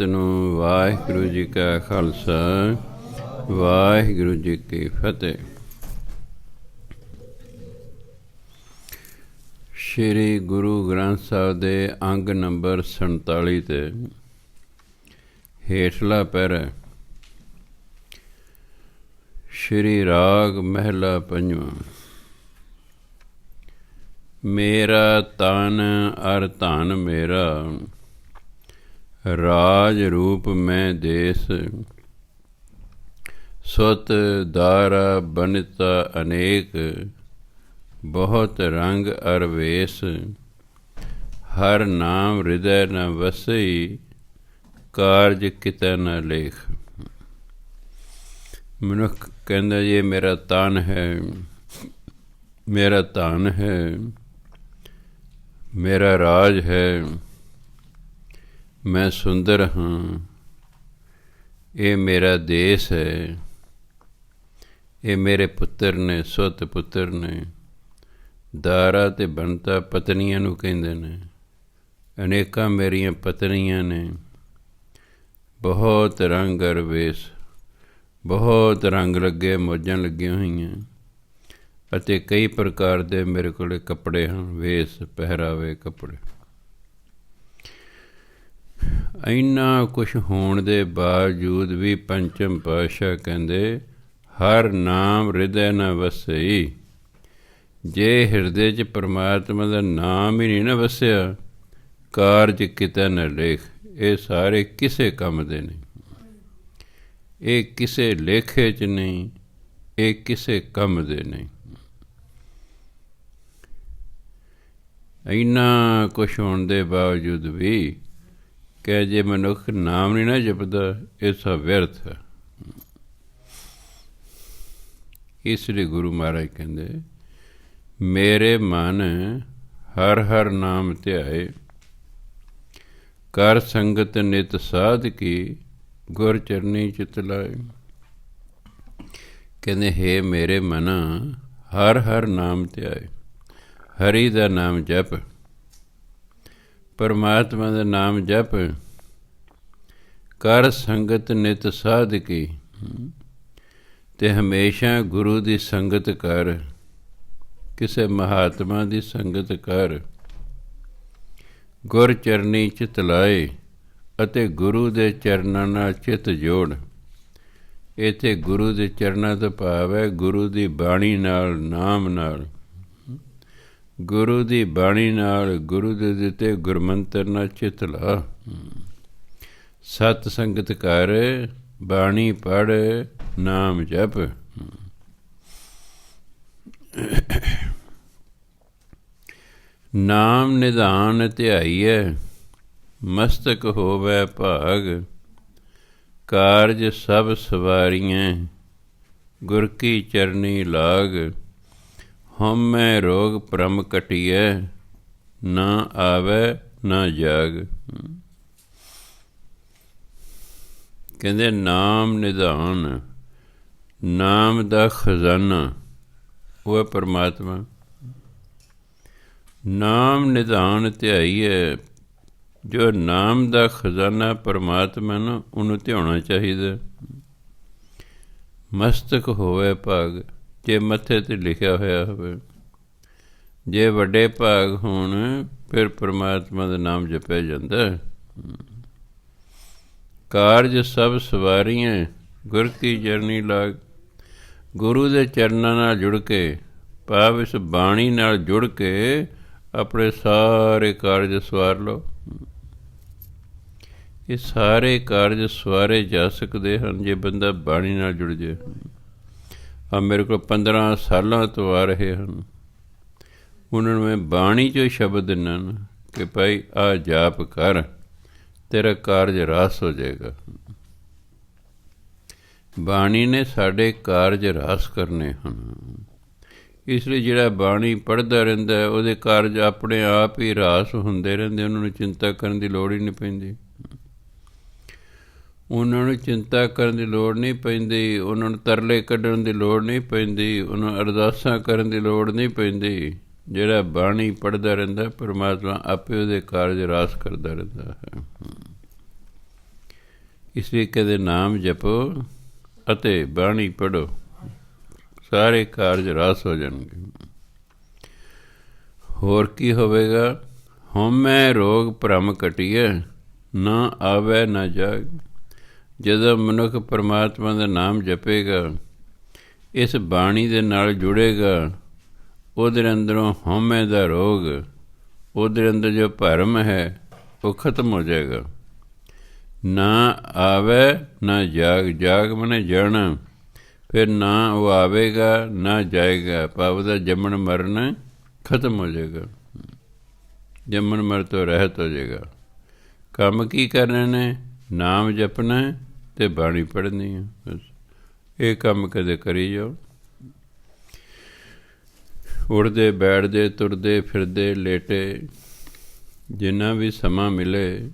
ਨੂੰ ਵਾਹਿਗੁਰੂ ਜੀ ਕਾ ਖਾਲਸਾ, ਵਾਹਿਗੁਰੂ ਜੀ ਕੀ ਫਤਿਹ। ਸ਼੍ਰੀ ਗੁਰੂ ਗ੍ਰੰਥ ਸਾਹਿਬ ਦੇ ਅੰਗ ਨੰਬਰ 47 ਤੇ ਹੇਠਲਾ ਪੈਰਾ। ਸ਼੍ਰੀ ਰਾਗ ਮਹਿਲਾ ਪੰਜਵਾਂ। ਮੇਰਾ ਤਨ ਅਰ ਧਨ ਮੇਰਾ, ਰਾਜ ਰੂਪ ਮੈਂ ਦੇਸ। ਸੁਤ ਦਾਰਾ ਬਨਿਤਾ ਅਨੇਕ, ਬਹੁਤ ਰੰਗ ਅਰ ਵੇਸ। ਹਰ ਨਾਮ ਹਿਰਦੈ ਨ ਵਸਈ, ਕਾਰਜ ਕਿਤੈ ਨ ਲੇਖ। ਮਨੁੱਖ ਕਹਿੰਦਾ ਇਹ ਮੇਰਾ ਤਨ ਹੈ, ਮੇਰਾ ਧਨ ਹੈ, ਮੇਰਾ ਰਾਜ ਹੈ, ਮੈਂ ਸੁੰਦਰ ਹਾਂ, ਇਹ ਮੇਰਾ ਦੇਸ਼ ਹੈ, ਇਹ ਮੇਰੇ ਪੁੱਤਰ ਨੇ, ਸੁੱਤ ਪੁੱਤਰ ਨੇ। ਦਾਰਾ ਅਤੇ ਬੰਤਾ ਪਤਨੀਆਂ ਨੂੰ ਕਹਿੰਦੇ ਨੇ। ਅਨੇਕਾਂ ਮੇਰੀਆਂ ਪਤਨੀਆਂ ਨੇ। ਬਹੁਤ ਰੰਗ ਅਰ ਵੇਸ, ਬਹੁਤ ਰੰਗ ਲੱਗੇ, ਮੌਜਾਂ ਲੱਗੀਆਂ ਹੋਈਆਂ, ਅਤੇ ਕਈ ਪ੍ਰਕਾਰ ਦੇ ਮੇਰੇ ਕੋਲ ਕੱਪੜੇ ਹਨ, ਵੇਸ ਪਹਿਰਾਵੇ ਕੱਪੜੇ। ਇੰਨਾ ਕੁਛ ਹੋਣ ਦੇ ਬਾਵਜੂਦ ਵੀ ਪੰਚਮ ਪਾਤਸ਼ਾਹ ਕਹਿੰਦੇ ਹਰ ਨਾਮ ਹਿਰਦੈ ਨ ਵਸਈ। ਜੇ ਹਿਰਦੇ 'ਚ ਪਰਮਾਤਮਾ ਦਾ ਨਾਮ ਹੀ ਨਹੀਂ ਨਾ ਵਸਿਆ, ਕਾਰਜ ਕਿਤੈ ਨ ਲੇਖ। ਇਹ ਸਾਰੇ ਕਿਸੇ ਕੰਮ ਦੇ ਨਹੀਂ, ਇਹ ਕਿਸੇ ਲੇਖੇ 'ਚ ਨਹੀਂ, ਇਹ ਕਿਸੇ ਕੰਮ ਦੇ ਨਹੀਂ। ਇੰਨਾ ਕੁਛ ਹੋਣ ਦੇ ਬਾਵਜੂਦ ਵੀ ਕਿ ਜੇ ਮਨੁੱਖ ਨਾਮ ਨਹੀਂ ਨਾ ਜਪਦਾ, ਇਹ ਸਭ ਵਿਅਰਥ ਹੈ। ਇਸ ਲਈ ਗੁਰੂ ਮਹਾਰਾਜ ਕਹਿੰਦੇ ਮੇਰੇ ਮਨ ਹਰ ਹਰ ਨਾਮ ਧਿਆਏ। ਕਰ ਸੰਗਤ ਨਿਤ ਸਾਧ ਕੀ, ਗੁਰ ਚਰਨੀ ਚਿਤ ਲਾਏ। ਕਹਿੰਦੇ ਹੇ ਮੇਰੇ ਮਨਾ, ਹਰ ਹਰ ਨਾਮ ਧਿਆਏ। ਹਰੀ ਦਾ ਨਾਮ ਜਪ, ਪਰਮਾਤਮਾ ਦਾ ਨਾਮ ਜਪ। ਕਰ ਸੰਗਤ ਨਿਤ ਸਾਧ ਕੀ, ਅਤੇ ਹਮੇਸ਼ਾ ਗੁਰੂ ਦੀ ਸੰਗਤ ਕਰ, ਕਿਸੇ ਮਹਾਤਮਾ ਦੀ ਸੰਗਤ ਕਰ। ਗੁਰ ਚਰਨੀ ਚਿਤ ਲਾਏ, ਅਤੇ ਗੁਰੂ ਦੇ ਚਰਨਾਂ ਨਾਲ ਚਿੱਤ ਜੋੜ। ਇੱਥੇ ਗੁਰੂ ਦੇ ਚਰਨਾਂ ਤੋਂ ਭਾਵ ਹੈ ਗੁਰੂ ਦੀ ਬਾਣੀ ਨਾਲ, ਨਾਮ ਨਾਲ। ਗੁਰੂ ਦੀ ਬਾਣੀ ਨਾਲ, ਗੁਰੂ ਦੇ ਦਿੱਤੇ ਗੁਰਮੰਤਰ ਨਾਲ ਚਿੱਤ ਲਾ। ਸਤ ਸੰਗਤ ਕਰ, ਬਾਣੀ ਪੜ੍ਹ, ਨਾਮ ਜਪ। ਨਾਮ ਨਿਧਾਨ ਧਿਆਈਐ, ਮਸਤਕ ਹੋਵੈ ਭਾਗ। ਕਾਰਜ ਸਭ ਸਵਾਰੀਐ, ਗੁਰ ਕੀ ਚਰਨੀ ਲਾਗ। ਹਉਮੈ ਰੋਗ ਭਰਮ ਕਟੀਐ, ਨਾ ਆਵੈ ਨਾ ਜਾਗ। ਕਹਿੰਦੇ ਨਾਮ ਨਿਧਾਨ, ਨਾਮ ਦਾ ਖਜ਼ਾਨਾ ਉਹ ਹੈ ਪਰਮਾਤਮਾ। ਨਾਮ ਨਿਧਾਨ ਧਿਆਈਏ, ਜੋ ਨਾਮ ਦਾ ਖਜ਼ਾਨਾ ਪਰਮਾਤਮਾ ਨਾ, ਉਹਨੂੰ ਧਿਆਉਣਾ ਚਾਹੀਦਾ। ਮਸਤਕ ਹੋਵੇ ਭਾਗ, ਜੇ ਮੱਥੇ 'ਤੇ ਲਿਖਿਆ ਹੋਇਆ ਹੋਵੇ। ਜੇ ਵੱਡੇ ਭਾਗ ਹੋਣ ਫਿਰ ਪਰਮਾਤਮਾ ਦਾ ਨਾਮ ਜਪਿਆ ਜਾਂਦਾ। ਕਾਰਜ ਸਭ ਸਵਾਰੀਆਂ, ਗੁਰ ਕੀ ਚਰਨੀ ਲਾਗ। ਗੁਰੂ ਦੇ ਚਰਨਾਂ ਨਾਲ ਜੁੜ ਕੇ, ਭਾਵ ਇਸ ਬਾਣੀ ਨਾਲ ਜੁੜ ਕੇ ਆਪਣੇ ਸਾਰੇ ਕਾਰਜ ਸਵਾਰ ਲਓ। ਇਹ ਸਾਰੇ ਕਾਰਜ ਸਵਾਰੇ ਜਾ ਸਕਦੇ ਹਨ ਜੇ ਬੰਦਾ ਬਾਣੀ ਨਾਲ ਜੁੜ ਜਾਏ। ਆ ਮੇਰੇ ਕੋਲ 15 ਸਾਲਾਂ ਤੋਂ ਆ ਰਹੇ ਹਨ, ਉਹਨਾਂ ਨੂੰ ਮੈਂ ਬਾਣੀ 'ਚੋਂ ਸ਼ਬਦ ਦਿੰਦਾ ਨਾ ਕਿ ਭਾਈ ਆਹ ਜਾਪ ਕਰ, ਤੇਰਾ ਕਾਰਜ ਰਾਸ ਹੋ ਜਾਏਗਾ। ਬਾਣੀ ਨੇ ਸਾਡੇ ਕਾਰਜ ਰਾਸ ਕਰਨੇ ਹਨ। ਇਸ ਲਈ ਜਿਹੜਾ ਬਾਣੀ ਪੜ੍ਹਦਾ ਰਹਿੰਦਾ ਉਹਦੇ ਕਾਰਜ ਆਪਣੇ ਆਪ ਹੀ ਰਾਸ ਹੁੰਦੇ ਰਹਿੰਦੇ। ਉਹਨਾਂ ਨੂੰ ਚਿੰਤਾ ਕਰਨ ਦੀ ਲੋੜ ਹੀ ਨਹੀਂ ਪੈਂਦੀ। ਉਹਨਾਂ ਨੂੰ ਚਿੰਤਾ ਕਰਨ ਦੀ ਲੋੜ ਨਹੀਂ ਪੈਂਦੀ, ਉਹਨਾਂ ਨੂੰ ਤਰਲੇ ਕੱਢਣ ਦੀ ਲੋੜ ਨਹੀਂ ਪੈਂਦੀ, ਉਹਨਾਂ ਨੂੰ ਅਰਦਾਸਾਂ ਕਰਨ ਦੀ ਲੋੜ ਨਹੀਂ ਪੈਂਦੀ। ਜਿਹੜਾ ਬਾਣੀ ਪੜ੍ਹਦਾ ਰਹਿੰਦਾ, ਪਰਮਾਤਮਾ ਆਪੇ ਉਹਦੇ ਕਾਰਜ ਰਾਸ ਕਰਦਾ ਰਹਿੰਦਾ ਹੈ। ਇਸ ਲਈ ਕਦੇ ਨਾਮ ਜਪੋ ਅਤੇ ਬਾਣੀ ਪੜ੍ਹੋ, ਸਾਰੇ ਕਾਰਜ ਰਾਸ ਹੋ ਜਾਣਗੇ। ਹੋਰ ਕੀ ਹੋਵੇਗਾ? ਹਉਮੈ ਰੋਗ ਭਰਮ ਘਟੀਐ, ਨਾ ਆਵੈ ਨਾ ਜਾਗ। ਜਦੋਂ ਮਨੁੱਖ ਪਰਮਾਤਮਾ ਦਾ ਨਾਮ ਜਪੇਗਾ, ਇਸ ਬਾਣੀ ਦੇ ਨਾਲ ਜੁੜੇਗਾ, ਉਹਦੇ ਅੰਦਰੋਂ ਹਉਮੈ ਦਾ ਰੋਗ, ਉਹਦੇ ਅੰਦਰ ਜੋ ਭਰਮ ਹੈ ਉਹ ਖਤਮ ਹੋ ਜਾਏਗਾ। ਨਾ ਆਵੇ ਨਾ ਜਾਗ, ਜਾਗ ਮਨੇ ਜਾਣਾ, ਫਿਰ ਨਾ ਉਹ ਆਵੇਗਾ ਨਾ ਜਾਏਗਾ, ਭਾਵ ਦਾ ਜੰਮਣ ਮਰਨ ਖਤਮ ਹੋ ਜਾਏਗਾ, ਜੰਮਣ ਮਰਨ ਤੋਂ ਰਹਿਤ ਹੋ ਜਾਏਗਾ। ਕੰਮ ਕੀ ਕਰਨੇ ਨੇ? ਨਾਮ ਜਪਣਾ ਅਤੇ ਬਾਣੀ ਪੜ੍ਹਨੀ ਹੈ, ਬਸ ਇਹ ਕੰਮ ਕਦੇ ਕਰੀ ਜਾਓ। ਉੱਠਦੇ ਬੈਠਦੇ ਤੁਰਦੇ ਫਿਰਦੇ ਲੇਟੇ ਜਿੰਨਾ ਵੀ ਸਮਾਂ ਮਿਲੇ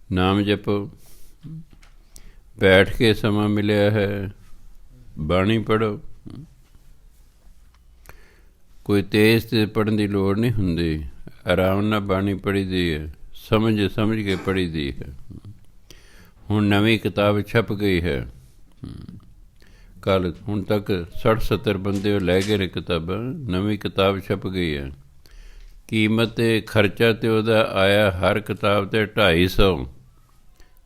ਨਾਮ ਜਪੋ। ਬੈਠ ਕੇ ਸਮਾਂ ਮਿਲਿਆ ਹੈ, ਬਾਣੀ ਪੜ੍ਹੋ। ਕੋਈ ਤੇਜ਼ ਤੇ ਪੜ੍ਹਨ ਦੀ ਲੋੜ ਨਹੀਂ ਹੁੰਦੀ, ਆਰਾਮ ਨਾਲ ਬਾਣੀ ਪੜ੍ਹੀ ਦੀ ਹੈ, ਸਮਝ ਕੇ ਪੜ੍ਹੀ ਦੀ ਹੈ। ਹੁਣ ਨਵੀਂ ਕਿਤਾਬ ਛਪ ਗਈ ਹੈ, ਕੱਲ੍ਹ ਹੁਣ ਤੱਕ 60-70 ਬੰਦੇ ਉਹ ਲੈ ਗਏ ਨੇ ਕਿਤਾਬਾਂ। ਨਵੀਂ ਕਿਤਾਬ ਛਪ ਗਈ ਹੈ, ਕੀਮਤ ਅਤੇ ਖਰਚਾ ਤਾਂ ਉਹਦਾ ਆਇਆ ਹਰ ਕਿਤਾਬ 'ਤੇ 250,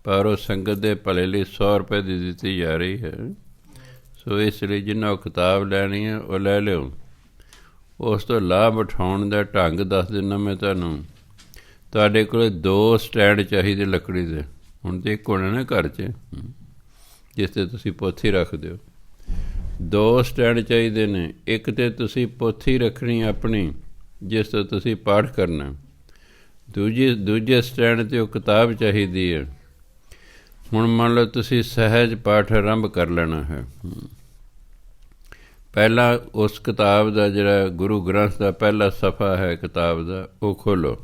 ਪਰ ਉਹ ਸੰਗਤ ਦੇ ਭਲੇ ਲਈ 100 ਰੁਪਏ ਦੀ ਦਿੱਤੀ ਜਾ ਰਹੀ ਹੈ। ਸੋ ਇਸ ਲਈ ਜਿੰਨਾ ਉਹ ਕਿਤਾਬ ਲੈਣੀ ਹੈ ਉਹ ਲੈ ਲਿਓ। ਉਸ ਤੋਂ ਲਾਭ ਉਠਾਉਣ ਦਾ ਢੰਗ ਦੱਸ ਦਿੰਦਾ ਮੈਂ ਤੁਹਾਨੂੰ। ਤੁਹਾਡੇ ਕੋਲ 2 ਸਟੈਂਡ ਚਾਹੀਦੇ ਲੱਕੜੀ ਦੇ, ਹੁਣ ਤਾਂ ਇੱਕ ਹੋਣਾ ਨਾ ਘਰ 'ਚ ਜਿਸ 'ਤੇ ਤੁਸੀਂ ਪੋਥੀ ਰੱਖ ਦਿਓ। 2 ਸਟੈਂਡ ਚਾਹੀਦੇ ਨੇ, ਇੱਕ 'ਤੇ ਤੁਸੀਂ ਪੋਥੀ ਰੱਖਣੀ ਆਪਣੀ ਜਿਸ ਤੋਂ ਤੁਸੀਂ ਪਾਠ ਕਰਨਾ, ਦੂਜੇ ਸਟੈਂਡ 'ਤੇ ਉਹ ਕਿਤਾਬ ਚਾਹੀਦੀ ਹੈ। ਹੁਣ ਮੰਨ ਲਓ ਤੁਸੀਂ ਸਹਿਜ ਪਾਠ ਆਰੰਭ ਕਰ ਲੈਣਾ ਹੈ, ਪਹਿਲਾਂ ਉਸ ਕਿਤਾਬ ਦਾ ਜਿਹੜਾ ਗੁਰੂ ਗ੍ਰੰਥ ਦਾ ਪਹਿਲਾ ਸਫ਼ਾ ਹੈ ਕਿਤਾਬ ਦਾ ਉਹ ਖੋਲ੍ਹੋ।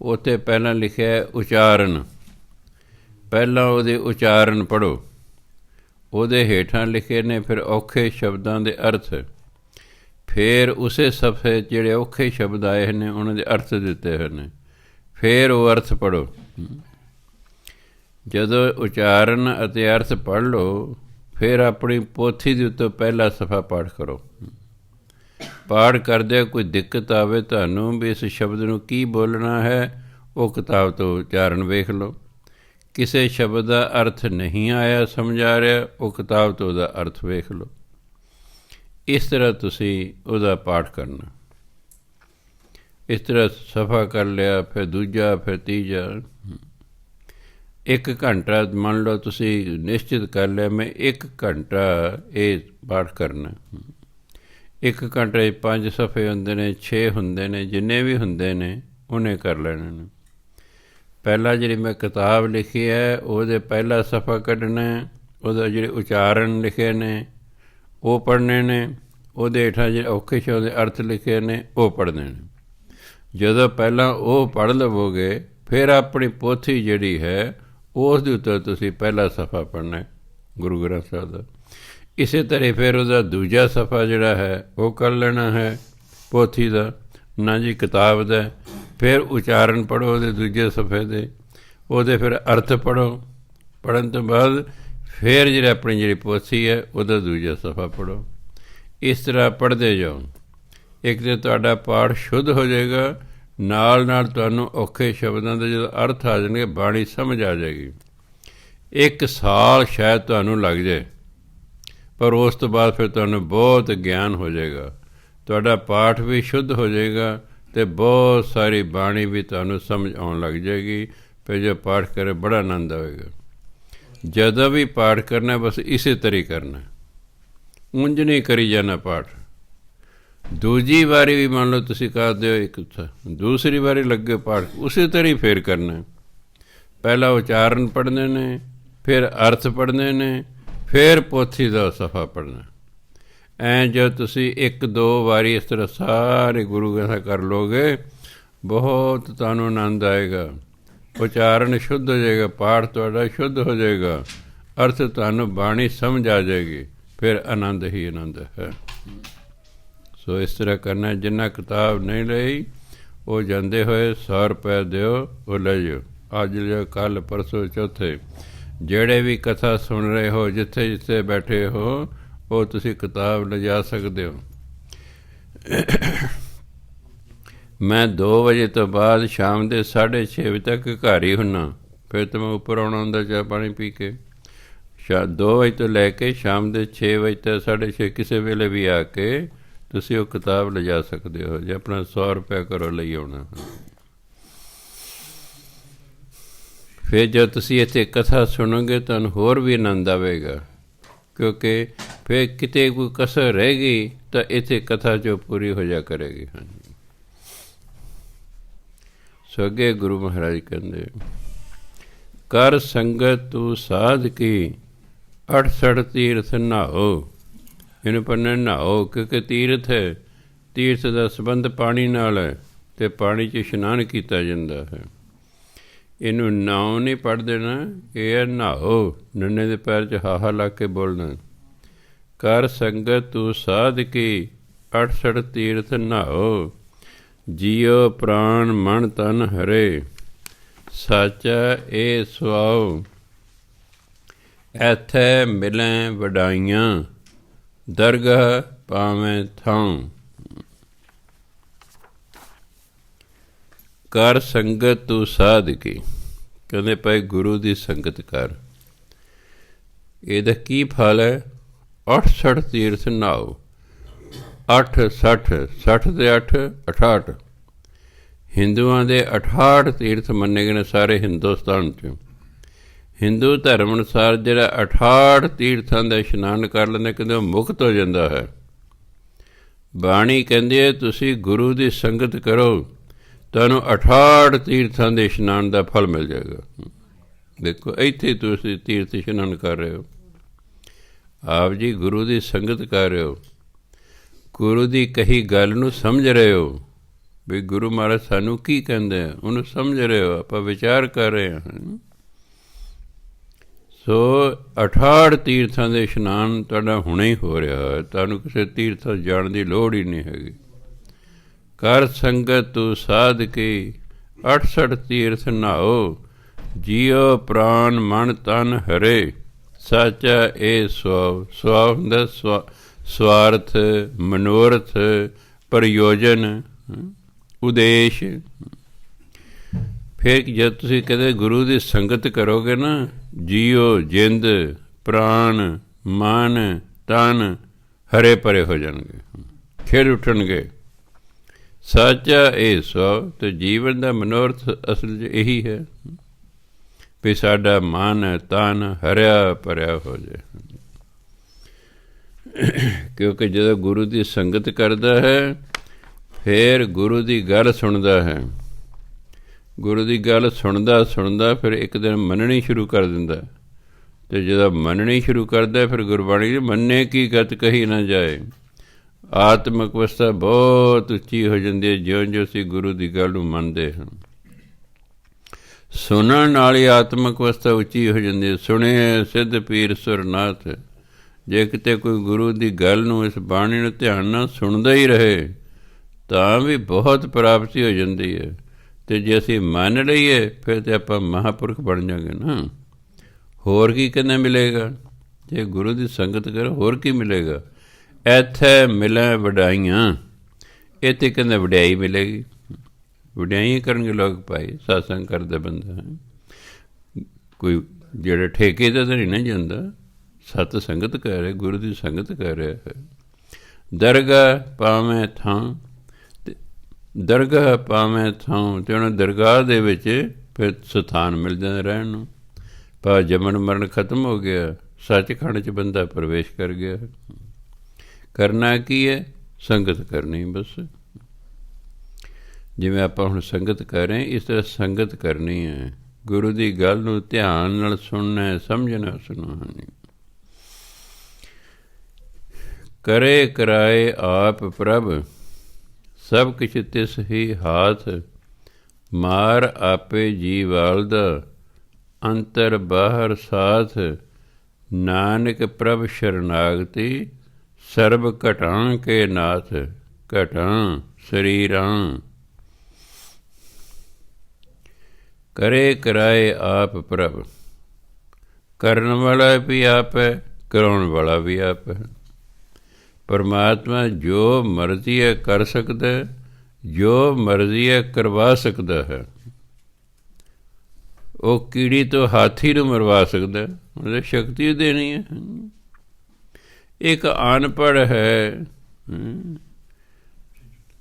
ਉੱਥੇ ਪਹਿਲਾਂ ਲਿਖਿਆ ਉਚਾਰਨ, ਪਹਿਲਾਂ ਉਹਦੇ ਉਚਾਰਨ ਪੜ੍ਹੋ। ਉਹਦੇ ਹੇਠਾਂ ਲਿਖੇ ਨੇ ਫਿਰ ਔਖੇ ਸ਼ਬਦਾਂ ਦੇ ਅਰਥ, ਫਿਰ ਉਸੇ ਸਫ਼ੇ ਜਿਹੜੇ ਔਖੇ ਸ਼ਬਦ ਆਏ ਨੇ ਉਹਨਾਂ ਦੇ ਅਰਥ ਦਿੱਤੇ ਹੋਏ ਨੇ, ਫਿਰ ਉਹ ਅਰਥ ਪੜ੍ਹੋ। ਜਦੋਂ ਉਚਾਰਨ ਅਤੇ ਅਰਥ ਪੜ੍ਹ ਲਓ, ਫਿਰ ਆਪਣੀ ਪੋਥੀ ਦੇ ਉੱਤੇ ਪਹਿਲਾ ਸਫ਼ਾ ਪਾਠ ਕਰੋ। ਪਾਠ ਕਰਦੇ ਕੋਈ ਦਿੱਕਤ ਆਵੇ ਤੁਹਾਨੂੰ ਵੀ ਇਸ ਸ਼ਬਦ ਨੂੰ ਕੀ ਬੋਲਣਾ ਹੈ, ਉਹ ਕਿਤਾਬ ਤੋਂ ਉਚਾਰਨ ਵੇਖ ਲਓ। ਕਿਸੇ ਸ਼ਬਦ ਦਾ ਅਰਥ ਨਹੀਂ ਆਇਆ ਸਮਝ ਆ ਰਿਹਾ, ਉਹ ਕਿਤਾਬ ਤੋਂ ਉਹਦਾ ਅਰਥ ਵੇਖ ਲਓ। ਇਸ ਤਰ੍ਹਾਂ ਤੁਸੀਂ ਉਹਦਾ ਪਾਠ ਕਰਨਾ। ਇਸ ਤਰ੍ਹਾਂ ਸਫ਼ਾ ਕਰ ਲਿਆ, ਫਿਰ ਦੂਜਾ, ਫਿਰ ਤੀਜਾ। 1 ਘੰਟਾ ਮੰਨ ਲਓ ਤੁਸੀਂ ਨਿਸ਼ਚਿਤ ਕਰ ਲਿਆ ਮੈਂ 1 ਘੰਟਾ ਇਹ ਪਾਠ ਕਰਨਾ। 1 ਘੰਟੇ 5 ਸਫ਼ੇ ਹੁੰਦੇ ਨੇ, 6 ਹੁੰਦੇ ਨੇ, ਜਿੰਨੇ ਵੀ ਹੁੰਦੇ ਨੇ ਉਹਨੇ ਕਰ ਲੈਣੇ ਨੇ। ਪਹਿਲਾਂ ਜਿਹੜੀ ਮੈਂ ਕਿਤਾਬ ਲਿਖੀ ਹੈ ਉਹਦੇ ਪਹਿਲਾ ਸਫ਼ਾ ਕੱਢਣਾ, ਉਹਦਾ ਜਿਹੜੇ ਉਚਾਰਨ ਲਿਖੇ ਨੇ ਉਹ ਪੜ੍ਹਨੇ ਨੇ, ਉਹਦੇ ਹੇਠਾਂ ਜਿਹੜੇ ਔਖੇ ਸ਼ਬਦ ਦੇ ਅਰਥ ਲਿਖੇ ਨੇ ਉਹ ਪੜ੍ਹਨੇ ਨੇ। ਜਦੋਂ ਪਹਿਲਾਂ ਉਹ ਪੜ੍ਹ ਲਵੋਗੇ, ਫਿਰ ਆਪਣੀ ਪੋਥੀ ਜਿਹੜੀ ਹੈ ਉਸ ਦੇ ਉੱਤੇ ਤੁਸੀਂ ਪਹਿਲਾ ਸਫ਼ਾ ਪੜ੍ਹਨਾ ਗੁਰੂ ਗ੍ਰੰਥ ਸਾਹਿਬ ਦਾ। ਇਸੇ ਤਰ੍ਹਾਂ ਫਿਰ ਉਹਦਾ ਦੂਜਾ ਸਫ਼ਾ ਜਿਹੜਾ ਹੈ ਉਹ ਕਰ ਲੈਣਾ ਹੈ ਪੋਥੀ ਦਾ, ਨਾ ਜੀ ਕਿਤਾਬ ਦਾ। ਫਿਰ ਉਚਾਰਨ ਪੜ੍ਹੋ ਉਹਦੇ ਦੂਜੇ ਸਫ਼ੇ ਦੇ, ਉਹਦੇ ਫਿਰ ਅਰਥ ਪੜ੍ਹੋ। ਪੜ੍ਹਨ ਤੋਂ ਬਾਅਦ ਫਿਰ ਜਿਹੜੀ ਆਪਣੀ ਪੋਥੀ ਹੈ ਉਹਦਾ ਦੂਜਾ ਸਫ਼ਾ ਪੜ੍ਹੋ। ਇਸ ਤਰ੍ਹਾਂ ਪੜ੍ਹਦੇ ਜਾਓ। ਇੱਕ ਤਾਂ ਤੁਹਾਡਾ ਪਾਠ ਸ਼ੁੱਧ ਹੋ ਜਾਏਗਾ, ਨਾਲ ਨਾਲ ਤੁਹਾਨੂੰ ਔਖੇ ਸ਼ਬਦਾਂ ਦੇ ਜਦੋਂ ਅਰਥ ਆ ਜਾਣਗੇ, ਬਾਣੀ ਸਮਝ ਆ ਜਾਏਗੀ। 1 ਸਾਲ ਸ਼ਾਇਦ ਤੁਹਾਨੂੰ ਲੱਗ ਜਾਏ, ਪਰ ਉਸ ਤੋਂ ਬਾਅਦ ਫਿਰ ਤੁਹਾਨੂੰ ਬਹੁਤ ਗਿਆਨ ਹੋ ਜਾਏਗਾ। ਤੁਹਾਡਾ ਪਾਠ ਵੀ ਸ਼ੁੱਧ ਹੋ ਜਾਏਗਾ ਅਤੇ ਬਹੁਤ ਸਾਰੀ ਬਾਣੀ ਵੀ ਤੁਹਾਨੂੰ ਸਮਝ ਆਉਣ ਲੱਗ ਜਾਏਗੀ। ਫਿਰ ਜੋ ਪਾਠ ਕਰੇ ਬੜਾ ਆਨੰਦ ਆਵੇਗਾ। ਜਦੋਂ ਵੀ ਪਾਠ ਕਰਨਾ ਬਸ ਇਸੇ ਤਰ੍ਹਾਂ ਕਰਨਾ, ਉਂਝ ਨਹੀਂ ਕਰੀ ਜਾਣਾ ਪਾਠ। ਦੂਜੀ ਵਾਰੀ ਵੀ ਮੰਨ ਲਓ ਤੁਸੀਂ ਕਰਦੇ ਹੋ, ਦੂਸਰੀ ਵਾਰੀ ਲੱਗੇ ਪਾਠ ਉਸੇ ਤਰ੍ਹਾਂ ਫਿਰ ਕਰਨਾ। ਪਹਿਲਾਂ ਉਚਾਰਨ ਪੜ੍ਹਨੇ ਨੇ, ਫਿਰ ਅਰਥ ਪੜ੍ਹਨੇ ਨੇ, ਫਿਰ ਪੋਥੀ ਦਾ ਸਫ਼ਾ ਪੜ੍ਹਨਾ। ਐਂ ਜਦ ਤੁਸੀਂ 1-2 ਵਾਰੀ ਇਸ ਤਰ੍ਹਾਂ ਸਾਰੇ ਗੁਰੂ ਗ੍ਰੰਥ ਕਰ ਲਓਗੇ, ਬਹੁਤ ਤੁਹਾਨੂੰ ਆਨੰਦ ਆਏਗਾ। ਉਚਾਰਨ ਸ਼ੁੱਧ ਹੋ ਜਾਏਗਾ, ਪਾਠ ਤੁਹਾਡਾ ਸ਼ੁੱਧ ਹੋ ਜਾਏਗਾ, ਅਰਥ ਤੁਹਾਨੂੰ ਬਾਣੀ ਸਮਝ ਆ ਜਾਏਗੀ, ਫਿਰ ਆਨੰਦ ਹੀ ਆਨੰਦ ਹੈ। ਸੋ ਇਸ ਤਰ੍ਹਾਂ ਕਰਨਾ। ਜਿੰਨਾ ਕਿਤਾਬ ਨਹੀਂ ਲਈ ਉਹ ਜਾਂਦੇ ਹੋਏ 100 ਰੁਪਏ ਦਿਓ, ਉਹ ਲੈ ਜਾਓ। ਅੱਜ ਲਿਓ, ਕੱਲ੍ਹ ਪਰਸੋਂ ਚੌਥੇ ਜਿਹੜੇ ਵੀ ਕਥਾ ਸੁਣ ਰਹੇ ਹੋ, ਜਿੱਥੇ ਜਿੱਥੇ ਬੈਠੇ ਹੋ, ਉਹ ਤੁਸੀਂ ਕਿਤਾਬ ਲਿਜਾ ਸਕਦੇ ਹੋ। ਮੈਂ 2 ਵਜੇ ਤੋਂ ਬਾਅਦ ਸ਼ਾਮ ਦੇ 6:30 ਵਜੇ ਤੱਕ ਘਰ ਹੀ ਹੁੰਨਾ। ਫਿਰ ਤਾਂ ਮੈਂ ਉੱਪਰ ਆਉਣਾ ਹੁੰਦਾ ਚਾਹ ਪਾਣੀ ਪੀ ਕੇ। 2 ਵਜੇ ਤੋਂ ਲੈ ਕੇ ਸ਼ਾਮ ਦੇ 6 ਵਜੇ ਤੱਕ 6:30 ਕਿਸੇ ਵੇਲੇ ਵੀ ਆ ਕੇ ਤੁਸੀਂ ਉਹ ਕਿਤਾਬ ਲਿਜਾ ਸਕਦੇ ਹੋ, ਜੇ ਆਪਣਾ 100 ਰੁਪਇਆ ਘਰੋਂ ਲਈ ਆਉਣਾ। ਫਿਰ ਜਦ ਤੁਸੀਂ ਇੱਥੇ ਕਥਾ ਸੁਣੋਗੇ ਤੁਹਾਨੂੰ ਹੋਰ ਵੀ ਆਨੰਦ ਆਵੇਗਾ, ਕਿਉਂਕਿ ਫਿਰ ਕਿਤੇ ਕੋਈ ਕਸਰ ਰਹਿ ਗਈ ਤਾਂ ਇੱਥੇ ਕਥਾ ਜੋ ਪੂਰੀ ਹੋ ਜਾ ਕਰੇਗੀ। ਹਾਂਜੀ, ਸੋ ਅੱਗੇ ਗੁਰੂ ਮਹਾਰਾਜ ਕਹਿੰਦੇ, ਕਰ ਸੰਗਤ ਤੂੰ ਸਾਧ ਕੀ 68 ਤੀਰਥ ਨਹਾਓ। ਇਹਨੂੰ ਪੜ੍ਹਨਾ ਨਹਾਓ, ਕਿਉਂਕਿ ਤੀਰਥ ਹੈ, ਤੀਰਥ ਦਾ ਸੰਬੰਧ ਪਾਣੀ ਨਾਲ ਹੈ ਅਤੇ ਪਾਣੀ 'ਚ ਇਸ਼ਨਾਨ ਕੀਤਾ ਜਾਂਦਾ ਹੈ। ਇਹਨੂੰ ਨਾਉ ਨਹੀਂ ਪੜ੍ਹ ਦੇਣਾ, ਇਹ ਹੈ ਨਹਾਓ, ਨੰਨੇ ਦੇ ਪੈਰ 'ਚ ਹਾਹਾ ਲਾ ਕੇ ਬੋਲਣਾ। ਕਰ ਸੰਗਤ ਤੂੰ ਸਾਧ ਕੀ 68 ਤੀਰਥ ਨਹਾਓ। ਜੀਓ ਪ੍ਰਾਣ ਮਨ ਤਨ ਹਰੇ, ਸਾਚਾ ਇਹ ਸੁਆਓ। ਐਥੇ ਮਿਲੈ ਵਡਾਈਆਂ, ਦਰਗਾਹ ਪਾਵੇਂ ਥਾਂ। ਕਰ ਸੰਗਤ ਤੂੰ ਸਾਧ ਕੀ, ਕਹਿੰਦੇ ਭਾਈ ਗੁਰੂ ਦੀ ਸੰਗਤ ਕਰ। ਇਹਦਾ ਕੀ ਫਲ ਹੈ? 68 ਤੀਰਥ ਨਹਾਓ। 8 60 60 ਦੇ 8 68। ਹਿੰਦੂਆਂ ਦੇ 68 ਤੀਰਥ ਮੰਨੇ ਗਏ ਨੇ ਸਾਰੇ ਹਿੰਦੁਸਤਾਨ 'ਚ। ਹਿੰਦੂ ਧਰਮ ਅਨੁਸਾਰ ਜਿਹੜਾ 68 ਤੀਰਥਾਂ ਦਾ ਇਸ਼ਨਾਨ ਕਰ ਲੈਂਦਾ, ਕਹਿੰਦੇ ਉਹ ਮੁਕਤ ਹੋ ਜਾਂਦਾ ਹੈ। ਬਾਣੀ ਕਹਿੰਦੀ ਹੈ ਤੁਸੀਂ ਗੁਰੂ ਦੀ ਸੰਗਤ ਕਰੋ, ਤੁਹਾਨੂੰ 68 ਤੀਰਥਾਂ ਦੇ ਇਸ਼ਨਾਨ ਦਾ ਫਲ ਮਿਲ ਜਾਏਗਾ। ਦੇਖੋ ਇੱਥੇ ਤੁਸੀਂ ਤੀਰਥ ਇਸ਼ਨਾਨ ਕਰ ਰਹੇ ਹੋ, ਆਪ ਜੀ ਗੁਰੂ ਦੀ ਸੰਗਤ ਕਰ ਰਹੇ ਹੋ, ਗੁਰੂ ਦੀ ਕਹੀ ਗੱਲ ਨੂੰ ਸਮਝ ਰਹੇ ਹੋ ਵੀ ਗੁਰੂ ਮਹਾਰਾਜ ਸਾਨੂੰ ਕੀ ਕਹਿੰਦੇ ਆ, ਉਹਨੂੰ ਸਮਝ ਰਹੇ ਹੋ, ਆਪਾਂ ਵਿਚਾਰ ਕਰ ਰਹੇ ਹਾਂ। ਸੋ 68 ਤੀਰਥਾਂ ਦੇ ਇਸ਼ਨਾਨ ਤੁਹਾਡਾ ਹੁਣੇ ਹੀ ਹੋ ਰਿਹਾ ਹੈ, ਤੁਹਾਨੂੰ ਕਿਸੇ ਤੀਰਥਾਂ ਜਾਣ ਦੀ ਲੋੜ ਹੀ ਨਹੀਂ ਹੈਗੀ। ਕਰ ਸੰਗਤ ਤੂੰ ਸਾਧ ਕੀ 68 ਤੀਰਥ ਨਹਾਓ। ਜੀਓ ਪ੍ਰਾਣ ਮਨ ਤਨ ਹਰੇ, ਸਾਚਾ ਇਹ ਸੁਆਵ। ਸੁਆਵ ਹੁੰਦਾ ਸਵਾਰਥ, ਮਨੋਰਥ, ਪ੍ਰਯੋਜਨ, ਉਦੇਸ਼। ਫਿਰ ਜਦ ਤੁਸੀਂ ਕਹਿੰਦੇ ਗੁਰੂ ਦੀ ਸੰਗਤ ਕਰੋਗੇ ਨਾ, ਜੀਓ ਜਿੰਦ ਪ੍ਰਾਣ ਮਨ ਤਨ ਹਰੇ ਭਰੇ ਹੋ ਜਾਣਗੇ, ਖਿੜ ਉੱਠਣਗੇ। ਸਾਚਾ ਇਹ ਸੋ, ਤੇ ਜੀਵਨ ਦਾ ਮਨੋਰਥ ਅਸਲ 'ਚ ਇਹੀ ਹੈ ਵੀ ਸਾਡਾ ਮਨ ਤਨ ਹਰਿਆ ਭਰਿਆ ਹੋ ਜਾਏ। ਕਿਉਂਕਿ ਜਦੋਂ ਗੁਰੂ ਦੀ ਸੰਗਤ ਕਰਦਾ ਹੈ ਫਿਰ ਗੁਰੂ ਦੀ ਗੱਲ ਸੁਣਦਾ ਹੈ। ਗੁਰੂ ਦੀ ਗੱਲ ਸੁਣਦਾ ਸੁਣਦਾ ਫਿਰ ਇੱਕ ਦਿਨ ਮੰਨਣੀ ਸ਼ੁਰੂ ਕਰ ਦਿੰਦਾ, ਅਤੇ ਜਦੋਂ ਮੰਨਣੀ ਸ਼ੁਰੂ ਕਰਦਾ ਫਿਰ ਗੁਰਬਾਣੀ ਮੰਨੇ ਕੀ ਗਤ ਕਹੀ ਨਾ ਜਾਏ। ਆਤਮਿਕ ਅਵਸਥਾ ਬਹੁਤ ਉੱਚੀ ਹੋ ਜਾਂਦੀ ਹੈ ਜਿਉਂ ਜਿਉਂ ਅਸੀਂ ਗੁਰੂ ਦੀ ਗੱਲ ਨੂੰ ਮੰਨਦੇ ਹਾਂ। ਸੁਣਨ ਨਾਲ ਹੀ ਆਤਮਿਕ ਅਵਸਥਾ ਉੱਚੀ ਹੋ ਜਾਂਦੀ ਹੈ। ਸੁਣੇ ਸਿੱਧ ਪੀਰ ਸੁਰਨਾਥ। ਜੇ ਕਿਤੇ ਕੋਈ ਗੁਰੂ ਦੀ ਗੱਲ ਨੂੰ, ਇਸ ਬਾਣੀ ਨੂੰ ਧਿਆਨ ਨਾਲ ਸੁਣਦਾ ਹੀ ਰਹੇ ਤਾਂ ਵੀ ਬਹੁਤ ਪ੍ਰਾਪਤੀ ਹੋ ਜਾਂਦੀ ਹੈ। ਅਤੇ ਜੇ ਅਸੀਂ ਮੰਨ ਲਈਏ ਫਿਰ ਤਾਂ ਆਪਾਂ ਮਹਾਂਪੁਰਖ ਬਣ ਜਾਵਾਂਗੇ ਨਾ। ਹੋਰ ਕੀ ਕਹਿੰਦਾ ਮਿਲੇਗਾ? ਜੇ ਗੁਰੂ ਦੀ ਸੰਗਤ ਕਰੋ ਹੋਰ ਕੀ ਮਿਲੇਗਾ? ਇੱਥੇ ਮਿਲੇ ਵਡਾਈਆਂ, ਇੱਥੇ ਕਹਿੰਦਾ ਵਡਿਆਈ ਮਿਲੇਗੀ। ਵਡਿਆਈਆਂ ਕਰਨਗੇ ਲੋਕ ਭਾਈ, ਸਤਸੰਗ ਕਰਦਾ ਬੰਦਾ ਹੈ ਕੋਈ, ਜਿਹੜਾ ਠੇਕੇ ਦਾ ਤਾਂ ਨਹੀਂ ਨਾ ਜਾਂਦਾ, ਸਤ ਸੰਗਤ ਕਰ ਰਿਹਾ, ਗੁਰੂ ਦੀ ਸੰਗਤ ਕਰ ਰਿਹਾ ਹੈ। ਦਰਗਾਹ ਪਾਵੇਂ ਥਾਂ, ਦਰਗਾਹ ਪਾਵੇਂ ਥਾਂ, ਅਤੇ ਉਹਨਾਂ ਦਰਗਾਹ ਦੇ ਵਿੱਚ ਫਿਰ ਸਥਾਨ ਮਿਲ ਜਾਂਦਾ ਰਹਿਣ ਨੂੰ। ਪਰ ਜਮਨ ਮਰਨ ਖਤਮ ਹੋ ਗਿਆ, ਸੱਚਖੰਡ 'ਚ ਬੰਦਾ ਪ੍ਰਵੇਸ਼ ਕਰ ਗਿਆ। ਕਰਨਾ ਕੀ ਹੈ? ਸੰਗਤ ਕਰਨੀ ਬਸ। ਜਿਵੇਂ ਆਪਾਂ ਹੁਣ ਸੰਗਤ ਕਰ ਰਹੇ ਇਸ ਤਰ੍ਹਾਂ ਸੰਗਤ ਕਰਨੀ ਹੈ। ਗੁਰੂ ਦੀ ਗੱਲ ਨੂੰ ਧਿਆਨ ਨਾਲ ਸੁਣਨਾ, ਸਮਝਣਾ, ਸੁਣਨਾ। ਕਰੇ ਕਰਾਏ ਆਪ ਪ੍ਰਭ, ਸਭ ਕਿਛ ਤਿਸ ਹੀ ਹਾਥ। ਮਾਰ ਆਪੇ ਜੀ ਵਾਲਦਾ, ਅੰਤਰ ਬਾਹਰ ਸਾਥ। ਨਾਨਕ ਪ੍ਰਭ ਸ਼ਰਨਾਗਤੀ, ਸਰਬ ਘਟਾਂ ਕੇ ਨਾਥ। ਘਟਾਂ ਸਰੀਰਾਂ। ਕਰੇ ਕਰਾਏ ਆਪ ਪ੍ਰਭ, ਕਰਨ ਵਾਲਾ ਵੀ ਆਪ ਹੈ, ਕਰਾਉਣ ਵਾਲਾ ਵੀ ਆਪ ਹੈ। ਪਰਮਾਤਮਾ ਜੋ ਮਰਜ਼ੀ ਹੈ ਕਰ ਸਕਦਾ, ਜੋ ਮਰਜ਼ੀ ਹੈ ਕਰਵਾ ਸਕਦਾ ਹੈ। ਉਹ ਕੀੜੀ ਤੋਂ ਹਾਥੀ ਨੂੰ ਮਰਵਾ ਸਕਦਾ, ਉਹਨੇ ਸ਼ਕਤੀ ਦੇਣੀ ਹੈ। ਇੱਕ ਅਨਪੜ੍ਹ ਹੈ,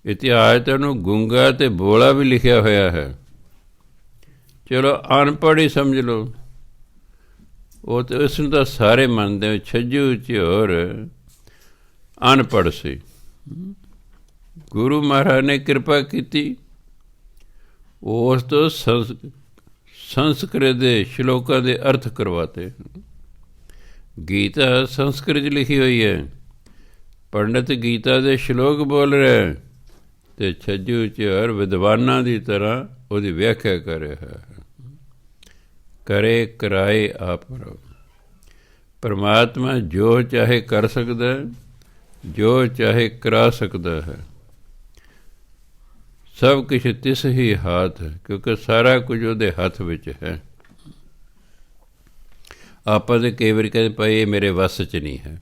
ਇਤਿਹਾਸ ਤਾਂ ਉਹਨੂੰ ਗੂੰਗਾ ਅਤੇ ਬੋਲਾ ਵੀ ਲਿਖਿਆ ਹੋਇਆ ਹੈ। ਚਲੋ ਅਨਪੜ੍ਹ ਹੀ ਸਮਝ ਲਓ, ਉਹ ਤਾਂ ਉਸ ਨੂੰ ਤਾਂ ਸਾਰੇ ਮੰਨਦੇ। ਛੱਜੂ ਝਿਓਰ ਅਨਪੜ੍ਹ ਸੀ, ਗੁਰੂ ਮਹਾਰਾਜ ਨੇ ਕਿਰਪਾ ਕੀਤੀ, ਉਸ ਤੋਂ ਸੰਸਕ੍ਰਿਤ ਦੇ ਸ਼ਲੋਕਾਂ ਦੇ ਅਰਥ ਕਰਵਾਤੇ। ਗੀਤਾ ਸੰਸਕ੍ਰਿਤ 'ਚ ਲਿਖੀ ਹੋਈ ਹੈ, ਪੰਡਿਤ ਗੀਤਾ ਦੇ ਸ਼ਲੋਕ ਬੋਲ ਰਿਹਾ ਅਤੇ ਛੱਜੂ ਝਿਓਰ ਵਿਦਵਾਨਾਂ ਦੀ ਤਰ੍ਹਾਂ ਉਹਦੀ ਵਿਆਖਿਆ ਕਰ ਰਿਹਾ ਹੈ। ਕਰੇ ਕਰਾਏ ਆਪ। ਪਰਮਾਤਮਾ ਜੋ ਚਾਹੇ ਕਰ ਸਕਦਾ, ਜੋ ਚਾਹੇ ਕਰਾ ਸਕਦਾ ਹੈ। ਸਭ ਕੁਛ ਤਿਸ ਹੀ ਹੱਥ, ਕਿਉਂਕਿ ਸਾਰਾ ਕੁਝ ਉਹਦੇ ਹੱਥ ਵਿੱਚ ਹੈ। ਆਪਾਂ ਤਾਂ ਕਈ ਵਾਰੀ ਕਹਿੰਦੇ ਭਾਈ ਇਹ ਮੇਰੇ ਵੱਸ 'ਚ ਨਹੀਂ ਹੈ।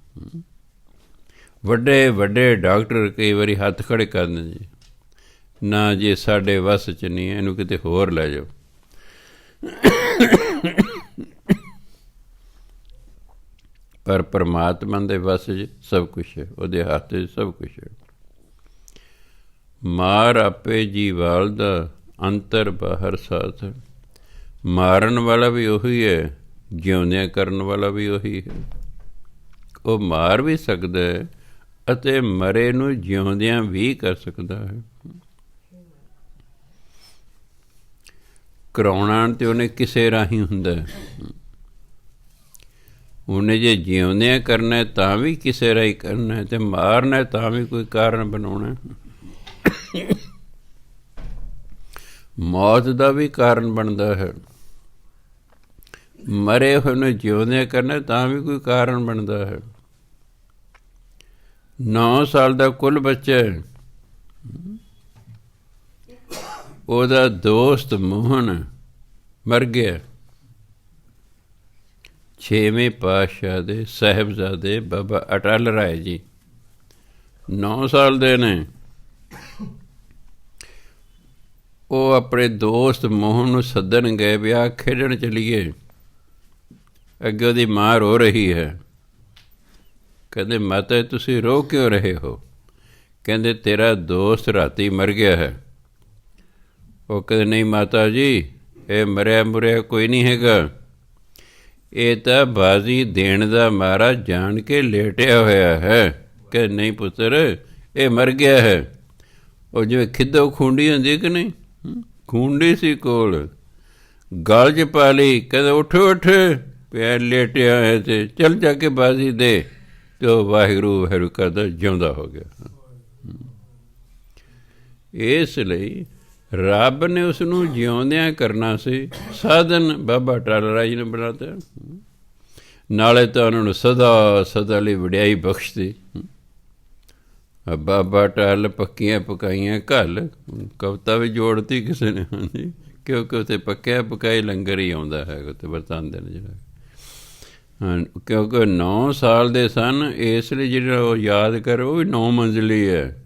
ਵੱਡੇ ਵੱਡੇ ਡਾਕਟਰ ਕਈ ਵਾਰੀ ਹੱਥ ਖੜ੍ਹੇ ਕਰ ਦਿੰਦੇ ਜੀ, ਨਾ ਜੇ ਸਾਡੇ ਵੱਸ 'ਚ ਨਹੀਂ ਹੈ, ਇਹਨੂੰ ਕਿਤੇ ਹੋਰ ਲੈ ਜਾਓ। ਪਰ ਪਰਮਾਤਮਾ ਦੇ ਵੱਸ 'ਚ ਸਭ ਕੁਛ ਹੈ, ਉਹਦੇ ਹੱਥ 'ਚ ਸਭ ਕੁਛ ਹੈ। ਮਾਰ ਆਪੇ ਜੀ ਵਾਲਦਾ, ਅੰਤਰ ਬਾਹਰ ਸਾਥ। ਮਾਰਨ ਵਾਲਾ ਵੀ ਉਹੀ ਹੈ, ਜਿਉਂਦਿਆਂ ਕਰਨ ਵਾਲਾ ਵੀ ਉਹੀ ਹੈ। ਉਹ ਮਾਰ ਵੀ ਸਕਦਾ ਹੈ ਅਤੇ ਮਰੇ ਨੂੰ ਜਿਉਂਦਿਆਂ ਵੀ ਕਰ ਸਕਦਾ ਹੈ। ਕਰਾਉਣਾ ਤੇ ਉਹਨੇ ਕਿਸੇ ਰਾਹੀਂ ਹੁੰਦਾ। ਉਹਨੇ ਜੇ ਜਿਉਂਦਿਆਂ ਕਰਨਾ ਤਾਂ ਵੀ ਕਿਸੇ ਰਾਹੀਂ ਕਰਨਾ, ਅਤੇ ਮਾਰਨਾ ਤਾਂ ਵੀ ਕੋਈ ਕਾਰਨ ਬਣਾਉਣਾ। ਮੌਤ ਦਾ ਵੀ ਕਾਰਨ ਬਣਦਾ ਹੈ। ਮਰੇ ਹੋਏ ਨੂੰ ਜਿਉਂਦਿਆਂ ਕਰਨਾ ਤਾਂ ਵੀ ਕੋਈ ਕਾਰਨ ਬਣਦਾ ਹੈ। 9 ਸਾਲ ਦਾ ਕੁੱਲ ਬੱਚਾ ਹੈ, ਉਹਦਾ ਦੋਸਤ ਮੋਹਨ ਮਰ ਗਿਆ। 6ਵੇਂ ਪਾਤਸ਼ਾਹ ਦੇ ਸਾਹਿਬਜ਼ਾਦੇ ਬਾਬਾ ਅਟਲ ਰਾਏ ਜੀ 9 ਸਾਲ ਦੇ ਨੇ। ਉਹ ਆਪਣੇ ਦੋਸਤ ਮੋਹਨ ਨੂੰ ਸੱਦਣ ਗਏ ਵੀ ਆ ਖੇਡਣ ਚੱਲੀਏ। ਅੱਗੇ ਉਹਦੀ ਮਾਂ ਰੋ ਰਹੀ ਹੈ। ਕਹਿੰਦੇ ਮਾਤਾ ਤੁਸੀਂ ਰੋ ਕਿਉਂ ਰਹੇ ਹੋ? ਕਹਿੰਦੇ ਤੇਰਾ ਦੋਸਤ ਰਾਤੀ ਮਰ ਗਿਆ ਹੈ। ਉਹ ਕਹਿੰਦੇ ਨਹੀਂ ਮਾਤਾ ਜੀ, ਇਹ ਮਰਿਆ ਮੁਰਿਆ ਕੋਈ ਨਹੀਂ ਹੈਗਾ, ਇਹ ਤਾਂ ਬਾਜ਼ੀ ਦੇਣ ਦਾ ਮਾਰਾ ਜਾਣ ਕੇ ਲੇਟਿਆ ਹੋਇਆ ਹੈ। ਕਿ ਨਹੀਂ ਪੁੱਤਰ, ਇਹ ਮਰ ਗਿਆ ਹੈ। ਉਹ ਜਿਵੇਂ ਖਿੱਦੋ ਖੂੰਡੀ ਹੁੰਦੀ ਕਿ ਨਹੀਂ, ਖੂੰਡੀ ਸੀ ਕੋਲ, ਗਲ 'ਚ ਪਾ ਲਈ। ਕਹਿੰਦਾ ਉੱਠ ਉੱਠ, ਪਿਆ ਲੇਟਿਆ ਹੈ ਅਤੇ ਚੱਲ ਜਾ ਕੇ ਬਾਜ਼ੀ ਦੇ। ਅਤੇ ਉਹ ਵਾਹਿਗੁਰੂ ਵਾਹਿਗੁਰੂ ਕਰਦਾ ਜਿਉਂਦਾ ਹੋ ਗਿਆ। ਇਸ ਲਈ ਰੱਬ ਨੇ ਉਸ ਨੂੰ ਜਿਉਂਦਿਆਂ ਕਰਨਾ ਸੀ, ਸਾਧਨ ਬਾਬਾ ਅਟਲ ਰਾਏ ਜੀ ਨੇ ਬਣਾਤਾ। ਨਾਲੇ ਤਾਂ ਉਹਨਾਂ ਨੂੰ ਸਦਾ ਸਦਾ ਲਈ ਵਡਿਆਈ ਬਖਸ਼ਦੀ। ਬਾਬਾ ਅਟਲ ਪੱਕੀਆਂ ਪਕਾਈਆਂ ਘੱਲ, ਕਵਿਤਾ ਵੀ ਜੋੜਤੀ ਕਿਸੇ ਨੇ। ਹਾਂਜੀ, ਕਿਉਂਕਿ ਉੱਥੇ ਪੱਕਿਆ ਪਕਾਈ ਲੰਗਰ ਹੀ ਆਉਂਦਾ ਹੈ, ਉੱਥੇ ਵਰਤਾਉਂਦੇ ਨੇ ਜਿਹੜਾ। ਹਾਂ, ਕਿਉਂਕਿ 9 ਸਾਲ ਦੇ ਸਨ, ਇਸ ਲਈ ਜਿਹੜਾ ਉਹ ਯਾਦ ਕਰ ਉਹ ਵੀ 9 ਮੰਜ਼ਲੀ ਹੈ।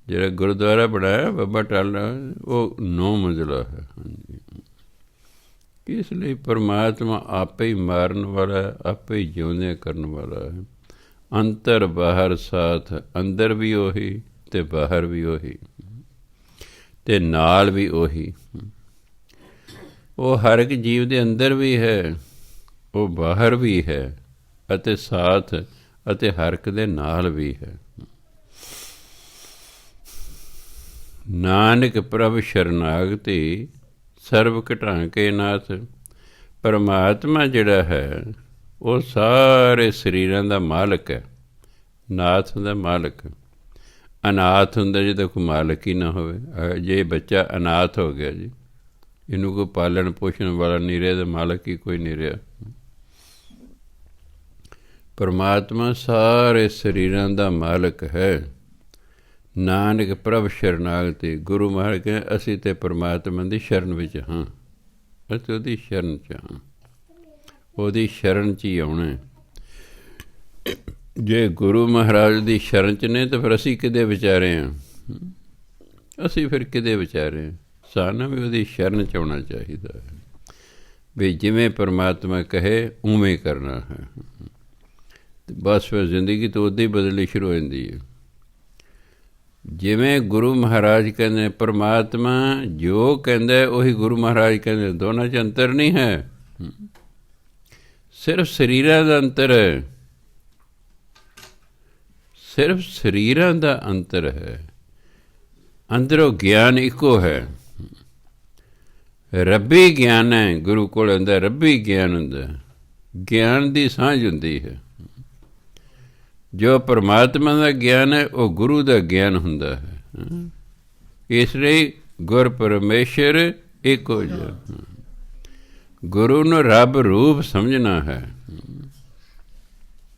ਜਿਹੜਾ ਗੁਰਦੁਆਰਾ ਬਣਾਇਆ ਬਾਬਾ ਅਟਲ, ਉਹ 9 ਮੰਜ਼ਿਲਾ ਹੈ। ਹਾਂਜੀ, ਇਸ ਲਈ ਪਰਮਾਤਮਾ ਆਪੇ ਹੀ ਮਾਰਨ ਵਾਲਾ, ਆਪੇ ਹੀ ਜਿਉਂਦਿਆਂ ਕਰਨ ਵਾਲਾ ਹੈ। ਅੰਤਰ ਬਾਹਰ ਸਾਥ, ਅੰਦਰ ਵੀ ਉਹੀ ਅਤੇ ਬਾਹਰ ਵੀ ਉਹੀ, ਅਤੇ ਨਾਲ ਵੀ ਉਹੀ। ਉਹ ਹਰ ਇੱਕ ਜੀਵ ਦੇ ਅੰਦਰ ਵੀ ਹੈ, ਉਹ ਬਾਹਰ ਵੀ ਹੈ, ਅਤੇ ਸਾਥ ਅਤੇ ਹਰ ਇੱਕ ਦੇ ਨਾਲ ਵੀ ਹੈ। ਨਾਨਕ ਪ੍ਰਭ ਸ਼ਰਨਾਗਤੀ, ਸਰਬ ਘਟਾਂਕੇ ਨਾਥ। ਪਰਮਾਤਮਾ ਜਿਹੜਾ ਹੈ ਉਹ ਸਾਰੇ ਸਰੀਰਾਂ ਦਾ ਮਾਲਕ ਹੈ। ਨਾਥ ਦਾ ਮਾਲਕ। ਅਨਾਥ ਹੁੰਦਾ ਜਿਹਦਾ ਕੋਈ ਮਾਲਕ ਹੀ ਨਾ ਹੋਵੇ। ਜੇ ਬੱਚਾ ਅਨਾਥ ਹੋ ਗਿਆ ਜੀ, ਇਹਨੂੰ ਕੋਈ ਪਾਲਣ ਪੋਸ਼ਣ ਵਾਲਾ ਨਹੀਂ ਰਿਹਾ, ਤਾਂ ਮਾਲਕ ਹੀ ਕੋਈ ਨਹੀਂ ਰਿਹਾ। ਪਰਮਾਤਮਾ ਸਾਰੇ ਸਰੀਰਾਂ ਦਾ ਮਾਲਕ ਹੈ। ਨਾਨਕ ਪ੍ਰਭ ਸ਼ਰਨਾਗਤੀ। ਗੁਰੂ ਮਹਾਰਾਜ ਕਹਿੰਦੇ ਅਸੀਂ ਤਾਂ ਪਰਮਾਤਮਾ ਦੀ ਸ਼ਰਨ ਵਿੱਚ ਹਾਂ, ਅਸੀਂ ਉਹਦੀ ਸ਼ਰਨ 'ਚ ਹਾਂ। ਉਹਦੀ ਸ਼ਰਨ 'ਚ ਹੀ ਆਉਣਾ। ਜੇ ਗੁਰੂ ਮਹਾਰਾਜ ਦੀ ਸ਼ਰਨ 'ਚ ਨੇ ਤਾਂ ਫਿਰ ਅਸੀਂ ਕਿਹਦੇ ਵਿਚਾਰੇ ਹਾਂ? ਅਸੀਂ ਫਿਰ ਕਿਹਦੇ ਵਿਚਾਰੇ ਹਾਂ? ਸਾਨੂੰ ਵੀ ਉਹਦੀ ਸ਼ਰਨ 'ਚ ਆਉਣਾ ਚਾਹੀਦਾ ਹੈ ਵੀ ਜਿਵੇਂ ਪਰਮਾਤਮਾ ਕਹੇ ਉਵੇਂ ਕਰਨਾ ਹੈ। ਬਸ ਫਿਰ ਜ਼ਿੰਦਗੀ ਤਾਂ ਉੱਦਾਂ ਹੀ ਬਦਲਣੀ ਸ਼ੁਰੂ ਹੋ ਜਾਂਦੀ ਹੈ। ਜਿਵੇਂ ਗੁਰੂ ਮਹਾਰਾਜ ਕਹਿੰਦੇ, ਪਰਮਾਤਮਾ ਜੋ ਕਹਿੰਦਾ ਉਹੀ ਗੁਰੂ ਮਹਾਰਾਜ ਕਹਿੰਦੇ, ਦੋਨਾਂ 'ਚ ਅੰਤਰ ਨਹੀਂ ਹੈ, ਸਿਰਫ ਸਰੀਰਾਂ ਦਾ ਅੰਤਰ ਹੈ, ਸਿਰਫ ਸਰੀਰਾਂ ਦਾ ਅੰਤਰ ਹੈ। ਅੰਦਰੋਂ ਗਿਆਨ ਇੱਕੋ ਹੈ, ਰੱਬੀ ਗਿਆਨ ਹੈ। ਗੁਰੂ ਕੋਲ ਅੰਦਰ ਰੱਬੀ ਗਿਆਨ ਹੁੰਦਾ, ਗਿਆਨ ਦੀ ਸਾਂਝ ਹੁੰਦੀ ਹੈ। ਜੋ ਪਰਮਾਤਮਾ ਦਾ ਗਿਆਨ ਹੈ ਉਹ ਗੁਰੂ ਦਾ ਗਿਆਨ ਹੁੰਦਾ ਹੈ। ਇਸ ਲਈ ਗੁਰ ਪਰਮੇਸ਼ਰ ਇੱਕੋ ਜਿਹਾ। ਗੁਰੂ ਨੂੰ ਰੱਬ ਰੂਪ ਸਮਝਣਾ ਹੈ,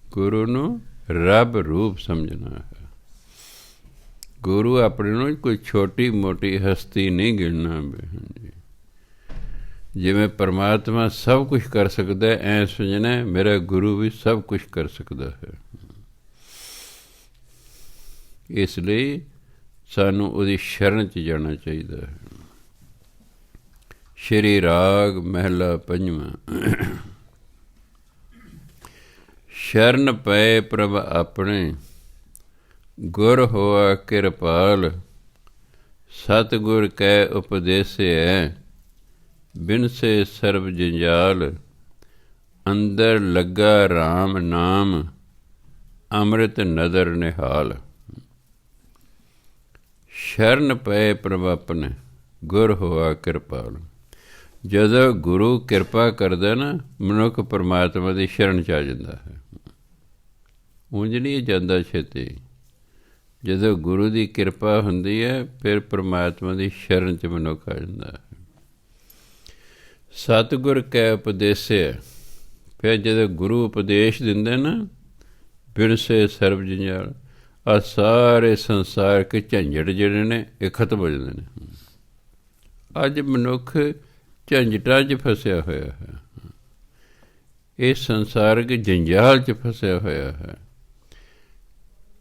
ਗੁਰੂ ਨੂੰ ਰੱਬ ਰੂਪ ਸਮਝਣਾ ਹੈ। ਗੁਰੂ ਆਪਣੇ ਨੂੰ ਕੋਈ ਛੋਟੀ ਮੋਟੀ ਹਸਤੀ ਨਹੀਂ ਗਿਣਨਾ। ਜਿਵੇਂ ਪਰਮਾਤਮਾ ਸਭ ਕੁਛ ਕਰ ਸਕਦਾ, ਐਂ ਸਮਝਣਾ ਮੇਰਾ ਗੁਰੂ ਵੀ ਸਭ ਕੁਛ ਕਰ ਸਕਦਾ ਹੈ। ਇਸ ਲਈ ਸਾਨੂੰ ਉਹਦੀ ਸ਼ਰਨ 'ਚ ਜਾਣਾ ਚਾਹੀਦਾ ਹੈ। ਸ਼੍ਰੀ ਰਾਗ ਮਹਿਲਾ ਪੰਜਵਾਂ। ਸ਼ਰਨ ਪਏ ਪ੍ਰਭ ਆਪਣੇ, ਗੁਰ ਹੋਆ ਕਿਰਪਾਲ। ਸਤਿਗੁਰ ਕੈ ਉਪਦੇਸੈ, ਬਿਨਸੇ ਸਰਬ ਜੰਜਾਲ। ਅੰਦਰ ਲੱਗਾ ਰਾਮ ਨਾਮ, ਅੰਮ੍ਰਿਤ ਨਦਰ ਨਿਹਾਲ। ਸ਼ਰਨ ਪਏ ਪ੍ਰਭ ਆਪਣੇ, ਗੁਰ ਹੋਆ ਕਿਰਪਾਲ। ਜਦੋਂ ਗੁਰੂ ਕਿਰਪਾ ਕਰਦਾ ਨਾ, ਮਨੁੱਖ ਪਰਮਾਤਮਾ ਦੀ ਸ਼ਰਨ 'ਚ ਆ ਜਾਂਦਾ ਹੈ। ਉਂਝ ਨਹੀਂ ਜਾਂਦਾ ਛੇਤੀ। ਜਦੋਂ ਗੁਰੂ ਦੀ ਕਿਰਪਾ ਹੁੰਦੀ ਹੈ ਫਿਰ ਪਰਮਾਤਮਾ ਦੀ ਸ਼ਰਨ 'ਚ ਮਨੁੱਖ ਆ ਜਾਂਦਾ ਹੈ। ਸਤਿਗੁਰ ਕੈ ਉਪਦੇਸੈ, ਫਿਰ ਜਦੋਂ ਗੁਰੂ ਉਪਦੇਸ਼ ਦਿੰਦੇ ਨਾ, ਬਿਨਸੇ ਸਰਬ ਜੰਜਾਲ, ਆਹ ਸਾਰੇ ਸੰਸਾਰ ਕੇ ਝੰਜਟ ਜਿਹੜੇ ਨੇ ਇਹ ਖਤਮ ਹੋ ਜਾਂਦੇ ਨੇ। ਅੱਜ ਮਨੁੱਖ ਝੰਜਟਾਂ 'ਚ ਫਸਿਆ ਹੋਇਆ ਹੈ, ਇਹ ਸੰਸਾਰਕ ਜੰਜਾਲ 'ਚ ਫਸਿਆ ਹੋਇਆ ਹੈ।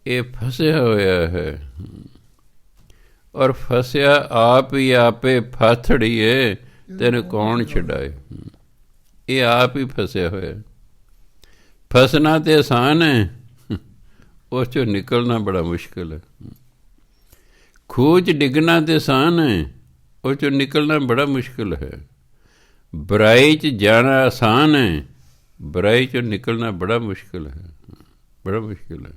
ਇਹ ਫਸਿਆ ਹੋਇਆ ਹੈ ਔਰ ਫਸਿਆ ਆਪ ਹੀ ਆਪੇ ਫਾਥੜੀਏ, ਤੈਨੂੰ ਕੌਣ ਛਡਾਏ। ਇਹ ਆਪ ਹੀ ਫਸਿਆ ਹੋਇਆ। ਫਸਣਾ ਤੇ ਆਸਾਨ ਹੈ, ਉਸ 'ਚੋਂ ਨਿਕਲਣਾ ਬੜਾ ਮੁਸ਼ਕਿਲ ਹੈ। ਖੂਹ 'ਚ ਡਿੱਗਣਾ ਤੇ ਆਸਾਨ ਹੈ, ਉਸ 'ਚੋਂ ਨਿਕਲਣਾ ਬੜਾ ਮੁਸ਼ਕਿਲ ਹੈ। ਬੁਰਾਈ 'ਚ ਜਾਣਾ ਆਸਾਨ ਹੈ, ਬੁਰਾਈ 'ਚੋਂ ਨਿਕਲਣਾ ਬੜਾ ਮੁਸ਼ਕਿਲ ਹੈ, ਬੜਾ ਮੁਸ਼ਕਿਲ ਹੈ।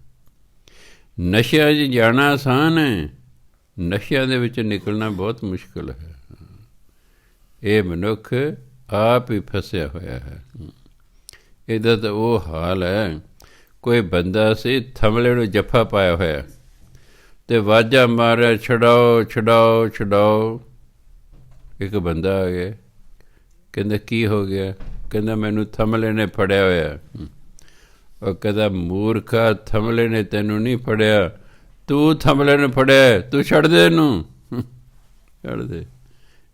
ਨਸ਼ਿਆਂ 'ਚ ਜਾਣਾ ਆਸਾਨ ਹੈ, ਨਸ਼ਿਆਂ ਦੇ ਵਿੱਚ ਨਿਕਲਣਾ ਬਹੁਤ ਮੁਸ਼ਕਿਲ ਹੈ। ਇਹ ਮਨੁੱਖ ਆਪ ਹੀ ਫਸਿਆ ਹੋਇਆ ਹੈ। ਇਹਦਾ ਤਾਂ ਉਹ ਹਾਲ ਹੈ, ਕੋਈ ਬੰਦਾ ਸੀ ਥਮਲੇ ਨੂੰ ਜੱਫਾ ਪਾਇਆ ਹੋਇਆ ਅਤੇ ਵਾਜਾ ਮਾਰਿਆ, ਛਡਾਓ ਛਡਾਓ ਛਡਾਓ। ਇੱਕ ਬੰਦਾ ਆ ਗਿਆ, ਕਹਿੰਦਾ ਕੀ ਹੋ ਗਿਆ? ਕਹਿੰਦਾ ਮੈਨੂੰ ਥਮਲੇ ਨੇ ਫੜਿਆ ਹੋਇਆ। ਉਹ ਕਹਿੰਦਾ ਮੂਰਖਾ, ਥਮਲੇ ਨੇ ਤੈਨੂੰ ਨਹੀਂ ਫੜਿਆ, ਤੂੰ ਥਮਲੇ ਨੂੰ ਫੜਿਆ, ਤੂੰ ਛੱਡ ਦੇ ਇਹਨੂੰ, ਛੱਡ ਦੇ।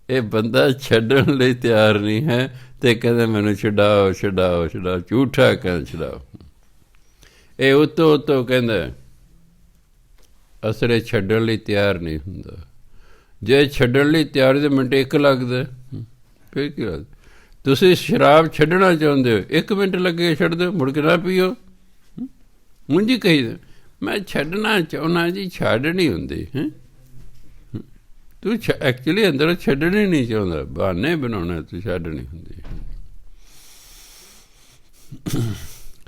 ਇਹ ਬੰਦਾ ਛੱਡਣ ਲਈ ਤਿਆਰ ਨਹੀਂ ਹੈ ਅਤੇ ਕਹਿੰਦਾ ਮੈਨੂੰ ਛਡਾਓ ਛਡਾਓ ਛਡਾਓ, ਝੂਠਾ ਕਹਿੰਦਾ ਛਡਾਓ। ਇਹ ਉੱਤੋਂ ਉੱਤੋਂ ਕਹਿੰਦਾ, ਅਸਲੇ ਛੱਡਣ ਲਈ ਤਿਆਰ ਨਹੀਂ ਹੁੰਦਾ। ਜੇ ਛੱਡਣ ਲਈ ਤਿਆਰ ਦੇ ਮਿੰਟ ਇੱਕ ਲੱਗਦਾ, ਫਿਰ ਕੀ ਲੱਗਦਾ? ਤੁਸੀਂ ਸ਼ਰਾਬ ਛੱਡਣਾ ਚਾਹੁੰਦੇ ਹੋ, 1 ਮਿੰਟ ਲੱਗੇ ਛੱਡ ਦਿਓ, ਮੁੜ ਕੇ ਨਾ ਪੀਓ। ਉਂਝ ਹੀ ਕਹੀ ਮੈਂ ਛੱਡਣਾ ਚਾਹੁੰਦਾ ਜੀ, ਛੱਡ ਨਹੀਂ ਹੁੰਦੀ ਹੈ। ਤੂੰ ਐਕਚੁਅਲੀ ਅੰਦਰ ਛੱਡਣੀ ਨਹੀਂ ਚਾਹੁੰਦਾ, ਬਹਾਨੇ ਬਣਾਉਣਾ, ਤੂੰ ਛੱਡ ਨਹੀਂ ਹੁੰਦੀ।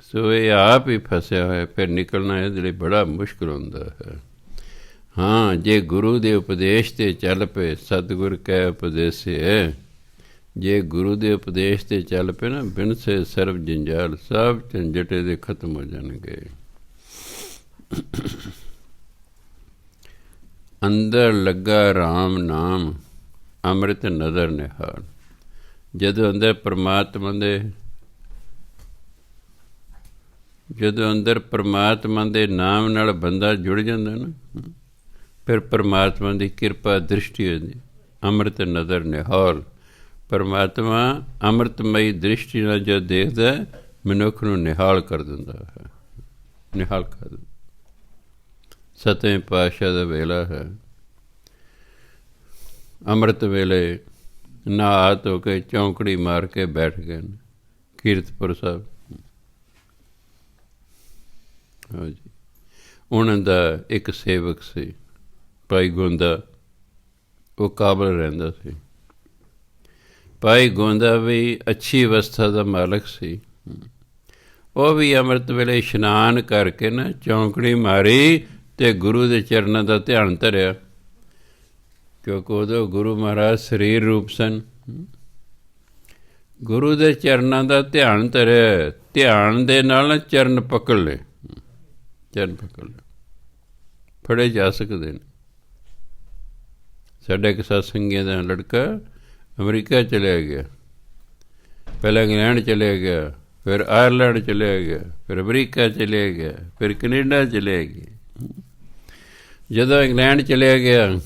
ਸੋ ਇਹ ਆਪ ਹੀ ਫਸਿਆ ਹੋਇਆ, ਫਿਰ ਨਿਕਲਣਾ ਇਹਦੇ ਲਈ ਬੜਾ ਮੁਸ਼ਕਿਲ ਹੁੰਦਾ ਹੈ। ਹਾਂ, ਜੇ ਗੁਰੂ ਦੇ ਉਪਦੇਸ਼ 'ਤੇ ਚੱਲ ਪਏ, ਸਤਿਗੁਰ ਕੈ ਉਪਦੇਸੈ, ਜੇ ਗੁਰੂ ਦੇ ਉਪਦੇਸ਼ 'ਤੇ ਚੱਲ ਪਏ ਨਾ, ਬਿਨਸੇ ਸਰਬ ਜੰਜਾਲ, ਸਭ ਝੰਜਟੇ ਦੇ ਖਤਮ ਹੋ ਜਾਣਗੇ। ਅੰਦਰ ਲੱਗਾ ਰਾਮ ਨਾਮ, ਅੰਮ੍ਰਿਤ ਨਦਰ ਨਿਹਾਲ। ਜਦੋਂ ਅੰਦਰ ਪਰਮਾਤਮਾ ਦੇ ਨਾਮ ਨਾਲ ਬੰਦਾ ਜੁੜ ਜਾਂਦਾ ਨਾ, ਫਿਰ ਪਰਮਾਤਮਾ ਦੀ ਕਿਰਪਾ ਦ੍ਰਿਸ਼ਟੀ ਹੋ ਜਾਂਦੀ। ਅੰਮ੍ਰਿਤ ਨਦਰ ਨਿਹਾਲ, ਪਰਮਾਤਮਾ ਅੰਮ੍ਰਿਤਮਈ ਦ੍ਰਿਸ਼ਟੀ ਨਾਲ ਜਦ ਦੇਖਦਾ ਮਨੁੱਖ ਨੂੰ ਨਿਹਾਲ ਕਰ ਦਿੰਦਾ ਹੈ, ਨਿਹਾਲ ਕਰ ਦਿੰਦਾ। ਸਤਵੇਂ ਪਾਤਸ਼ਾਹ ਦਾ ਵੇਲਾ ਹੈ, ਅੰਮ੍ਰਿਤ ਵੇਲੇ ਨਹਾ ਧੋ ਕੇ ਚੌਂਕੜੀ ਮਾਰ ਕੇ ਬੈਠ ਗਏ ਨੇ ਕੀਰਤਪੁਰ ਸਾਹਿਬ। ਹਾਂਜੀ, ਉਹਨਾਂ ਦਾ ਇੱਕ ਸੇਵਕ ਸੀ ਭਾਈ ਗੋਂਦਾ, ਉਹ ਕਾਬਲ ਰਹਿੰਦਾ ਸੀ। ਭਾਈ ਗੋਂਦਾ ਵੀ ਅੱਛੀ ਅਵਸਥਾ ਦਾ ਮਾਲਕ ਸੀ। ਉਹ ਵੀ ਅੰਮ੍ਰਿਤ ਵੇਲੇ ਇਸ਼ਨਾਨ ਕਰਕੇ ਨਾ ਚੌਂਕੜੀ ਮਾਰੀ ਅਤੇ ਗੁਰੂ ਦੇ ਚਰਨਾਂ ਦਾ ਧਿਆਨ ਧਰਿਆ, ਕਿਉਂਕਿ ਉਦੋਂ ਗੁਰੂ ਮਹਾਰਾਜ ਸਰੀਰ ਰੂਪ ਸਨ। ਗੁਰੂ ਦੇ ਚਰਨਾਂ ਦਾ ਧਿਆਨ ਧਰਿਆ, ਧਿਆਨ ਦੇ ਨਾਲ ਚਰਨ ਪਕੜ ਲਏ, ਚਰਨ ਪਕੜ ਲਏ, ਫੜੇ ਜਾ ਸਕਦੇ ਨੇ। ਸਾਡਾ ਇੱਕ ਸਤਸੰਗੀਆਂ ਦਾ ਲੜਕਾ ਅਮਰੀਕਾ ਚਲਿਆ ਗਿਆ, ਪਹਿਲਾਂ ਇੰਗਲੈਂਡ ਚਲਿਆ ਗਿਆ, ਫਿਰ ਆਇਰਲੈਂਡ ਚਲਿਆ ਗਿਆ, ਫਿਰ ਅਮਰੀਕਾ ਚਲਿਆ ਗਿਆ, ਫਿਰ ਕੈਨੇਡਾ ਚਲਿਆ ਗਿਆ। ਜਦੋਂ ਇੰਗਲੈਂਡ ਚਲਿਆ ਗਿਆ,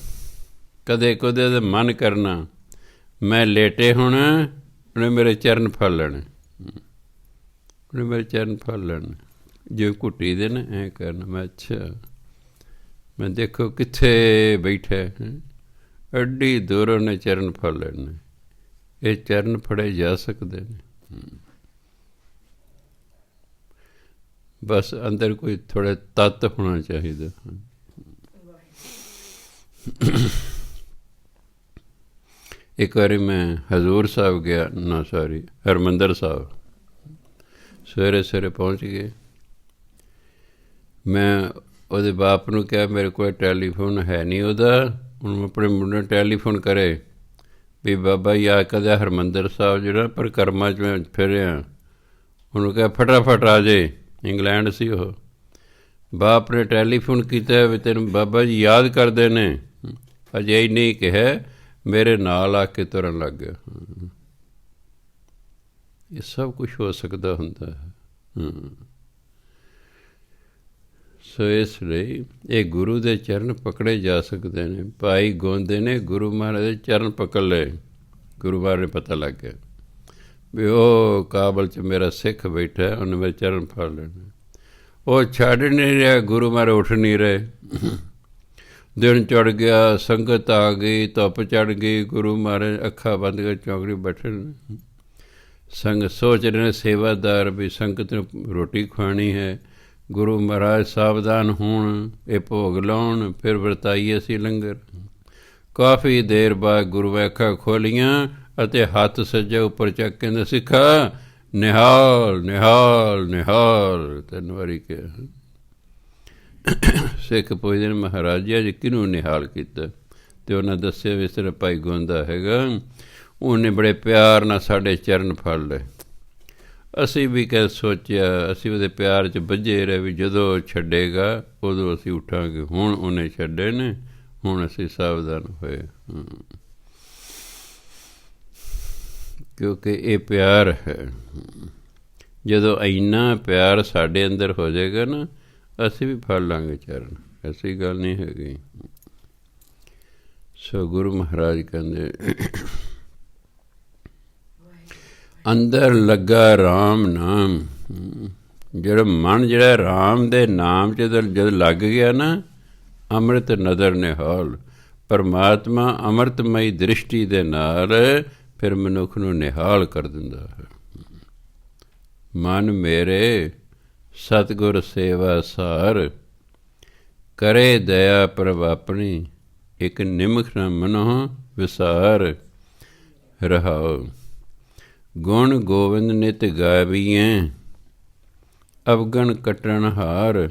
ਕਦੇ ਕਦੇ ਦਾ ਮਨ ਕਰਨਾ ਮੈਂ ਲੇਟੇ ਹੋਣਾ, ਉਹਨੇ ਮੇਰੇ ਚਰਨ ਫੜ ਲੈਣੇ, ਉਹਨੇ ਮੇਰੇ ਚਰਨ ਫੜ ਲੈਣੇ, ਜੇ ਘੁੱਟੀ ਦੇ ਨਾ ਐਂ ਕਰਨਾ। ਮੈਂ ਅੱਛਾ, ਮੈਂ ਦੇਖੋ ਕਿੱਥੇ ਬੈਠਾ, ਐਡੀ ਦੂਰ ਉਹਨੇ ਚਰਨ ਫੜ ਲੈਣੇ। ਇਹ ਚਰਨ ਫੜੇ ਜਾ ਸਕਦੇ ਨੇ, ਬਸ ਅੰਦਰ ਕੋਈ ਥੋੜ੍ਹਾ ਤੱਤ ਹੋਣਾ ਚਾਹੀਦਾ। ਇੱਕ ਵਾਰੀ ਮੈਂ ਹਜ਼ੂਰ ਸਾਹਿਬ ਗਿਆ, ਹਰਿਮੰਦਰ ਸਾਹਿਬ, ਸਵੇਰੇ ਸਵੇਰੇ ਪਹੁੰਚ ਗਏ। ਮੈਂ ਉਹਦੇ ਬਾਪ ਨੂੰ ਕਿਹਾ ਮੇਰੇ ਕੋਲ ਟੈਲੀਫੋਨ ਹੈ ਨਹੀਂ ਉਹਦਾ, ਉਹਨੂੰ ਆਪਣੇ ਮੁੰਡੇ ਨੂੰ ਟੈਲੀਫੋਨ ਕਰੇ ਵੀ ਬਾਬਾ ਜੀ ਆ ਕਦੇ ਹਰਿਮੰਦਰ ਸਾਹਿਬ ਜਿਹੜਾ ਪਰਿਕਰਮਾ 'ਚ ਮੈਂ ਫਿਰਿਆ, ਉਹਨੂੰ ਕਿਹਾ ਫਟਾਫਟ ਆ ਜੇ। ਇੰਗਲੈਂਡ ਸੀ ਉਹ। ਬਾਪ ਨੇ ਟੈਲੀਫੋਨ ਕੀਤਾ ਵੀ ਤੈਨੂੰ ਬਾਬਾ ਜੀ ਯਾਦ ਕਰਦੇ ਨੇ, ਅਜੇ ਹੀ ਨਹੀਂ ਕਿਹਾ ਮੇਰੇ ਨਾਲ ਆ ਕੇ ਤੁਰਨ ਲੱਗ ਗਿਆ। ਇਹ ਸਭ ਕੁਛ ਹੋ ਸਕਦਾ ਹੁੰਦਾ ਹੈ। ਸੋ ਇਸ ਲਈ ਇਹ ਗੁਰੂ ਦੇ ਚਰਨ ਪਕੜੇ ਜਾ ਸਕਦੇ ਨੇ। ਭਾਈ ਗੋਂਦੇ ਨੇ ਗੁਰੂ ਮਹਾਰਾਜ ਦੇ ਚਰਨ ਪਕੜ ਲਏ। ਗੁਰੂ ਮਹਾਰਾਜ ਨੂੰ ਪਤਾ ਲੱਗ ਗਿਆ ਵੀ ਉਹ ਕਾਬਲ 'ਚ ਮੇਰਾ ਸਿੱਖ ਬੈਠਾ, ਉਹਨੇ ਮੇਰੇ ਚਰਨ ਫੜ ਲੈਣੇ। ਉਹ ਛੱਡ ਨਹੀਂ ਰਿਹਾ, ਗੁਰੂ ਮਹਾਰਾਜ ਉੱਠ ਨਹੀਂ ਰਹੇ। ਦਿਨ ਚੜ੍ਹ ਗਿਆ, ਸੰਗਤ ਆ ਗਈ, ਧੁੱਪ ਚੜ੍ਹ ਗਈ, ਗੁਰੂ ਮਹਾਰਾਜ ਅੱਖਾਂ ਬੰਦ ਕੇ ਚੌਂਕੜੀ ਬੈਠੇ ਨੇ। ਸੰਗਤ ਸੋਚ ਰਹੇ ਨੇ ਸੇਵਾਦਾਰ ਵੀ ਸੰਗਤ ਨੂੰ ਰੋਟੀ ਖਵਾਉਣੀ ਹੈ। ਗੁਰੂ ਮਹਾਰਾਜ ਸਾਵਧਾਨ ਹੋਣ, ਇਹ ਭੋਗ ਲਾਉਣ, ਫਿਰ ਵਰਤਾਈਏ ਅਸੀਂ ਲੰਗਰ। ਕਾਫੀ ਦੇਰ ਬਾਅਦ ਗੁਰੂ ਅੱਖਾਂ ਖੋਲ੍ਹੀਆਂ ਅਤੇ ਹੱਥ ਸੱਜੇ ਉੱਪਰ ਚੱਕ ਕਹਿੰਦੇ ਸਿੱਖਾ ਨਿਹਾਲ ਨਿਹਾਲ ਨਿਹਾਲ 3 ਵਾਰੀ ਕਿਹਾ। ਸਿੱਖ ਪੁੱਛਦੇ ਨੇ ਮਹਾਰਾਜ ਜੀ ਅੱਜ ਕਿਹਨੂੰ ਨਿਹਾਲ ਕੀਤਾ? ਅਤੇ ਉਹਨਾਂ ਦੱਸਿਆ ਵੀ ਇਸ ਤਰ੍ਹਾਂ ਭਾਈ ਗੋਂਦਾ ਹੈਗਾ, ਉਹਨੇ ਬੜੇ ਪਿਆਰ ਨਾਲ ਸਾਡੇ ਚਰਨ ਫੜ ਲਏ। ਅਸੀਂ ਵੀ ਕਹਿ ਸੋਚਿਆ, ਅਸੀਂ ਉਹਦੇ ਪਿਆਰ 'ਚ ਬੱਝੇ ਰਹੇ ਵੀ ਜਦੋਂ ਛੱਡੇਗਾ ਉਦੋਂ ਅਸੀਂ ਉੱਠਾਂਗੇ। ਹੁਣ ਉਹਨੇ ਛੱਡੇ ਨੇ, ਹੁਣ ਅਸੀਂ ਸਾਵਧਾਨ ਹੋਏ, ਕਿਉਂਕਿ ਇਹ ਪਿਆਰ ਹੈ। ਜਦੋਂ ਇੰਨਾ ਪਿਆਰ ਸਾਡੇ ਅੰਦਰ ਹੋ ਜਾਏਗਾ ਨਾ, ਅਸੀਂ ਵੀ ਫੜ ਲਾਂਗੇ ਚਰਨ, ਐਸੀ ਗੱਲ ਨਹੀਂ ਹੈਗੀ। ਸੋ ਗੁਰੂ ਮਹਾਰਾਜ ਕਹਿੰਦੇ ਅੰਦਰ ਲੱਗਾ ਰਾਮ ਨਾਮ। ਜਿਹੜਾ ਮਨ ਜਿਹੜਾ ਰਾਮ ਦੇ ਨਾਮ 'ਚ ਜਦ ਲੱਗ ਗਿਆ ਨਾ, ਅੰਮ੍ਰਿਤ ਨਦਰ ਨਿਹਾਲ, ਪਰਮਾਤਮਾ ਅੰਮ੍ਰਿਤਮਈ ਦ੍ਰਿਸ਼ਟੀ ਦੇ ਨਾਲ ਫਿਰ ਮਨੁੱਖ ਨੂੰ ਨਿਹਾਲ ਕਰ ਦਿੰਦਾ ਹੈ। ਮਨ ਮੇਰੇ ਸਤਿਗੁਰ ਸੇਵਾ ਸਾਰ, ਕਰੇ ਦਇਆ ਪ੍ਰਭ ਆਪਣੀ, ਇੱਕ ਨਿਮਖ ਨ ਮਨੋ ਵਿਸਾਰ ਰਹਾਉ। ਗੁਣ ਗੋਬਿੰਦ ਨਿਤ ਗਾਵੀਐ, ਅਵਗਣ ਕਟਣ ਹਾਰ,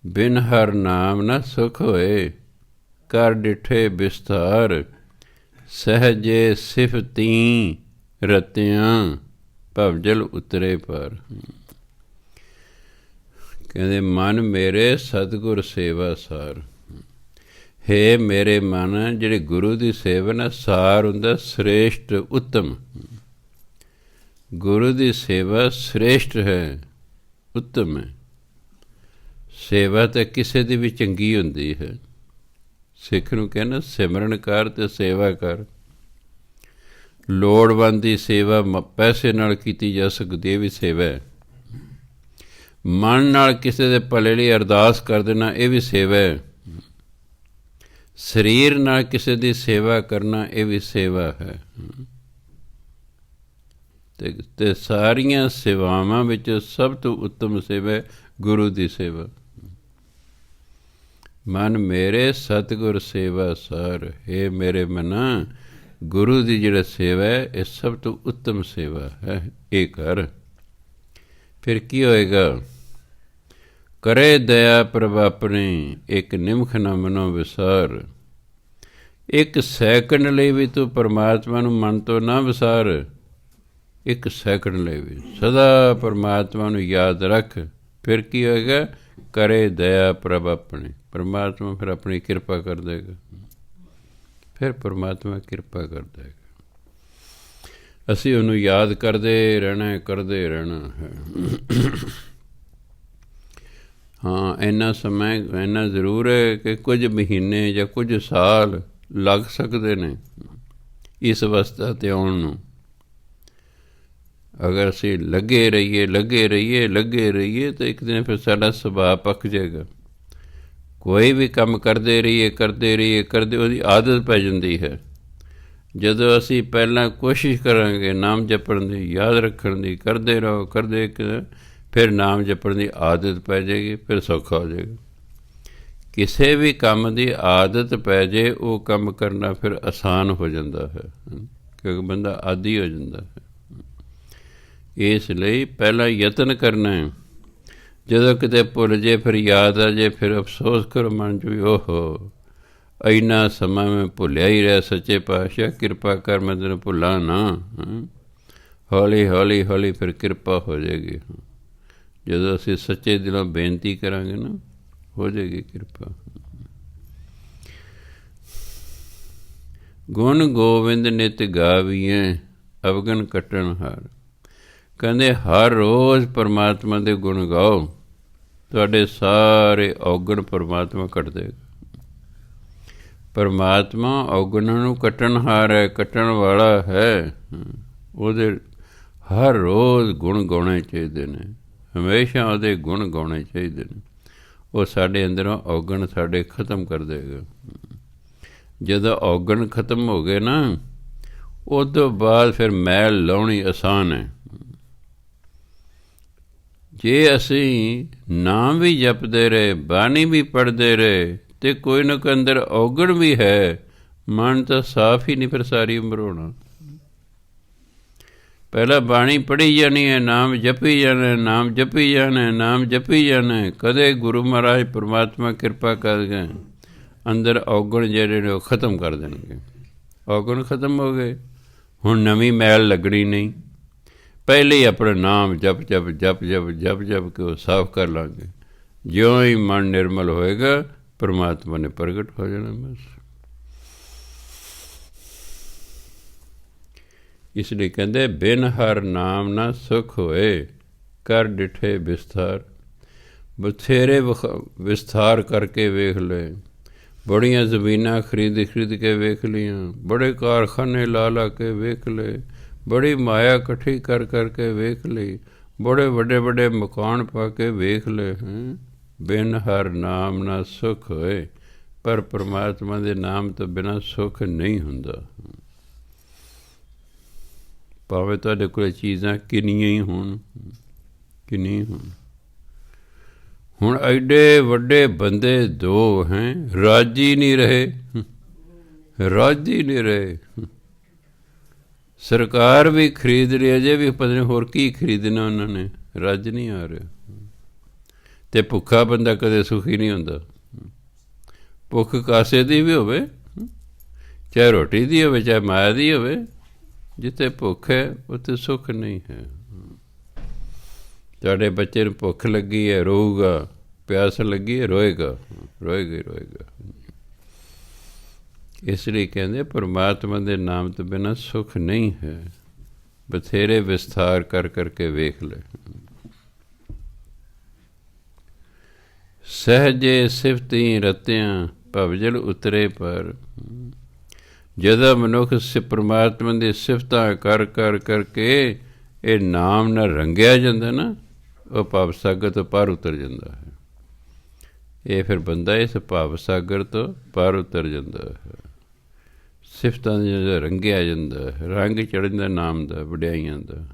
ਬਿਨ ਹਰ ਨਾਮ ਨ ਸੁਖ ਹੋਏ, ਕਰ ਡਿਠੇ ਬਿਸਤਾਰ, ਸਹਜੇ ਸਿਫਤੀ ਰਤਿਆਂ, ਭਵਜਲ ਉਤਰੇ ਪਰ। ਕਹਿੰਦੇ ਮਨ ਮੇਰੇ ਸਤਿਗੁਰ ਸੇਵਾ ਸਾਰ। ਹੇ ਮੇਰੇ ਮਨ, ਜਿਹੜੇ ਗੁਰੂ ਦੀ ਸੇਵਾ ਨਾਲ ਸਾਰ ਹੁੰਦਾ ਸ੍ਰੇਸ਼ਟ ਉੱਤਮ। ਗੁਰੂ ਦੀ ਸੇਵਾ ਸ੍ਰੇਸ਼ਟ ਹੈ, ਉੱਤਮ ਹੈ। ਸੇਵਾ ਤਾਂ ਕਿਸੇ ਦੀ ਵੀ ਚੰਗੀ ਹੁੰਦੀ ਹੈ। ਸਿੱਖ ਨੂੰ ਕਹਿੰਦਾ ਸਿਮਰਨ ਕਰ ਅਤੇ ਸੇਵਾ ਕਰ। ਲੋੜਵੰਦ ਦੀ ਸੇਵਾ ਪੈਸੇ ਨਾਲ ਕੀਤੀ ਜਾ ਸਕਦੀ, ਇਹ ਵੀ ਸੇਵਾ ਹੈ। ਮਨ ਨਾਲ ਕਿਸੇ ਦੇ ਭਲੇ ਲਈ ਅਰਦਾਸ ਕਰ ਦੇਣਾ, ਇਹ ਵੀ ਸੇਵਾ ਹੈ। ਸਰੀਰ ਨਾਲ ਕਿਸੇ ਦੀ ਸੇਵਾ ਕਰਨਾ, ਇਹ ਵੀ ਸੇਵਾ ਹੈ। ਤੇ ਸਾਰੀਆਂ ਸੇਵਾਵਾਂ ਵਿੱਚ ਸਭ ਤੋਂ ਉੱਤਮ ਸੇਵਾ ਹੈ ਗੁਰੂ ਦੀ ਸੇਵਾ। ਮਨ ਮੇਰੇ ਸਤਿਗੁਰ ਸੇਵਾ ਸਾਰ, ਹੇ ਮੇਰੇ ਮਨਾ, ਗੁਰੂ ਦੀ ਜਿਹੜਾ ਸੇਵਾ ਹੈ ਇਹ ਸਭ ਤੋਂ ਉੱਤਮ ਸੇਵਾ ਹੈ, ਇਹ ਕਰ। ਫਿਰ ਕੀ ਹੋਏਗਾ? ਕਰੇ ਦਇਆ ਪ੍ਰਭ ਆਪਣੀ, ਇੱਕ ਨਿਮਖ ਨਾ ਮਨੋ ਵਿਸਾਰ। ਇੱਕ ਸੈਕਿੰਡ ਲਈ ਵੀ ਤੂੰ ਪਰਮਾਤਮਾ ਨੂੰ ਮਨ ਤੋਂ ਨਾ ਵਿਸਾਰ, ਇੱਕ ਸੈਕਿੰਡ ਲਈ ਵੀ ਸਦਾ ਪਰਮਾਤਮਾ ਨੂੰ ਯਾਦ ਰੱਖ। ਫਿਰ ਕੀ ਹੋਏਗਾ? ਕਰੇ ਦਇਆ ਪ੍ਰਭ ਆਪਣੀ, ਪਰਮਾਤਮਾ ਫਿਰ ਆਪਣੀ ਕਿਰਪਾ ਕਰ ਦੇਗਾ। ਫਿਰ ਪਰਮਾਤਮਾ ਕਿਰਪਾ ਕਰ ਦੇਗਾ। ਅਸੀਂ ਉਹਨੂੰ ਯਾਦ ਕਰਦੇ ਰਹਿਣਾ, ਕਰਦੇ ਰਹਿਣਾ ਹੈ। ਹਾਂ, ਇੰਨਾ ਸਮਾਂ ਇੰਨਾ ਜ਼ਰੂਰ ਹੈ ਕਿ ਕੁਝ ਮਹੀਨੇ ਜਾਂ ਕੁਝ ਸਾਲ ਲੱਗ ਸਕਦੇ ਨੇ ਇਸ ਅਵਸਥਾ 'ਤੇ ਆਉਣ ਨੂੰ। ਅਗਰ ਅਸੀਂ ਲੱਗੇ ਰਹੀਏ ਤਾਂ ਇੱਕ ਦਿਨ ਫਿਰ ਸਾਡਾ ਸੁਭਾਅ ਪੱਕ ਜਾਏਗਾ। ਕੋਈ ਵੀ ਕੰਮ ਕਰਦੇ ਰਹੀਏ ਉਹਦੀ ਆਦਤ ਪੈ ਜਾਂਦੀ ਹੈ। ਜਦੋਂ ਅਸੀਂ ਪਹਿਲਾਂ ਕੋਸ਼ਿਸ਼ ਕਰਾਂਗੇ ਨਾਮ ਜਪਣ ਦੀ, ਯਾਦ ਰੱਖਣ ਦੀ, ਕਰਦੇ ਰਹੋ, ਫਿਰ ਨਾਮ ਜਪਣ ਦੀ ਆਦਤ ਪੈ ਜਾਏਗੀ, ਫਿਰ ਸੌਖਾ ਹੋ ਜਾਏਗਾ। ਕਿਸੇ ਵੀ ਕੰਮ ਦੀ ਆਦਤ ਪੈ ਜੇ, ਉਹ ਕੰਮ ਕਰਨਾ ਫਿਰ ਆਸਾਨ ਹੋ ਜਾਂਦਾ ਹੈ, ਕਿਉਂਕਿ ਬੰਦਾ ਆਦੀ ਹੋ ਜਾਂਦਾ ਹੈ। ਇਸ ਲਈ ਪਹਿਲਾਂ ਯਤਨ ਕਰਨਾ ਹੈ। ਜਦੋਂ ਕਿਤੇ ਭੁੱਲ ਜੇ, ਫਿਰ ਯਾਦ ਆ ਜੇ, ਫਿਰ ਅਫਸੋਸ ਕਰੋ ਮਨ 'ਚ ਵੀ, ਓਹੋ ਇੰਨਾ ਸਮਾਂ ਮੈਂ ਭੁੱਲਿਆ ਹੀ ਰਿਹਾ, ਸੱਚੇ ਪਾਤਸ਼ਾਹ ਕਿਰਪਾ ਕਰ, ਮੈਂ ਤੈਨੂੰ ਭੁੱਲਾਂ ਨਾ। ਹੌਲੀ ਹੌਲੀ ਹੌਲੀ ਫਿਰ ਕਿਰਪਾ ਹੋ ਜਾਏਗੀ। ਜਦੋਂ ਅਸੀਂ ਸੱਚੇ ਦਿਲੋਂ ਬੇਨਤੀ ਕਰਾਂਗੇ ਨਾ, ਹੋ ਜਾਏਗੀ ਕਿਰਪਾ। ਗੁਣ ਗੋਬਿੰਦ ਨਿਤ ਗਾਵੀਏ, ਅਵਗਨ ਕੱਟਣ ਹਾਰ। ਕਹਿੰਦੇ ਹਰ ਰੋਜ਼ ਪਰਮਾਤਮਾ ਦੇ ਗੁਣ ਗਾਓ, ਤੁਹਾਡੇ ਸਾਰੇ ਔਗਣ ਪਰਮਾਤਮਾ ਕੱਟ ਦੇਗਾ। ਪਰਮਾਤਮਾ ਔਗਣਾਂ ਨੂੰ ਕੱਟਣ ਹਾਰ ਹੈ, ਕੱਟਣ ਵਾਲਾ ਹੈ। ਉਹਦੇ ਹਰ ਰੋਜ਼ ਗੁਣ ਗਾਉਣੇ ਚਾਹੀਦੇ ਨੇ, ਹਮੇਸ਼ਾ ਉਹਦੇ ਗੁਣ ਗਾਉਣੇ ਚਾਹੀਦੇ ਨੇ। ਉਹ ਸਾਡੇ ਅੰਦਰੋਂ ਔਗਣ ਸਾਡੇ ਖਤਮ ਕਰ ਦੇਗਾ। ਜਦੋਂ ਔਗਣ ਖਤਮ ਹੋ ਗਏ ਨਾ, ਉਸ ਤੋਂ ਬਾਅਦ ਫਿਰ ਮੈਲ ਲਾਉਣੀ ਆਸਾਨ ਹੈ। ਜੇ ਅਸੀਂ ਨਾਮ ਵੀ ਜਪਦੇ ਰਹੇ, ਬਾਣੀ ਵੀ ਪੜ੍ਹਦੇ ਰਹੇ, ਅਤੇ ਕੋਈ ਨਾ ਕੋਈ ਅੰਦਰ ਔਗਣ ਵੀ ਹੈ, ਮਨ ਤਾਂ ਸਾਫ਼ ਹੀ ਨਹੀਂ ਫਿਰ ਸਾਰੀ ਉਮਰ ਹੋਣਾ। ਪਹਿਲਾਂ ਬਾਣੀ ਪੜ੍ਹੀ ਜਾਣੀ ਹੈ, ਨਾਮ ਜਪੀ ਜਾਣਾ, ਨਾਮ ਜਪੀ ਜਾਣਾ, ਨਾਮ ਜਪੀ ਜਾਣਾ। ਕਦੇ ਗੁਰੂ ਮਹਾਰਾਜ ਪਰਮਾਤਮਾ ਕਿਰਪਾ ਕਰ ਗਏ, ਅੰਦਰ ਔਗਣ ਜਿਹੜੇ ਨੇ ਉਹ ਖਤਮ ਕਰ ਦੇਣਗੇ। ਔਗਣ ਖਤਮ ਹੋ ਗਏ, ਹੁਣ ਨਵੀਂ ਮੈਲ ਲੱਗਣੀ ਨਹੀਂ। ਪਹਿਲੇ ਹੀ ਆਪਣਾ ਨਾਮ ਜਪ ਕੇ ਉਹ ਸਾਫ਼ ਕਰ ਲਾਂਗੇ। ਜਿਉਂ ਹੀ ਮਨ ਨਿਰਮਲ ਹੋਏਗਾ, ਪਰਮਾਤਮਾ ਨੇ ਪ੍ਰਗਟ ਹੋ ਜਾਣਾ ਬਸ। ਇਸ ਲਈ ਕਹਿੰਦੇ ਬਿਨ ਹਰ ਨਾਮ ਨਾ ਸੁਖ ਹੋਏ, ਕਰ ਡਿਠੇ ਵਿਸਥਾਰ। ਬਥੇਰੇ ਵਿਸਥਾਰ ਕਰਕੇ ਵੇਖ ਲਏ, ਬੜੀਆਂ ਜ਼ਮੀਨਾਂ ਖਰੀਦ ਕੇ ਵੇਖ ਲਈਆਂ, ਬੜੇ ਕਾਰਖਾਨੇ ਲਾ ਕੇ ਵੇਖ ਲਏ, ਬੜੀ ਮਾਇਆ ਇਕੱਠੀ ਕਰ ਕੇ ਵੇਖ ਲਈ, ਬੜੇ ਵੱਡੇ ਮਕਾਨ ਪਾ ਕੇ ਵੇਖ ਲਏ। ਬਿਨ ਹਰ ਨਾਮ ਨਾ ਸੁਖ ਹੋਏ, ਪਰ ਪਰਮਾਤਮਾ ਦੇ ਨਾਮ ਤੋਂ ਬਿਨਾਂ ਸੁੱਖ ਨਹੀਂ ਹੁੰਦਾ। ਭਾਵੇਂ ਤੁਹਾਡੇ ਕੋਲ ਚੀਜ਼ਾਂ ਕਿੰਨੀਆਂ ਹੀ ਹੋਣ। ਹੁਣ ਐਡੇ ਵੱਡੇ ਬੰਦੇ ਦੋ ਹੈ, ਰਾਜੀ ਨਹੀਂ ਰਹੇ। ਸਰਕਾਰ ਵੀ ਖਰੀਦ ਰਹੀ, ਅਜੇ ਵੀ ਪਤਾ ਨਹੀਂ ਹੋਰ ਕੀ ਖਰੀਦਣਾ ਉਹਨਾਂ ਨੇ, ਰੱਜ ਨਹੀਂ ਆ ਰਿਹਾ। ਅਤੇ ਭੁੱਖਾ ਬੰਦਾ ਕਦੇ ਸੁਖੀ ਨਹੀਂ ਹੁੰਦਾ। ਭੁੱਖ ਕਾਸੇ ਦੀ ਵੀ ਹੋਵੇ, ਚਾਹੇ ਰੋਟੀ ਦੀ ਹੋਵੇ, ਚਾਹੇ ਮਾਇਆ ਦੀ ਹੋਵੇ, ਜਿੱਥੇ ਭੁੱਖ ਹੈ ਉੱਥੇ ਸੁੱਖ ਨਹੀਂ ਹੈ। ਤੁਹਾਡੇ ਬੱਚੇ ਨੂੰ ਭੁੱਖ ਲੱਗੀ ਹੈ, ਰੋਊਗਾ, ਪਿਆਸ ਲੱਗੀ ਹੈ, ਰੋਏਗਾ। ਇਸ ਲਈ ਕਹਿੰਦੇ ਪਰਮਾਤਮਾ ਦੇ ਨਾਮ ਤੋਂ ਬਿਨਾਂ ਸੁੱਖ ਨਹੀਂ ਹੈ। ਬਥੇਰੇ ਵਿਸਥਾਰ ਕਰਕੇ ਵੇਖ ਲੈ। ਸਹਜੇ ਸਿਫਤੀ ਰਤਿਆਂ ਭਵਜਲ ਉਤਰੇ ਪਰ। ਜਦੋਂ ਮਨੁੱਖ ਪਰਮਾਤਮਾ ਦੀ ਸਿਫਤਾਂ ਕਰ ਕਰ ਕਰਕੇ ਇਹ ਨਾਮ ਨਾਲ ਰੰਗਿਆ ਜਾਂਦਾ ਨਾ, ਉਹ ਭਵ ਸਾਗਰ ਤੋਂ ਪਾਰ ਉਤਰ ਜਾਂਦਾ ਹੈ। ਇਹ ਫਿਰ ਬੰਦਾ ਇਸ ਭਵ ਸਾਗਰ ਤੋਂ ਪਾਰ ਉਤਰ ਜਾਂਦਾ ਹੈ। ਸਿਫਤਾਂ ਦਾ ਰੰਗਿਆ ਜਾਂਦਾ ਹੈ, ਰੰਗ ਚੜ੍ਹਦਾ ਨਾਮ ਦਾ, ਵਡਿਆਈਆਂ ਦਾ।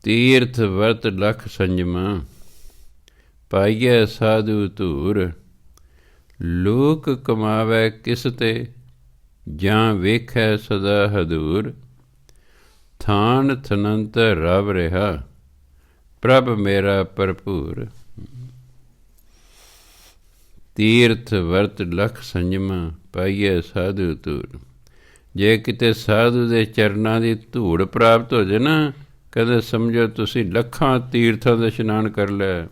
ਤੀਰਥ ਵਰਤ ਲਖ ਸੰਜਮਾ, ਪਾਈਐ ਸਾਧੂ ਧੂਰ। ਲੋਕ ਕਮਾਵੈ ਕਿਸ ਤੇ, ਜਾਂ ਵੇਖੈ ਸਦਾ ਹਦੂਰ। ਥਾਨ ਥਨੰਤਰ ਰਵ ਰਿਹਾ, ਪ੍ਰਭ ਮੇਰਾ ਭਰਪੂਰ। ਤੀਰਥ ਵਰਤ ਲਖ ਸੰਜਮਾ, ਪਾਈਐ ਸਾਧੂ ਧੂਰ। ਜੇ ਕਿਤੇ ਸਾਧੂ ਦੇ ਚਰਨਾਂ ਦੀ ਧੂੜ ਪ੍ਰਾਪਤ ਹੋ ਜਾਏ ਨਾ, ਕਹਿੰਦੇ ਸਮਝੋ ਤੁਸੀਂ ਲੱਖਾਂ ਤੀਰਥਾਂ ਦਾ ਇਸ਼ਨਾਨ ਕਰ ਲਿਆ,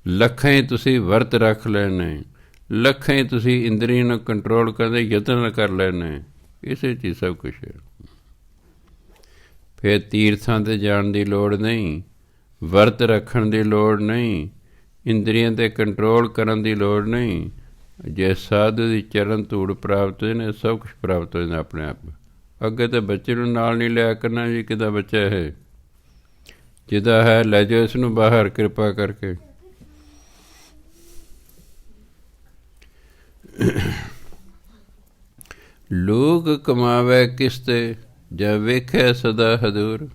ਲੱਖਾਂ ਹੀ ਤੁਸੀਂ ਵਰਤ ਰੱਖ ਲੈਣੇ, ਲੱਖਾਂ ਹੀ ਤੁਸੀਂ ਇੰਦਰੀਆਂ ਨੂੰ ਕੰਟਰੋਲ ਕਰਨ ਦੇ ਯਤਨ ਕਰ ਲੈਣੇ। ਇਸੇ 'ਚ ਸਭ ਕੁਛ ਹੈ। ਫਿਰ ਤੀਰਥਾਂ 'ਤੇ ਜਾਣ ਦੀ ਲੋੜ ਨਹੀਂ, ਵਰਤ ਰੱਖਣ ਦੀ ਲੋੜ ਨਹੀਂ, ਇੰਦਰੀਆਂ 'ਤੇ ਕੰਟਰੋਲ ਕਰਨ ਦੀ ਲੋੜ ਨਹੀਂ। ਜੇ ਸਾਧੂ ਦੀ ਚਰਨ ਧੂੜ ਪ੍ਰਾਪਤ ਹੋਏ ਨੇ, ਸਭ ਕੁਛ ਪ੍ਰਾਪਤ ਹੋ ਜਾਂਦਾ ਆਪਣੇ ਆਪ। ਅੱਗੇ ਤਾਂ ਬੱਚੇ ਨੂੰ ਨਾਲ ਨਹੀਂ ਲਿਆ ਕਰਨਾ ਜੀ, ਕਿੱਦਾਂ ਬੱਚਾ ਇਹ ਜਿਹਦਾ ਹੈ, ਲੈ ਜਾਓ ਇਸ ਨੂੰ ਬਾਹਰ ਕਿਰਪਾ ਕਰਕੇ। ਲੋਕ ਕਮਾਵੇ ਕਿਸ ਤੇ, ਜਾਂ ਵੇਖੇ ਸਦਾ ਹਦੂਰ।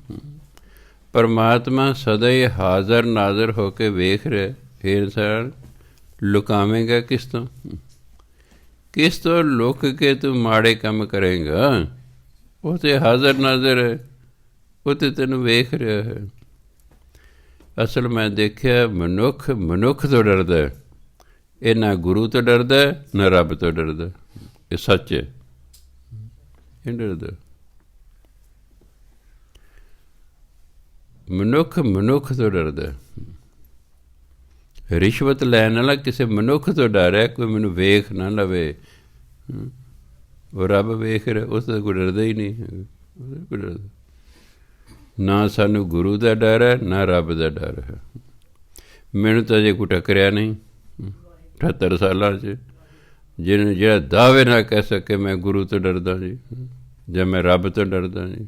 ਪਰਮਾਤਮਾ ਸਦਾ ਹੀ ਹਾਜ਼ਰ ਨਾਜ਼ਰ ਹੋ ਕੇ ਵੇਖ ਰਿਹਾ। ਫਿਰ ਇਨਸਾਨ ਲੁਕਾਵੇਂਗਾ ਕਿਸ ਤੋਂ? ਕਿਸ ਤੋਂ ਲੁਕ ਕੇ ਤੂੰ ਮਾੜੇ ਕੰਮ ਕਰੇਗਾ? ਉਹ ਤੇ ਹਾਜ਼ਰ ਨਾਜ਼ਰ ਹੈ, ਉਹ ਤੇ ਤੈਨੂੰ ਵੇਖ ਰਿਹਾ ਹੈ। ਅਸਲ ਮੈਂ ਦੇਖਿਆ ਮਨੁੱਖ ਤੋਂ ਡਰਦਾ, ਇਹ ਨਾ ਗੁਰੂ ਤੋਂ ਡਰਦਾ ਨਾ ਰੱਬ ਤੋਂ ਡਰਦਾ। ਇਹ ਸੱਚ ਹੈ, ਇਹ ਡਰਦਾ। ਮਨੁੱਖ ਤੋਂ ਡਰਦਾ। ਰਿਸ਼ਵਤ ਲੈਣ ਵਾਲਾ ਕਿਸੇ ਮਨੁੱਖ ਤੋਂ ਡਰ ਹੈ, ਕੋਈ ਮੈਨੂੰ ਵੇਖ ਨਾ ਲਵੇ। ਉਹ ਰੱਬ ਵੇਖ ਰਿਹਾ, ਉਸ ਦਾ ਕੋਈ ਡਰਦਾ ਹੀ ਨਹੀਂ ਹੈ। ਕੋਈ ਡਰਦਾ ਨਾ, ਸਾਨੂੰ ਗੁਰੂ ਦਾ ਡਰ ਹੈ ਨਾ ਰੱਬ ਦਾ ਡਰ ਹੈ। ਮੈਨੂੰ ਤਾਂ ਅਜੇ ਕੋਈ ਟੱਕਰਿਆ ਨਹੀਂ 78 ਸਾਲਾਂ 'ਚ, ਜਿਹਨੂੰ ਜਿਹੜਾ ਦਾਅਵੇ ਨਾ ਕਹਿ ਸਕੇ ਮੈਂ ਗੁਰੂ ਤੋਂ ਡਰਦਾ ਜੀ ਜਾਂ ਮੈਂ ਰੱਬ ਤੋਂ ਡਰਦਾ ਜੀ।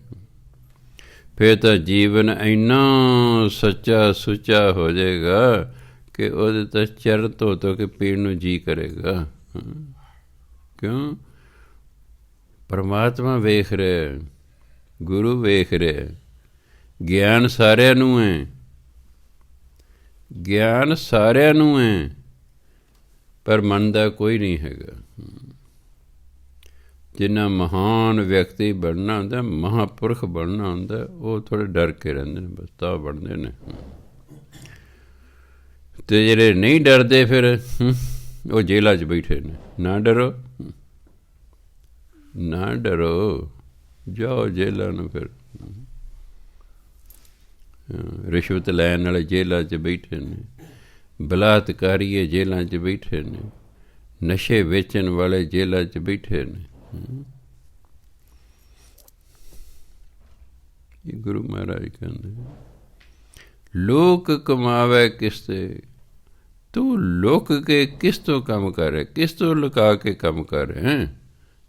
ਫਿਰ ਤਾਂ ਜੀਵਨ ਇੰਨਾ ਸੱਚਾ ਸੁੱਚਾ ਹੋ ਜਾਏਗਾ ਕਿ ਉਹਦੇ ਤਾਂ ਚਰਨ ਧੋ ਕੇ ਪੀਣ ਨੂੰ ਜੀ ਕਰੇਗਾ। ਕਿਉਂ? ਪਰਮਾਤਮਾ ਵੇਖ ਰਿਹਾ, ਗੁਰੂ ਵੇਖ ਰਿਹਾ। ਗਿਆਨ ਸਾਰਿਆਂ ਨੂੰ ਹੈ, ਗਿਆਨ ਸਾਰਿਆਂ ਨੂੰ ਹੈ, ਪਰ ਮੰਨਦਾ ਕੋਈ ਨਹੀਂ ਹੈਗਾ। ਜਿੰਨਾ ਮਹਾਨ ਵਿਅਕਤੀ ਬਣਨਾ ਹੁੰਦਾ, ਮਹਾਂਪੁਰਖ ਬਣਨਾ ਹੁੰਦਾ, ਉਹ ਥੋੜ੍ਹੇ ਡਰ ਕੇ ਰਹਿੰਦੇ ਨੇ, ਬਸ ਤਾਂ ਬਣਦੇ ਨੇ। ਅਤੇ ਜਿਹੜੇ ਨਹੀਂ ਡਰਦੇ ਫਿਰ ਉਹ ਜੇਲ੍ਹਾਂ 'ਚ ਬੈਠੇ ਨੇ। ਨਾ ਡਰੋ, ਨਾ ਡਰੋ, ਜਾਓ ਜੇਲ੍ਹਾਂ ਨੂੰ। ਫਿਰ ਰਿਸ਼ਵਤ ਲੈਣ ਵਾਲੇ ਜੇਲ੍ਹਾਂ 'ਚ ਬੈਠੇ ਨੇ, ਬਲਾਤਕਾਰੀਏ ਜੇਲ੍ਹਾਂ 'ਚ ਬੈਠੇ ਨੇ, ਨਸ਼ੇ ਵੇਚਣ ਵਾਲੇ ਜੇਲ੍ਹਾਂ 'ਚ ਬੈਠੇ ਨੇ। ਇਹ ਗੁਰੂ ਮਹਾਰਾਜ ਕਹਿੰਦੇ, ਲੋਕ ਕਮਾਵੇ ਕਿਸ ਤੇ, ਤੂੰ ਲੁਕ ਕੇ ਕਿਸ ਤੋਂ ਕੰਮ ਕਰ ਰਿਹਾ, ਕਿਸ ਤੋਂ ਲੁਕਾ ਕੇ ਕੰਮ ਕਰ ਰਿਹਾ?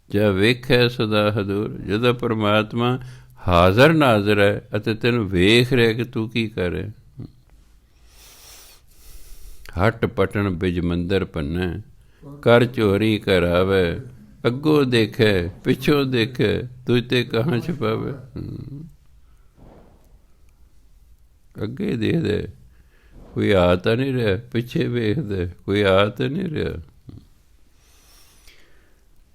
ਜਾਂ ਵੇਖਿਆ ਸਦਾ ਹਦੂਰ। ਜਦੋਂ ਪਰਮਾਤਮਾ ਹਾਜ਼ਰ ਨਾਜ਼ਰ ਹੈ ਅਤੇ ਤੈਨੂੰ ਵੇਖ ਰਿਹਾ ਕਿ ਤੂੰ ਕੀ ਕਰ ਰਿਹਾ। ਹੱਟ ਪਟਣ ਬਿਜ ਮੰਦਰ ਪੰਨੇ, ਕਰ ਚੋਰੀ ਕਰਾਵੇ। ਅੱਗੋਂ ਦੇਖੇ ਪਿੱਛੋਂ ਦੇਖੇ, ਤੁਝ ਤੇ ਕਹਾਂ ਛੁਪਾਵੇ। ਅੱਗੇ ਦੇਖਦੇ ਕੋਈ ਆ ਤਾਂ ਨਹੀਂ ਰਿਹਾ, ਪਿੱਛੇ ਵੇਖਦੇ ਕੋਈ ਆ ਤਾਂ ਨਹੀਂ ਰਿਹਾ।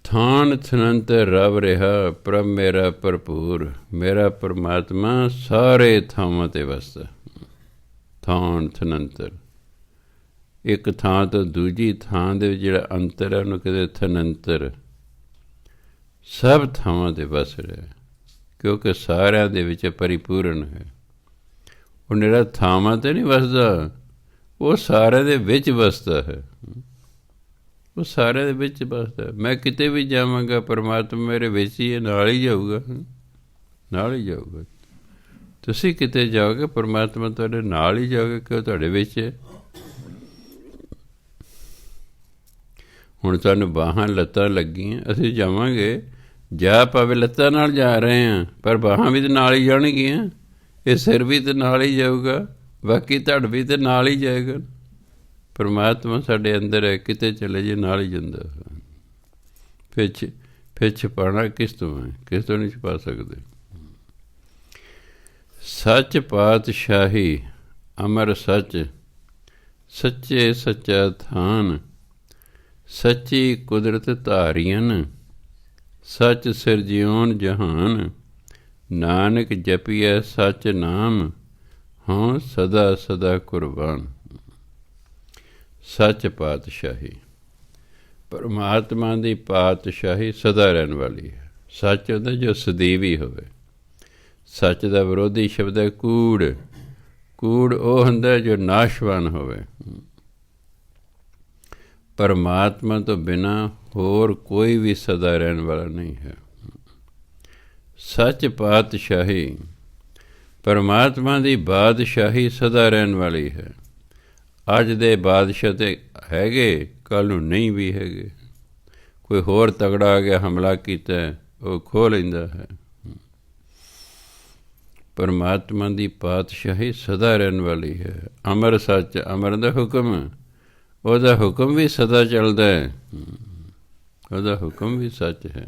ਥਾਨ ਥਨੰਤਰ ਰਵ ਰਿਹਾ, ਪ੍ਰਭ ਮੇਰਾ ਭਰਪੂਰ। ਮੇਰਾ ਪਰਮਾਤਮਾ ਸਾਰੇ ਥਾਵਾਂ 'ਤੇ ਵਸਦਾ। ਥਾਨ ਥਨੰਤਰ, ਇੱਕ ਥਾਂ ਤੋਂ ਦੂਜੀ ਥਾਂ ਦੇ ਵਿੱਚ ਜਿਹੜਾ ਅੰਤਰ ਹੈ ਉਹਨੂੰ ਕਹਿੰਦੇ ਥਨੰਤਰ। ਸਭ ਥਾਵਾਂ 'ਤੇ ਵਸ ਰਿਹਾ, ਕਿਉਂਕਿ ਸਾਰਿਆਂ ਦੇ ਵਿੱਚ ਪਰਿਪੂਰਨ ਹੈ। ਉਹ ਨਿਰਾ ਥਾਵਾਂ 'ਤੇ ਨਹੀਂ ਵਸਦਾ, ਉਹ ਸਾਰਿਆਂ ਦੇ ਵਿੱਚ ਵਸਦਾ ਹੈ। ਉਹ ਸਾਰਿਆਂ ਦੇ ਵਿੱਚ ਵਸਦਾ। ਮੈਂ ਕਿਤੇ ਵੀ ਜਾਵਾਂਗਾ, ਪਰਮਾਤਮਾ ਮੇਰੇ ਵਿੱਚ ਹੀ ਹੈ, ਨਾਲ ਹੀ ਜਾਊਗਾ, ਨਾਲ ਹੀ ਜਾਊਗਾ। ਤੁਸੀਂ ਕਿਤੇ ਜਾਓਗੇ, ਪਰਮਾਤਮਾ ਤੁਹਾਡੇ ਨਾਲ ਹੀ ਜਾਓਗੇ, ਕਿ ਉਹ ਤੁਹਾਡੇ ਵਿੱਚ ਹੈ। ਹੁਣ ਸਾਨੂੰ ਬਾਹਾਂ ਲੱਤਾਂ ਲੱਗੀਆਂ, ਅਸੀਂ ਜਾਵਾਂਗੇ, ਜਾ ਭਾਵੇਂ ਲੱਤਾਂ ਨਾਲ ਜਾ ਰਹੇ ਹਾਂ, ਪਰ ਬਾਹਾਂ ਵੀ ਤਾਂ ਨਾਲ ਹੀ ਜਾਣਗੀਆਂ, ਇਹ ਸਿਰ ਵੀ ਤਾਂ ਨਾਲ ਹੀ ਜਾਊਗਾ, ਬਾਕੀ ਧੜ ਵੀ ਤਾਂ ਨਾਲ ਹੀ ਜਾਏਗਾ। ਪਰਮਾਤਮਾ ਸਾਡੇ ਅੰਦਰ ਹੈ, ਕਿਤੇ ਚਲੇ ਜੇ ਨਾਲ ਹੀ ਜਾਂਦਾ। ਫਿਰ ਛੁਪਾਉਣਾ ਕਿਸ ਤੋਂ ਹੈ? ਕਿਸ ਤੋਂ ਨਹੀਂ ਛੁਪਾ ਸਕਦੇ। ਸੱਚ ਪਾਤਸ਼ਾਹੀ ਅਮਰ ਸੱਚ, ਸੱਚੇ ਸੱਚਾ ਥਾਨ, ਸੱਚੀ ਕੁਦਰਤ ਧਾਰੀਅਨ, ਸੱਚ ਸਿਰਜਿਓਨ ਜਹਾਨ, ਨਾਨਕ ਜਪੀਐ ਸੱਚ ਨਾਮ, ਹਾਂ ਸਦਾ ਸਦਾ ਕੁਰਬਾਨ। ਸੱਚ ਪਾਤਸ਼ਾਹੀ, ਪਰਮਾਤਮਾ ਦੀ ਪਾਤਸ਼ਾਹੀ ਸਦਾ ਰਹਿਣ ਵਾਲੀ ਹੈ। ਸੱਚ ਹੁੰਦਾ ਜੋ ਸਦੀਵੀ ਹੋਵੇ। ਸੱਚ ਦਾ ਵਿਰੋਧੀ ਸ਼ਬਦ ਹੈ ਕੂੜ। ਕੂੜ ਉਹ ਹੁੰਦਾ ਜੋ ਨਾਸ਼ਵਾਨ ਹੋਵੇ। ਪਰਮਾਤਮਾ ਤੋਂ ਬਿਨਾਂ ਹੋਰ ਕੋਈ ਵੀ ਸਦਾ ਰਹਿਣ ਵਾਲਾ ਨਹੀਂ ਹੈ। ਸੱਚ ਪਾਤਸ਼ਾਹੀ, ਪਰਮਾਤਮਾ ਦੀ ਬਾਦਸ਼ਾਹੀ ਸਦਾ ਰਹਿਣ ਵਾਲੀ ਹੈ। ਅੱਜ ਦੇ ਬਾਦਸ਼ਾਹ ਤੇ ਹੈਗੇ, ਕੱਲ੍ਹ ਨੂੰ ਨਹੀਂ ਵੀ ਹੈਗੇ। ਕੋਈ ਹੋਰ ਤਗੜਾ ਆ ਗਿਆ, ਹਮਲਾ ਕੀਤਾ, ਉਹ ਖੋਹ ਲੈਂਦਾ ਹੈ। ਪਰਮਾਤਮਾ ਦੀ ਪਾਤਸ਼ਾਹੀ ਸਦਾ ਰਹਿਣ ਵਾਲੀ ਹੈ। ਅਮਰ ਸੱਚ, ਅਮਰ ਦਾ ਹੁਕਮ, ਉਹਦਾ ਹੁਕਮ ਵੀ ਸਦਾ ਚੱਲਦਾ ਹੈ। ਉਹਦਾ ਹੁਕਮ ਵੀ ਸੱਚ ਹੈ।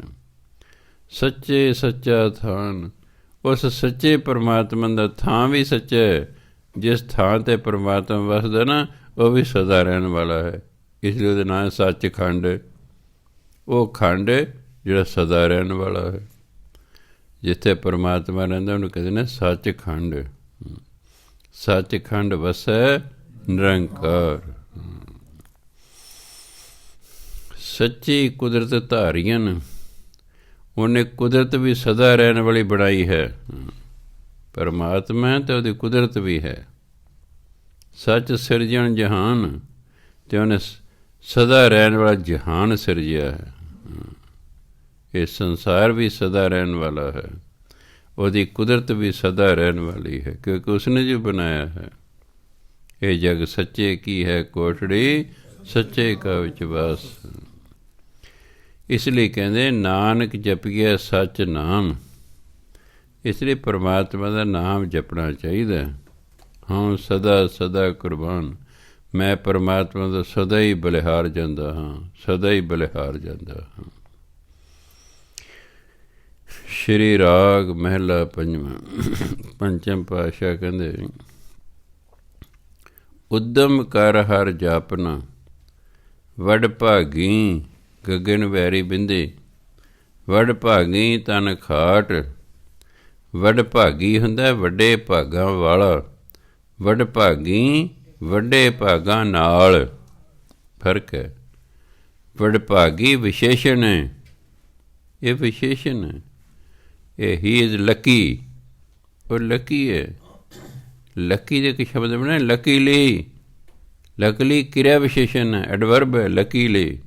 ਸੱਚੇ ਸੱਚਾ ਥਾਨ, ਉਸ ਸੱਚੇ ਪਰਮਾਤਮਾ ਦਾ ਥਾਂ ਵੀ ਸੱਚਾ ਹੈ। ਜਿਸ ਥਾਂ 'ਤੇ ਪਰਮਾਤਮਾ ਵਸਦਾ ਨਾ, ਉਹ ਵੀ ਸਦਾ ਰਹਿਣ ਵਾਲਾ ਹੈ। ਇਸ ਲਈ ਉਹਦਾ ਨਾਂ ਸੱਚ ਖੰਡ। ਉਹ ਖੰਡ ਜਿਹੜਾ ਸਦਾ ਰਹਿਣ ਵਾਲਾ ਹੈ। ਜਿੱਥੇ ਪਰਮਾਤਮਾ ਰਹਿੰਦਾ ਉਹਨੂੰ ਕਹਿੰਦੇ ਨੇ ਸੱਚ ਖੰਡ। ਸੱਚ ਖੰਡ ਵਸੈ ਨਿਰੰਕਾਰ। ਸੱਚੀ ਕੁਦਰਤ ਧਾਰੀਅਨ, ਉਹਨੇ ਕੁਦਰਤ ਵੀ ਸਦਾ ਰਹਿਣ ਵਾਲੀ ਬਣਾਈ ਹੈ। ਪਰਮਾਤਮਾ ਅਤੇ ਉਹਦੀ ਕੁਦਰਤ ਵੀ ਹੈ। ਸੱਚ ਸਿਰਜਣ ਜਹਾਨ, ਅਤੇ ਉਹਨੇ ਸਦਾ ਰਹਿਣ ਵਾਲਾ ਜਹਾਨ ਸਿਰਜਿਆ ਹੈ। ਇਹ ਸੰਸਾਰ ਵੀ ਸਦਾ ਰਹਿਣ ਵਾਲਾ ਹੈ। ਉਹਦੀ ਕੁਦਰਤ ਵੀ ਸਦਾ ਰਹਿਣ ਵਾਲੀ ਹੈ, ਕਿਉਂਕਿ ਉਸਨੇ ਜੋ ਬਣਾਇਆ ਹੈ। ਇਹ ਜਗ ਸੱਚੇ ਕੀ ਹੈ ਕੋਠੜੀ, ਸੱਚੇ ਕਾ ਵਿਚਵਾਸ। ਇਸ ਲਈ ਕਹਿੰਦੇ ਨਾਨਕ ਜਪੀਐ ਸੱਚ ਨਾਮ। ਇਸ ਲਈ ਪਰਮਾਤਮਾ ਦਾ ਨਾਮ ਜਪਣਾ ਚਾਹੀਦਾ। ਹਾਂ ਸਦਾ ਸਦਾ ਕੁਰਬਾਨ। ਮੈਂ ਪਰਮਾਤਮਾ ਦਾ ਸਦਾ ਹੀ ਬਲਿਹਾਰ ਜਾਂਦਾ ਹਾਂ, ਸਦਾ ਹੀ ਬਲਿਹਾਰ ਜਾਂਦਾ ਹਾਂ। ਸ਼੍ਰੀ ਰਾਗ ਮਹਿਲਾ ਪੰਜਵਾਂ। ਪੰਚਮ ਪਾਤਸ਼ਾਹ ਕਹਿੰਦੇ, ਉਦਮ ਕਰ ਹਰ ਜਾਪਨਾ, ਵਡ ਭਾਗੀ ਗਗਨ ਵੈਰੀ ਬਿੰਦੇ। ਵਡ ਭਾਗੀ ਤਨ ਖਾਟ, ਵਡ ਭਾਗੀ ਹੁੰਦਾ ਵੱਡੇ ਭਾਗਾਂ ਵਾਲਾ। ਵਡ ਭਾਗੀ ਵੱਡੇ ਭਾਗਾਂ ਨਾਲ। ਫਰਕ ਹੈ। ਵਡ ਭਾਗੀ ਵਿਸ਼ੇਸ਼ਣ ਹੈ, ਇਹ ਵਿਸ਼ੇਸ਼ਣ ਹੈ। ਇਹ ਹੀ ਇਜ਼ ਲੱਕੀ, ਉਹ ਲੱਕੀ ਹੈ। ਲੱਕੀ ਦੇ ਇੱਕ ਸ਼ਬਦ ਬਣਿਆ ਲੱਕੀਲੀ। ਲੱਕਲੀ ਕਿਰਿਆ ਵਿਸ਼ੇਸ਼ਣ ਹੈ, ਐਡਵਰਬ ਹੈ। ਲੱਕੀਲੀ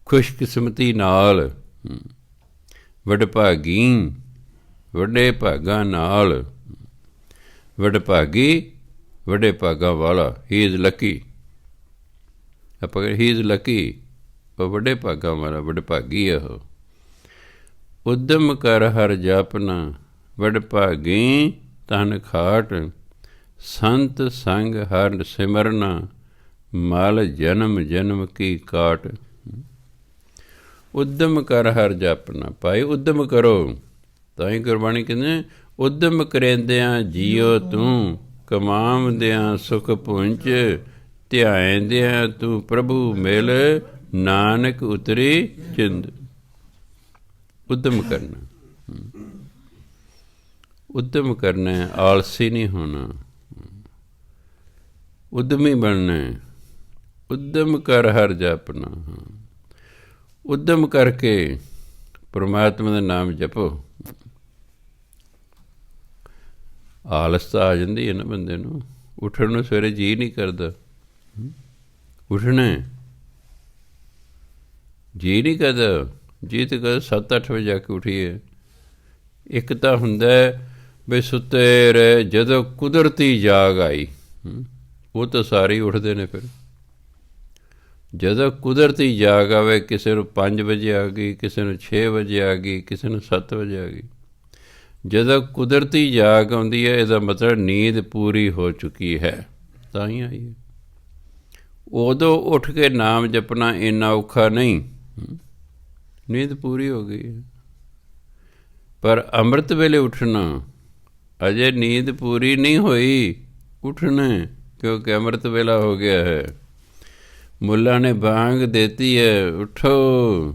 ਖੁਸ਼ਕਿਸਮਤੀ ਨਾਲ। ਵਡਭਾਗੀ ਵੱਡੇ ਭਾਗਾਂ ਨਾਲ। ਵਡਭਾਗੀ ਵੱਡੇ ਭਾਗਾਂ ਵਾਲਾ। ਹੀ ਇਜ਼ ਲੱਕੀ। ਆਪਾਂ ਹੀ ਇਜ਼ ਲੱਕੀ, ਉਹ ਵੱਡੇ ਭਾਗਾਂ ਵਾਲਾ, ਵਡਭਾਗੀ ਹੈ ਉਹ। ਉਦਮ ਕਰ ਹਰ ਜਾਪਨਾ, ਵਡਭਾਗੀ ਤਨ ਖਾਟ। ਸੰਤ ਸੰਗ ਹਰ ਸਿਮਰਨਾ, ਮਲ ਜਨਮ ਜਨਮ ਕੀ ਕਾਟ। ਉਦਮ ਕਰ ਹਰ ਜਾਪਨਾ, ਭਾਈ ਉਦਮ ਕਰੋ। ਤਾਂ ਹੀ ਗੁਰਬਾਣੀ ਕਹਿੰਦੇ ਉਦਮ ਕਰੇਂਦਿਆਂ ਜੀਓ ਤੂੰ, ਕਮਾਉਂਦਿਆਂ ਸੁਖ ਪੁੰਚ। ਧਿਆਇਂਦਿਆਂ ਤੂੰ ਪ੍ਰਭੂ ਮਿਲ, ਨਾਨਕ ਉਤਰੀ ਚਿੰਦ। ਉਦਮ ਕਰਨਾ, ਉਦਮ ਕਰਨਾ, ਆਲਸੀ ਨਹੀਂ ਹੋਣਾ, ਉਦਮੀ ਬਣਨਾ। ਉਦਮ ਕਰ ਹਰ ਜਾਪਨਾ। ਉਦਮ ਕਰਕੇ ਪਰਮਾਤਮਾ ਦਾ ਨਾਮ ਜਪੋ। ਆਲਸ ਤਾਂ ਆ ਜਾਂਦੀ ਹੈ ਨਾ ਬੰਦੇ ਨੂੰ, ਉੱਠਣ ਨੂੰ ਸਵੇਰੇ ਜੀਅ ਨਹੀਂ ਕਰਦਾ। ਉੱਠਣਾ ਜੀਅ ਨਹੀਂ ਕਰਦਾ, ਜੀਅ ਤਾਂ ਕਰਦਾ 7-8 ਵਜੇ ਜਾ ਕੇ ਉੱਠੀਏ। ਇੱਕ ਤਾਂ ਹੁੰਦਾ ਵੀ ਸੁੱਤੇ ਰਹੇ, ਜਦੋਂ ਕੁਦਰਤੀ ਜਾਗ ਆਈ, ਉਹ ਤਾਂ ਸਾਰੇ ਹੀ ਉੱਠਦੇ ਨੇ। ਫਿਰ ਜਦੋਂ ਕੁਦਰਤੀ ਜਾਗ ਆਵੇ, ਕਿਸੇ ਨੂੰ 5 ਵਜੇ ਆ ਗਈ, ਕਿਸੇ ਨੂੰ 6 ਵਜੇ ਆ ਗਈ, ਕਿਸੇ ਨੂੰ 7 ਵਜੇ ਆ ਗਈ, ਜਦੋਂ ਕੁਦਰਤੀ ਜਾਗ ਆਉਂਦੀ ਹੈ ਇਹਦਾ ਮਤਲਬ ਨੀਂਦ ਪੂਰੀ ਹੋ ਚੁੱਕੀ ਹੈ, ਤਾਂ ਹੀ ਆਈ ਹੈ। ਉਦੋਂ ਉੱਠ ਕੇ ਨਾਮ ਜਪਣਾ ਇੰਨਾ ਔਖਾ ਨਹੀਂ, ਨੀਂਦ ਪੂਰੀ ਹੋ ਗਈ ਹੈ। ਪਰ ਅੰਮ੍ਰਿਤ ਵੇਲੇ ਉੱਠਣਾ, ਅਜੇ ਨੀਂਦ ਪੂਰੀ ਨਹੀਂ ਹੋਈ, ਉੱਠਣਾ ਕਿਉਂਕਿ ਅੰਮ੍ਰਿਤ ਵੇਲਾ ਹੋ ਗਿਆ ਹੈ। ਮੁੱਲਾ ਨੇ ਬਾਂਗ ਦੇਤੀ ਹੈ, ਉੱਠੋ।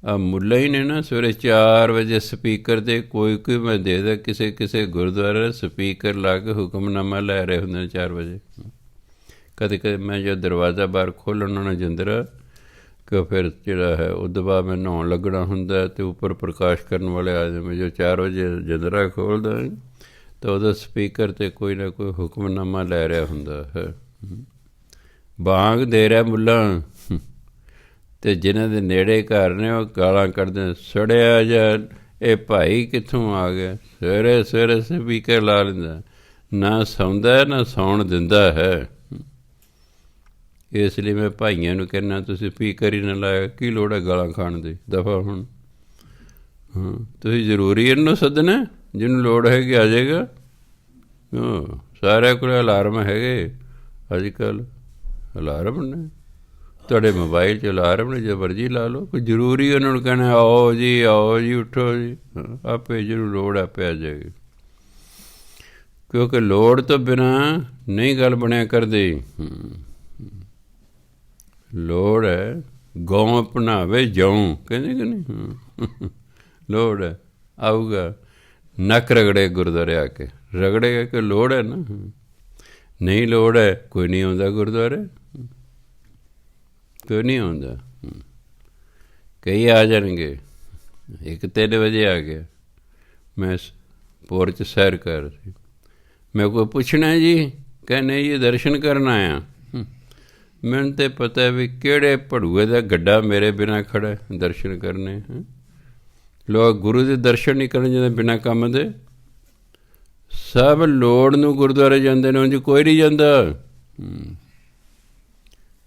ਆ ਮੁੱਲਾ ਹੀ ਨੇ ਨਾ ਸਵੇਰੇ 4 ਵਜੇ ਸਪੀਕਰ 'ਤੇ ਕੋਈ ਮੈਂ ਦੇਖਦਾ ਕਿਸੇ ਗੁਰਦੁਆਰੇ ਸਪੀਕਰ ਲਾ ਕੇ ਹੁਕਮਨਾਮਾ ਲੈ ਰਹੇ ਹੁੰਦੇ ਨੇ 4 ਵਜੇ। ਕਦੇ ਮੈਂ ਜੋ ਦਰਵਾਜ਼ਾ ਬਾਹਰ ਖੋਲ੍ਹਣ ਉਹਨਾਂ ਜਿੰਦਰਾ ਕਿ ਫਿਰ ਜਿਹੜਾ ਹੈ ਉਦੋਂ ਬਾਅਦ ਮੈਂ ਨਹਾਉਣ ਲੱਗਣਾ ਹੁੰਦਾ ਅਤੇ ਉੱਪਰ ਪ੍ਰਕਾਸ਼ ਕਰਨ ਵਾਲੇ ਆ ਜਾਂਦੇ, ਜੋ 4 ਵਜੇ ਜਿੰਦਰਾ ਖੋਲ੍ਹਦਾ ਤਾਂ ਉਹਦਾ ਸਪੀਕਰ 'ਤੇ ਕੋਈ ਨਾ ਕੋਈ ਹੁਕਮਨਾਮਾ ਲੈ ਰਿਹਾ ਹੁੰਦਾ ਹੈ, ਬਾਂਗ ਦੇ ਰਿਹਾ ਮੁੱਲਾ। ਅਤੇ ਜਿਨ੍ਹਾਂ ਦੇ ਨੇੜੇ ਘਰ ਨੇ ਉਹ ਗਾਲਾਂ ਕੱਢਦੇ, ਸੜਿਆ ਜਾ ਇਹ ਭਾਈ ਕਿੱਥੋਂ ਆ ਗਿਆ, ਸਵੇਰੇ ਸਵੇਰੇ ਸਪੀਕਰ ਲਾ ਲੈਂਦਾ, ਨਾ ਸੌਂਦਾ ਨਾ ਸੌਣ ਦਿੰਦਾ ਹੈ। ਇਸ ਲਈ ਮੈਂ ਭਾਈਆਂ ਨੂੰ ਕਹਿੰਦਾ ਤੁਸੀਂ ਸਪੀਕਰ ਹੀ ਨਾ ਲਾਇਆ, ਕੀ ਲੋੜ ਹੈ ਗਾਲਾਂ ਖਾਣ ਦੀ, ਦਫਾ ਹੁਣ। ਤੁਸੀਂ ਜ਼ਰੂਰੀ ਇਹਨੂੰ ਸੱਦਣਾ, ਜਿਹਨੂੰ ਲੋੜ ਹੈਗੀ ਆ ਜਾਏਗਾ। ਸਾਰਿਆਂ ਕੋਲ ਅਲਾਰਮ ਹੈਗੇ ਅੱਜ ਕੱਲ੍ਹ, ਅਲਾਰਮ ਨੇ ਤੁਹਾਡੇ ਮੋਬਾਈਲ 'ਚ, ਅਲਾਰਮ ਨੇ, ਜੋ ਮਰਜ਼ੀ ਲਾ ਲਓ। ਕੋਈ ਜ਼ਰੂਰੀ ਉਹਨਾਂ ਨੂੰ ਕਹਿਣਾ ਆਓ ਜੀ ਉੱਠੋ ਜੀ, ਆਪੇ ਜਿਹਨੂੰ ਲੋੜ ਆਪੇ ਆ ਜਾਏਗੀ। ਕਿਉਂਕਿ ਲੋੜ ਤੋਂ ਬਿਨਾਂ ਨਹੀਂ ਗੱਲ ਬਣਿਆ ਕਰਦੀ। ਲੋੜ ਹੈ ਗਊ ਅਪਣਾਵੇ ਜਉ, ਕਹਿੰਦੇ ਕਿ ਨਹੀਂ, ਲੋੜ ਹੈ ਆਊਗਾ। ਨੱਕ ਰਗੜੇ ਗੁਰਦੁਆਰੇ ਆ ਕੇ, ਰਗੜੇਗਾ ਕਿ ਲੋੜ ਹੈ ਨਾ, ਨਹੀਂ ਲੋੜ ਹੈ ਕੋਈ ਨਹੀਂ ਆਉਂਦਾ ਗੁਰਦੁਆਰੇ, ਕੋਈ ਨਹੀਂ ਆਉਂਦਾ। ਕਈ ਆ ਜਾਣਗੇ, ਇੱਕ 3 ਵਜੇ ਆ ਗਿਆ, ਮੈਂ ਪੋਰ 'ਚ ਸੈਰ ਕਰ ਰਹੀ, ਮੈਂ ਕੋਈ ਪੁੱਛਣਾ ਜੀ, ਕਹਿੰਦੇ ਜੀ ਦਰਸ਼ਨ ਕਰਨ ਆਇਆ। ਮੈਨੂੰ ਤਾਂ ਪਤਾ ਵੀ ਕਿਹੜੇ ਭੜੂਏ ਦਾ ਗੱਡਾ ਮੇਰੇ ਬਿਨਾਂ ਖੜ੍ਹਾ ਦਰਸ਼ਨ ਕਰਨੇ। ਲੋਕ ਗੁਰੂ ਦੇ ਦਰਸ਼ਨ ਨਹੀਂ ਕਰਨ ਜਾਂਦੇ ਬਿਨਾਂ ਕੰਮ ਦੇ, ਸਭ ਲੋੜ ਨੂੰ ਗੁਰਦੁਆਰੇ ਜਾਂਦੇ ਨੇ, ਉਂਝ ਕੋਈ ਨਹੀਂ ਜਾਂਦਾ।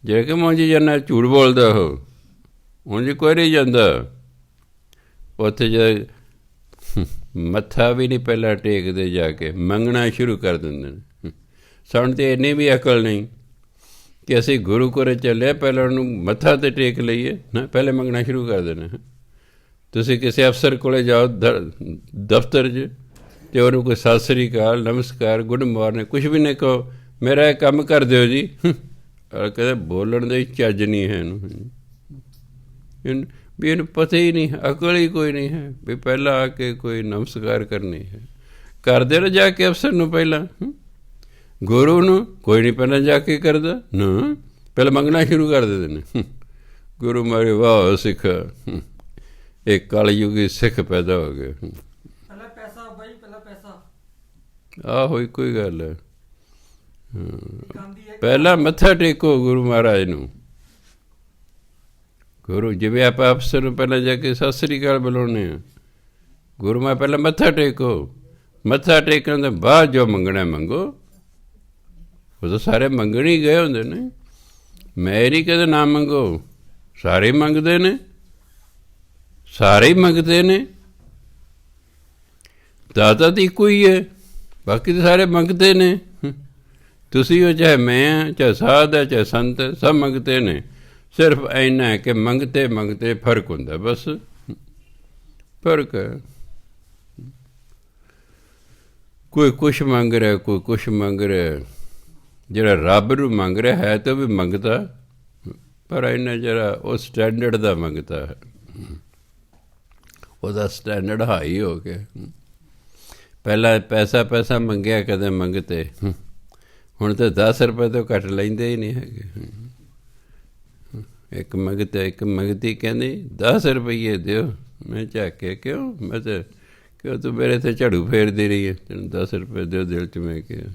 ਜੇ ਕਿ ਉਂਝ ਜਾਂਦਾ ਝੂਠ ਬੋਲਦਾ, ਉਹ ਉਂਝ ਕੋਈ ਨਹੀਂ ਜਾਂਦਾ। ਉੱਥੇ ਜਦ ਮੱਥਾ ਵੀ ਨਹੀਂ ਪਹਿਲਾਂ ਟੇਕਦੇ, ਜਾ ਕੇ ਮੰਗਣਾ ਸ਼ੁਰੂ ਕਰ ਦਿੰਦੇ ਨੇ। ਸਾਨੂੰ ਤਾਂ ਇੰਨੀ ਵੀ ਅਕਲ ਨਹੀਂ ਕਿ ਅਸੀਂ ਗੁਰੂ ਘਰ ਚੱਲੇ ਪਹਿਲਾਂ ਉਹਨੂੰ ਮੱਥਾ 'ਤੇ ਟੇਕ ਲਈਏ, ਨਾ ਪਹਿਲੇ ਮੰਗਣਾ ਸ਼ੁਰੂ ਕਰ ਦੇਣਾ। ਤੁਸੀਂ ਕਿਸੇ ਅਫਸਰ ਕੋਲ ਜਾਓ ਦਫ਼ਤਰ 'ਚ ਅਤੇ ਉਹਨੂੰ ਕੋਈ ਸਤਿ ਸ੍ਰੀ ਅਕਾਲ, ਨਮਸਕਾਰ, ਗੁੱਡ ਮਾਰਨਿੰਗ ਕੁਛ ਵੀ ਨਹੀਂ ਕਹੋ, ਮੇਰਾ ਇਹ ਕੰਮ ਕਰ ਦਿਓ ਜੀ। ਕਹਿੰਦੇ ਬੋਲਣ ਦੇ ਚੱਜ ਨਹੀਂ ਹੈ ਇਹਨੂੰ, ਵੀ ਇਹਨੂੰ ਪਤਾ ਹੀ ਨਹੀਂ, ਅਕਲ ਹੀ ਕੋਈ ਨਹੀਂ ਹੈ ਵੀ ਪਹਿਲਾਂ ਆ ਕੇ ਕੋਈ ਨਮਸਕਾਰ ਕਰਨੀ ਹੈ। ਕਰਦੇ ਨਾ ਜਾ ਕੇ ਅਫਸਰ ਨੂੰ ਪਹਿਲਾਂ, ਗੁਰੂ ਨੂੰ ਕੋਈ ਨਹੀਂ ਪਹਿਲਾਂ ਜਾ ਕੇ ਕਰਦਾ ਨਾ, ਪਹਿਲਾਂ ਮੰਗਣਾ ਸ਼ੁਰੂ ਕਰ ਦਿੰਦੇ ਨੇ। ਗੁਰੂ ਮਾਰੇ ਵਾਹ ਸਿੱਖ, ਇਹ ਕਲਯੁਗੀ ਸਿੱਖ ਪੈਦਾ ਹੋ ਗਏ। ਆਹੋ ਇੱਕੋ ਹੀ ਗੱਲ ਹੈ। ਪਹਿਲਾਂ ਮੱਥਾ ਟੇਕੋ ਗੁਰੂ ਮਹਾਰਾਜ ਨੂੰ। ਗੁਰੂ ਜਿਵੇਂ ਆਪਾਂ ਅਫਸਰ ਨੂੰ ਪਹਿਲਾਂ ਜਾ ਕੇ ਸਤਿ ਸ੍ਰੀ ਅਕਾਲ ਬੁਲਾਉਂਦੇ ਹਾਂ, ਗੁਰੂ ਮਹਾਰਾਜ ਪਹਿਲਾਂ ਮੱਥਾ ਟੇਕੋ। ਮੱਥਾ ਟੇਕਣ ਤੋਂ ਬਾਅਦ ਜੋ ਮੰਗਣਾ ਮੰਗੋ। ਉਹ ਤਾਂ ਸਾਰੇ ਮੰਗਣ ਹੀ ਗਏ ਹੁੰਦੇ ਨੇ, ਮੈਂ ਨਹੀਂ ਕਦੇ ਨਾ ਮੰਗੋ, ਸਾਰੇ ਮੰਗਦੇ ਨੇ, ਸਾਰੇ ਹੀ ਮੰਗਦੇ ਨੇ। ਦਾਤਾ ਤਾਂ ਇੱਕੋ ਹੀ ਹੈ, ਬਾਕੀ ਤਾਂ ਸਾਰੇ ਮੰਗਦੇ ਨੇ। ਤੁਸੀਂ ਹੋ ਚਾਹੇ ਮੈਂ, ਚਾਹੇ ਸਾਧ ਹੈ, ਚਾਹੇ ਸੰਤ ਹੈ, ਸਭ ਮੰਗਦੇ ਨੇ। ਸਿਰਫ ਇੰਨਾ ਹੈ ਕਿ ਮੰਗਤੇ ਮੰਗਤੇ ਫਰਕ ਹੁੰਦਾ, ਬਸ ਫਰਕ ਹੈ। ਕੋਈ ਕੁਛ ਮੰਗ ਰਿਹਾ, ਕੋਈ ਕੁਛ ਮੰਗ ਰਿਹਾ। ਜਿਹੜਾ ਰੱਬ ਨੂੰ ਮੰਗ ਰਿਹਾ ਹੈ ਤਾਂ ਵੀ ਮੰਗਦਾ, ਪਰ ਇੰਨਾ ਜਿਹੜਾ ਉਹ ਸਟੈਂਡਰਡ ਦਾ ਮੰਗਦਾ ਹੈ, ਉਹਦਾ ਸਟੈਂਡਰਡ ਹਾਈ ਹੋ ਗਿਆ। ਪਹਿਲਾਂ ਪੈਸਾ ਮੰਗਿਆ ਕਦੇ ਮੰਗਤੇ, ਹੁਣ ਤਾਂ 10 ਰੁਪਏ ਤੋਂ ਘੱਟ ਲੈਂਦੇ ਹੀ ਨਹੀਂ ਹੈਗੇ। ਇੱਕ ਮੰਗਤੀ ਕਹਿੰਦੀ 10 ਰੁਪਈਏ ਦਿਓ। ਮੈਂ ਝਾਕਿਆ ਕਿਉਂ, ਮੈਂ ਤਾਂ ਕਿਉਂ ਤੂੰ ਮੇਰੇ 'ਤੇ ਝਾੜੂ ਫੇਰਦੀ ਰਹੀ ਹੈ, ਤੈਨੂੰ 10 ਰੁਪਏ ਦਿਓ ਦਿਲ 'ਚ। ਮੈਂ ਕਿਹਾ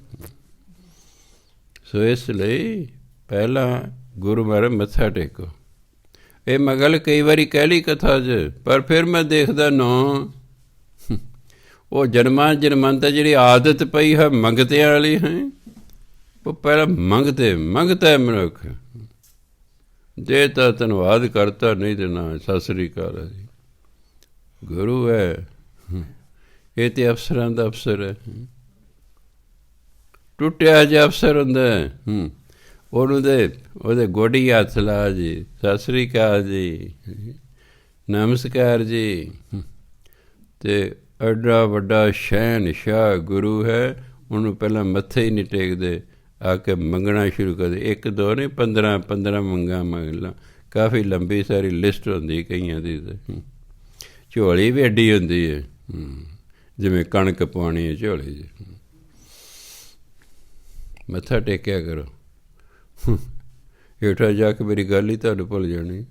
ਸੋ ਇਸ ਲਈ ਪਹਿਲਾਂ ਗੁਰੂ ਮਹਾਰਾਜ ਮੱਥਾ ਟੇਕੋ। ਇਹ ਮੈਂ ਗੱਲ ਕਈ ਵਾਰੀ ਕਹਿ ਲਈ ਕਥਾ 'ਚ, ਪਰ ਫਿਰ ਮੈਂ ਦੇਖਦਾ ਨਾ ਉਹ ਜਨਮਾਂ ਜਨਮਾਂਤਾਂ ਜਿਹੜੀ ਆਦਤ ਪਈ ਹੈ ਮੰਗਤਿਆਂ ਵਾਲੀ ਹੈ, ਉਹ ਪਹਿਲਾਂ ਮੰਗਤਾ ਮਨੁੱਖ, ਜੇ ਤਾਂ ਧੰਨਵਾਦ ਕਰਤਾ, ਨਹੀਂ ਤੇ ਨਾ ਸਤਿ ਸ੍ਰੀ ਅਕਾਲ ਹੈ ਜੀ। ਗੁਰੂ ਹੈ, ਇਹ ਤੇ ਅਫਸਰਾਂ ਦਾ ਅਫਸਰ ਹੈ। ਟੁੱਟਿਆ ਜਿਹਾ ਅਫਸਰ ਹੁੰਦਾ, ਉਹਦੇ ਗੋਡੀ ਹੱਥ ਲਾ ਜੀ, ਸਤਿ ਸ੍ਰੀ ਅਕਾਲ ਜੀ, ਨਮਸਕਾਰ ਜੀ। ਅਤੇ ਐਡਾ ਵੱਡਾ ਸ਼ਹਿਨਸ਼ਾਹ ਗੁਰੂ ਹੈ, ਉਹਨੂੰ ਪਹਿਲਾਂ ਮੱਥੇ ਹੀ ਨਹੀਂ ਟੇਕਦੇ, ਆ ਕੇ ਮੰਗਣਾ ਸ਼ੁਰੂ ਕਰਦੇ। 1 2 ਨਹੀਂ, 15 ਮੰਗਾਂ ਮੰਗ ਲਾਂ। ਕਾਫੀ ਲੰਬੀ ਸਾਰੀ ਲਿਸਟ ਹੁੰਦੀ ਕਈਆਂ ਦੀ, ਤਾਂ ਝੋਲੀ ਵੀ ਐਡੀ ਹੁੰਦੀ ਹੈ, ਜਿਵੇਂ ਕਣਕ ਪਾਉਣੀ ਹੈ ਝੋਲੀ 'ਚ। ਮੱਥਾ ਟੇਕਿਆ ਕਰੋ, ਹੇਠਾਂ ਜਾ ਕੇ ਮੇਰੀ ਗੱਲ ਹੀ ਤੁਹਾਨੂੰ ਭੁੱਲ ਜਾਣੀ।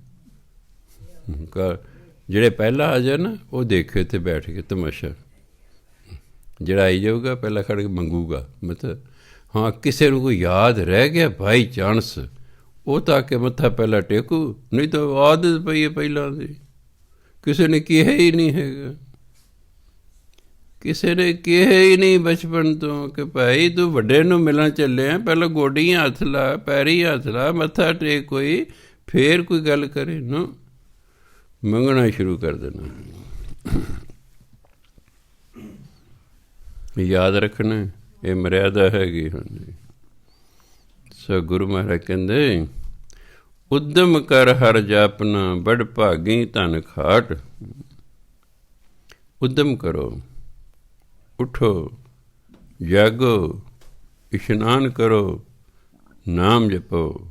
ਜਿਹੜੇ ਪਹਿਲਾਂ ਆ ਜਾਣ ਨਾ, ਉਹ ਦੇਖੇ ਇੱਥੇ ਬੈਠ ਕੇ ਤਮਾਸ਼ਾ। ਜਿਹੜਾ ਆਈ ਜਾਊਗਾ ਪਹਿਲਾਂ ਖੜ੍ਹ ਕੇ ਮੰਗੂਗਾ ਮੱਥਾ। ਹਾਂ, ਕਿਸੇ ਨੂੰ ਕੋਈ ਯਾਦ ਰਹਿ ਗਿਆ ਬਾਈ ਚਾਂਸ, ਉਹ ਤਾਂ ਆ ਕੇ ਮੱਥਾ ਪਹਿਲਾਂ ਟੇਕੂ, ਨਹੀਂ ਤਾਂ ਆਦਤ ਪਈ ਹੈ ਪਹਿਲਾਂ ਦੀ। ਕਿਸੇ ਨੇ ਕਿਹਾ ਹੀ ਨਹੀਂ ਹੈਗਾ, ਕਿਸੇ ਨੇ ਕਿਹਾ ਹੀ ਨਹੀਂ ਬਚਪਨ ਤੋਂ ਕਿ ਭਾਈ ਤੂੰ ਵੱਡੇ ਨੂੰ ਮਿਲਣ ਚੱਲਿਆ, ਪਹਿਲਾਂ ਗੋਡੀਆਂ ਹੱਥ ਲਾ, ਪੈਰੀ ਹੱਥ ਲਾ, ਮੱਥਾ ਟੇਕ ਕੋਈ, ਫੇਰ ਕੋਈ ਗੱਲ ਕਰੇ ਨਾ। ਮੰਗਣਾ ਸ਼ੁਰੂ ਕਰ ਦੇਣਾ। ਯਾਦ ਰੱਖਣਾ, ਇਹ ਮਰਿਆਦਾ ਹੈਗੀ। ਹਾਂਜੀ, ਸੋ ਗੁਰੂ ਮਹਾਰਾਜ ਕਹਿੰਦੇ, ਉਦਮ ਕਰ ਹਰ ਜਾਪਨਾ, ਬੜ ਭਾਗੀ ਧਨ ਖਾਟ। ਉਦਮ ਕਰੋ, ਉਠੋ, ਜਾਗੋ, ਇਸ਼ਨਾਨ ਕਰੋ, ਨਾਮ ਜਪੋ,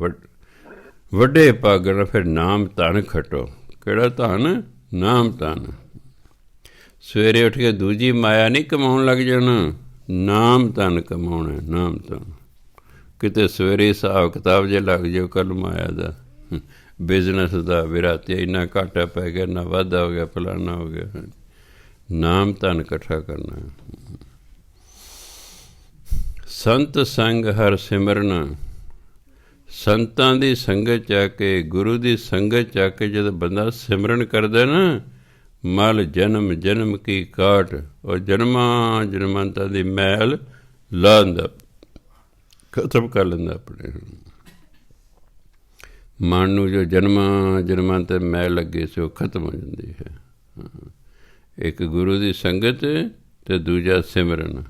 ਵੱਡੇ ਭਾਗਣ, ਫਿਰ ਨਾਮ ਧਨ ਖਟੋ। ਕਿਹੜਾ ਧਨ? ਨਾਮ ਧਨ। ਸਵੇਰੇ ਉੱਠ ਕੇ ਦੂਜੀ ਮਾਇਆ ਨਹੀਂ ਕਮਾਉਣ ਲੱਗ ਜਾਣਾ, ਨਾਮ ਧਨ ਕਮਾਉਣਾ। ਨਾਮ ਧਨ ਕਿਤੇ ਸਵੇਰੇ ਹਿਸਾਬ ਕਿਤਾਬ ਜੇ ਲੱਗ ਜਾਓ ਕੱਲ੍ਹ ਮਾਇਆ ਦਾ, ਬਿਜ਼ਨਸ ਦਾ, ਵਿਰਾਤੇ ਇੰਨਾ ਘਾਟਾ ਪੈ ਗਿਆ, ਨਾ ਵਾਧਾ ਹੋ ਗਿਆ, ਫਲਾਨਾ ਹੋ ਗਿਆ। ਨਾਮ ਧਨ ਇਕੱਠਾ ਕਰਨਾ। ਸੰਤ ਸੰਗ ਹਰ ਸਿਮਰਨ, ਸੰਤਾਂ ਦੀ ਸੰਗਤ 'ਚ ਆ ਕੇ, ਗੁਰੂ ਦੀ ਸੰਗਤ 'ਚ ਆ ਕੇ ਜਦੋਂ ਬੰਦਾ ਸਿਮਰਨ ਕਰਦਾ ਨਾ, ਮਲ ਜਨਮ ਜਨਮ ਕੀ ਕਾਟ, ਉਹ ਜਨਮਾਂ ਜਨਮਾਂਤਾਂ ਦੀ ਮੈਲ ਲਾ ਦਿੰਦਾ, ਖਤਮ ਕਰ ਲੈਂਦਾ ਆਪਣੇ ਮਨ ਨੂੰ। ਜੋ ਜਨਮਾਂ ਜਨਮਾਂਤਾਂ ਮੈਲ ਲੱਗੇ ਸੀ, ਉਹ ਖਤਮ ਹੋ ਜਾਂਦੀ ਹੈ। ਇੱਕ ਗੁਰੂ ਦੀ ਸੰਗਤ ਅਤੇ ਦੂਜਾ ਸਿਮਰਨ।